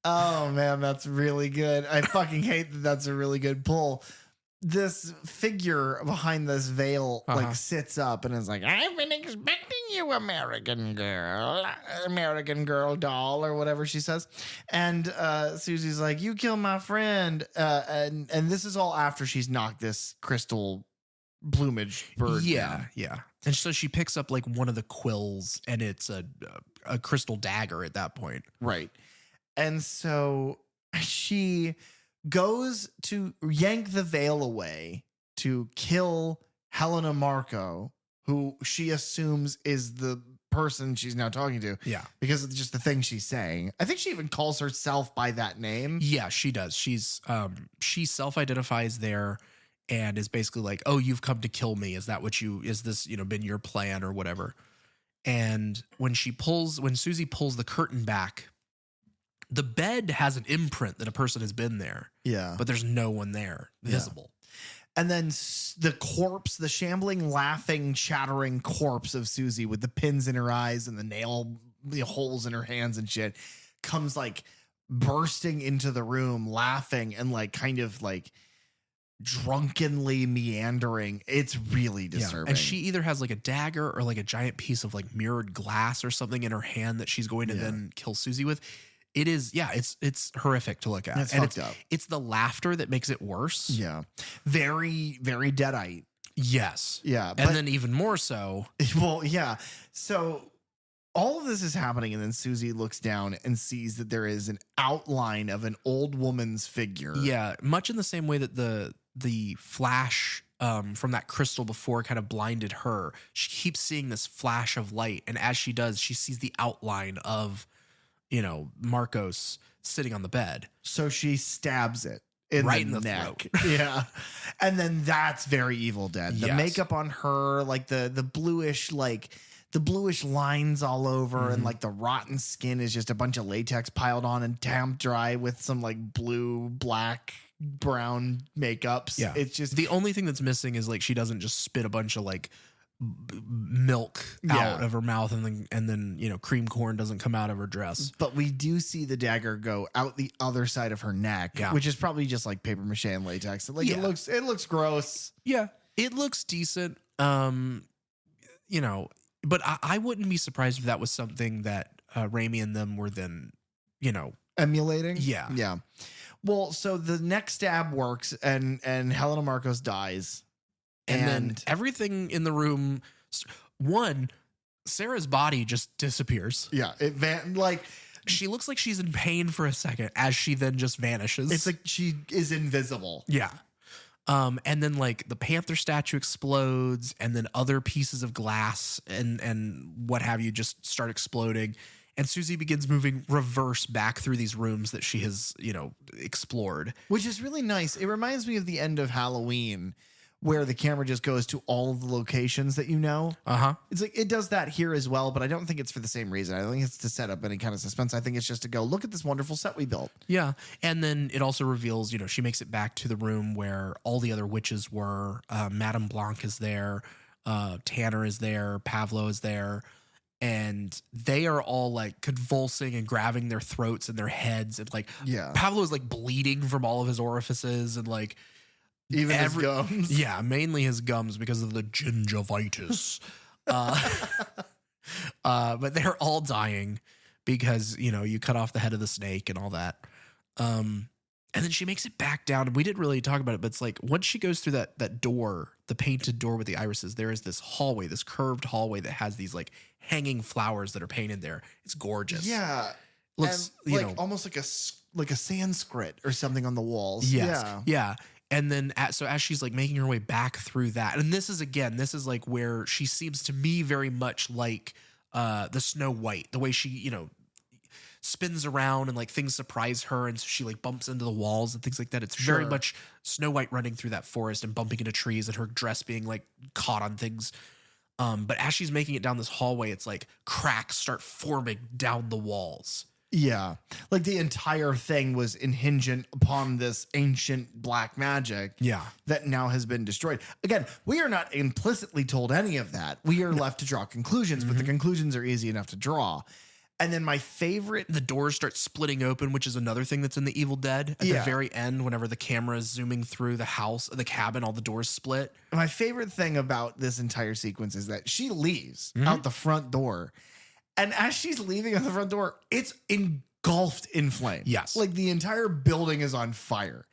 Oh man, that's really good. I fucking hate that. That's a really good pull. This figure behind this veil like sits up and is like, I've been expecting you American girl doll, or whatever she says. And Susie's like, you killed my friend. And this is all after she's knocked this crystal plumage bird down. Yeah. And so she picks up like one of the quills, and it's a crystal dagger at that point. Right. And so she goes to yank the veil away to kill Helena Marco, who she assumes is the person she's now talking to. Yeah. Because it's just the thing she's saying. I think she even calls herself by that name. Yeah, she does. She self-identifies there and is basically like, oh, you've come to kill me. Is this, been your plan or whatever? And when Susie pulls the curtain back, the bed has an imprint that a person has been there. Yeah. But there's no one there visible. And then the corpse, the shambling, laughing, chattering corpse of Susie with the pins in her eyes and the holes in her hands and shit, comes like bursting into the room, laughing and like kind of like drunkenly meandering. It's really disturbing. And she either has like a dagger or like a giant piece of like mirrored glass or something in her hand that she's going to then kill Susie with. It is, it's horrific to look at. It's and fucked up. It's the laughter that makes it worse. Yeah. Very, very Deadite. Yes. Yeah. And then even more so. Well, yeah. So all of this is happening, and then Susie looks down and sees that there is an outline of an old woman's figure. Yeah. Much in the same way that the flash from that crystal before kind of blinded her. She keeps seeing this flash of light. And as she does, she sees the outline of Marcos sitting on the bed. So she stabs it right in the neck. throat. Yeah. And then that's very Evil Dead. The makeup on her, like the bluish, like the bluish lines all over, and like the rotten skin is just a bunch of latex piled on and tamped dry with some like blue, black, brown makeups. Yeah. It's just the only thing that's missing is like she doesn't just spit a bunch of like milk out of her mouth and then cream corn doesn't come out of her dress. But we do see the dagger go out the other side of her neck, which is probably just like paper mache and latex. Like it looks gross. Yeah, it looks decent. But I wouldn't be surprised if that was something that Raimi and them were then emulating. Yeah. Well, so the next stab works, and Helena Marcos dies. And then everything in the room, Sarah's body just disappears. Yeah. She looks like she's in pain for a second as she then just vanishes. It's like she is invisible. Yeah. And then like the panther statue explodes, and then other pieces of glass and what have you just start exploding. And Susie begins moving reverse back through these rooms that she has, explored. Which is really nice. It reminds me of the end of Halloween, where the camera just goes to all of the locations that It's like it does that here as well, but I don't think it's for the same reason. I don't think it's to set up any kind of suspense. I think it's just to go, look at this wonderful set we built. Yeah. And then it also reveals, she makes it back to the room where all the other witches were. Madame Blanc is there. Tanner is there. Pavlo is there. And they are all like convulsing and grabbing their throats and their heads. And like, Pavlo is like bleeding from all of his orifices and like, even his gums. Yeah, mainly his gums because of the gingivitis. But they're all dying because, you cut off the head of the snake and all that. And then she makes it back down. And we didn't really talk about it, but it's like once she goes through that door, the painted door with the irises, there is this hallway, this curved hallway that has these like hanging flowers that are painted there. It's gorgeous. Yeah. Looks almost like a Sanskrit or something on the walls. Yes. Yeah. And then as she's like making her way back through that, and this is like where she seems to me very much like the Snow White, the way she, spins around and like things surprise her. And so she like bumps into the walls and things like that. It's very much Snow White running through that forest and bumping into trees and her dress being like caught on things. But as she's making it down this hallway, it's like cracks start forming down the walls. Yeah. Like the entire thing was hingent upon this ancient black magic. Yeah. That now has been destroyed. Again, we are not implicitly told any of that. We are left to draw conclusions, but the conclusions are easy enough to draw. And then my favorite, The doors start splitting open, which is another thing that's in the Evil Dead. At the very end, whenever the camera is zooming through the house, the cabin, all the doors split. my favorite thing about this entire sequence is that she leaves out the front door. And as she's leaving out the front door, it's engulfed in flame. Yes. Like the entire building is on fire.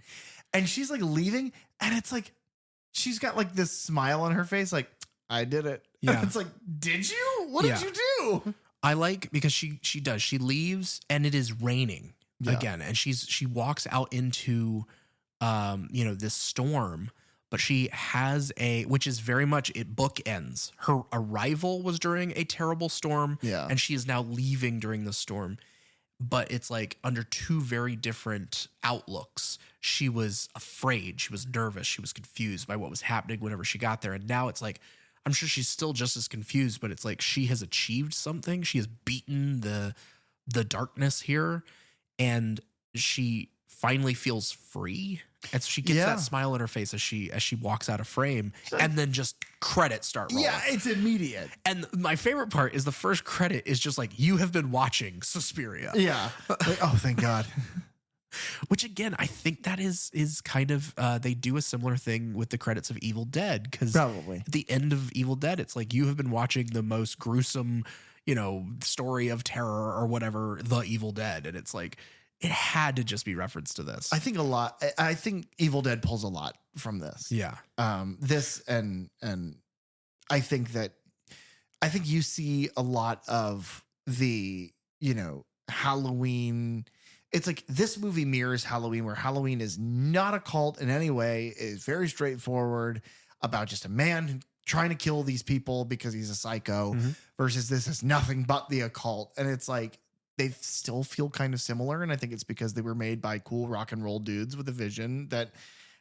And she's like leaving, and it's like she's got like this smile on her face, like, I did it. Yeah. It's like, did you? What did you do? I like because she leaves and it is raining again, and she walks out into this storm, but she has which is very much, it bookends. Her arrival was during a terrible storm, and she is now leaving during the storm, but it's like under two very different outlooks. She was afraid, she was nervous, she was confused by what was happening whenever she got there, and now it's like, I'm sure she's still just as confused, but it's like she has achieved something. She has beaten the darkness here, and she finally feels free. And so she gets that smile on her face as she walks out of frame, and then just credits start rolling. Yeah, it's immediate. And my favorite part is the first credit is just like, you have been watching Suspiria. Yeah. Like, oh, thank God. Which again, I think that is kind of they do a similar thing with the credits of Evil Dead, because Probably. at the end of Evil Dead, it's like, you have been watching the most gruesome, story of terror or whatever, The Evil Dead, and it's like it had to just be referenced to this. I think a lot. I think Evil Dead pulls a lot from this. Yeah. This and I think you see a lot of the Halloween. It's like this movie mirrors Halloween, where Halloween is not a cult in any way. It's very straightforward about just a man trying to kill these people because he's a psycho, versus this is nothing but the occult. And it's like, they still feel kind of similar. And I think it's because they were made by cool rock and roll dudes with a vision that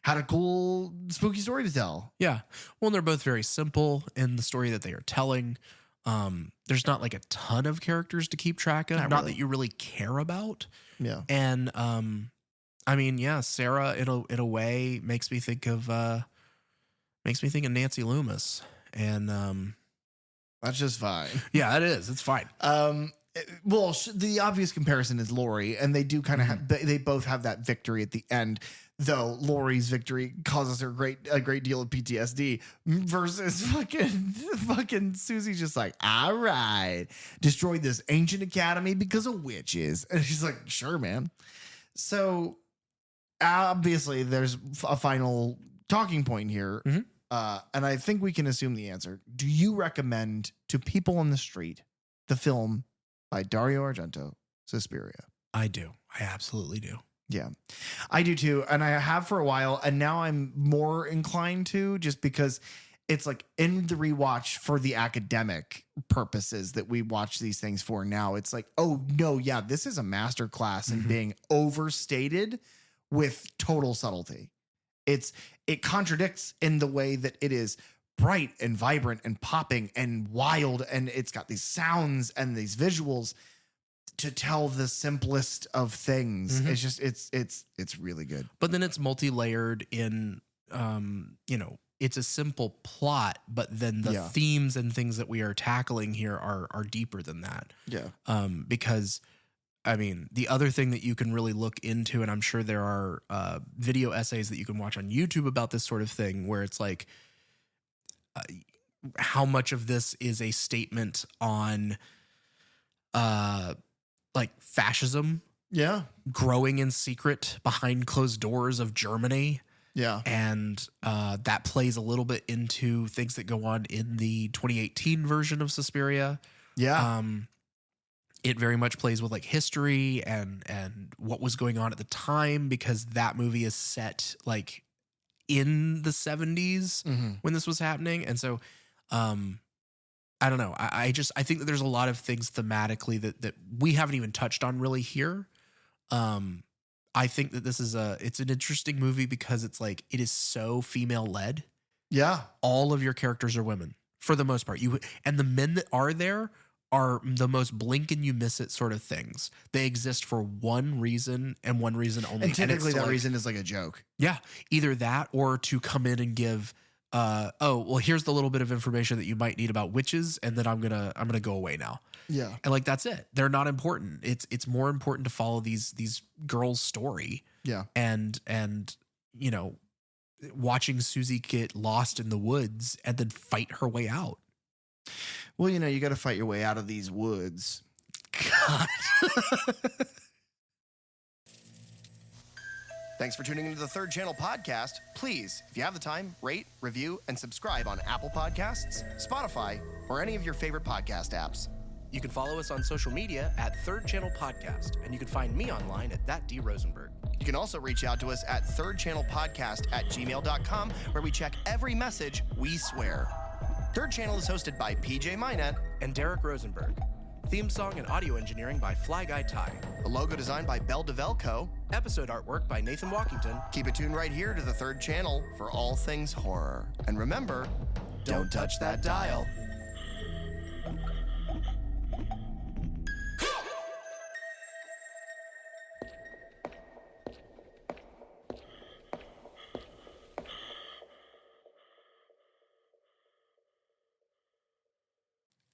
had a cool spooky story to tell. Yeah. Well, they're both very simple in the story that they are telling. There's not like a ton of characters to keep track of, not that you really care about. Yeah. And Sarah in a way makes me think of Nancy Loomis. And that's just fine. Yeah, it is. It's fine. The obvious comparison is Laurie, and they do kind of they both have that victory at the end. Though Laurie's victory causes her a great deal of PTSD, versus fucking Susie, just like, all right, destroyed this ancient academy because of witches, and she's like, sure, man. So obviously, there's a final talking point here, and I think we can assume the answer. Do you recommend to people on the street the film by Dario Argento, Suspiria? I do. I absolutely do. Yeah, I do too. And I have for a while. And now I'm more inclined to, just because it's like in the rewatch for the academic purposes that we watch these things for now. It's like, oh, no, yeah, this is a masterclass in being overstated with total subtlety. It contradicts in the way that it is bright and vibrant and popping and wild. And it's got these sounds and these visuals to tell the simplest of things. It's just, it's really good. But then it's multi-layered in, it's a simple plot, but then the themes and things that we are tackling here are deeper than that. Yeah. Because the other thing that you can really look into, and I'm sure there are video essays that you can watch on YouTube about this sort of thing, where it's like, how much of this is a statement on, like fascism, growing in secret behind closed doors of Germany. Yeah. And that plays a little bit into things that go on in the 2018 version of Suspiria. Yeah. It very much plays with like history and what was going on at the time, because that movie is set like in the 70s when this was happening. And so, I don't know. I think that there's a lot of things thematically that we haven't even touched on really here. I think that this is it's an interesting movie because it's like, it is so female led. Yeah. All of your characters are women for the most part. And the men that are there are the most blink and you miss it sort of things. They exist for one reason and one reason only. And typically that reason is like a joke. Yeah. Either that or to come in and give well, here's the little bit of information that you might need about witches, and then I'm gonna go away now. Yeah. And like that's it. They're not important. It's more important to follow these girls' story. Yeah. And you know, watching Susie get lost in the woods and then fight her way out. Well, you know, you got to fight your way out of these woods. God. Thanks for tuning into the Third Channel podcast. Please, if you have the time, rate, review, and subscribe on Apple Podcasts, Spotify, or any of your favorite podcast apps. You can follow us on social media at Third Channel Podcast, and you can find me online at thatdrosenberg. You can also reach out to us at thirdchannelpodcast@gmail.com, where we check every message, we swear. Third Channel is hosted by PJ Minette And Derek Rosenberg. Theme song and audio engineering by Fly Guy Ty. the logo designed by Bell DeVelco. Episode artwork by Nathan Walkington. Keep it tuned right here to the Third Channel for all things horror. And remember, don't touch that dial.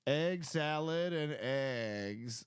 Egg salad and eggs.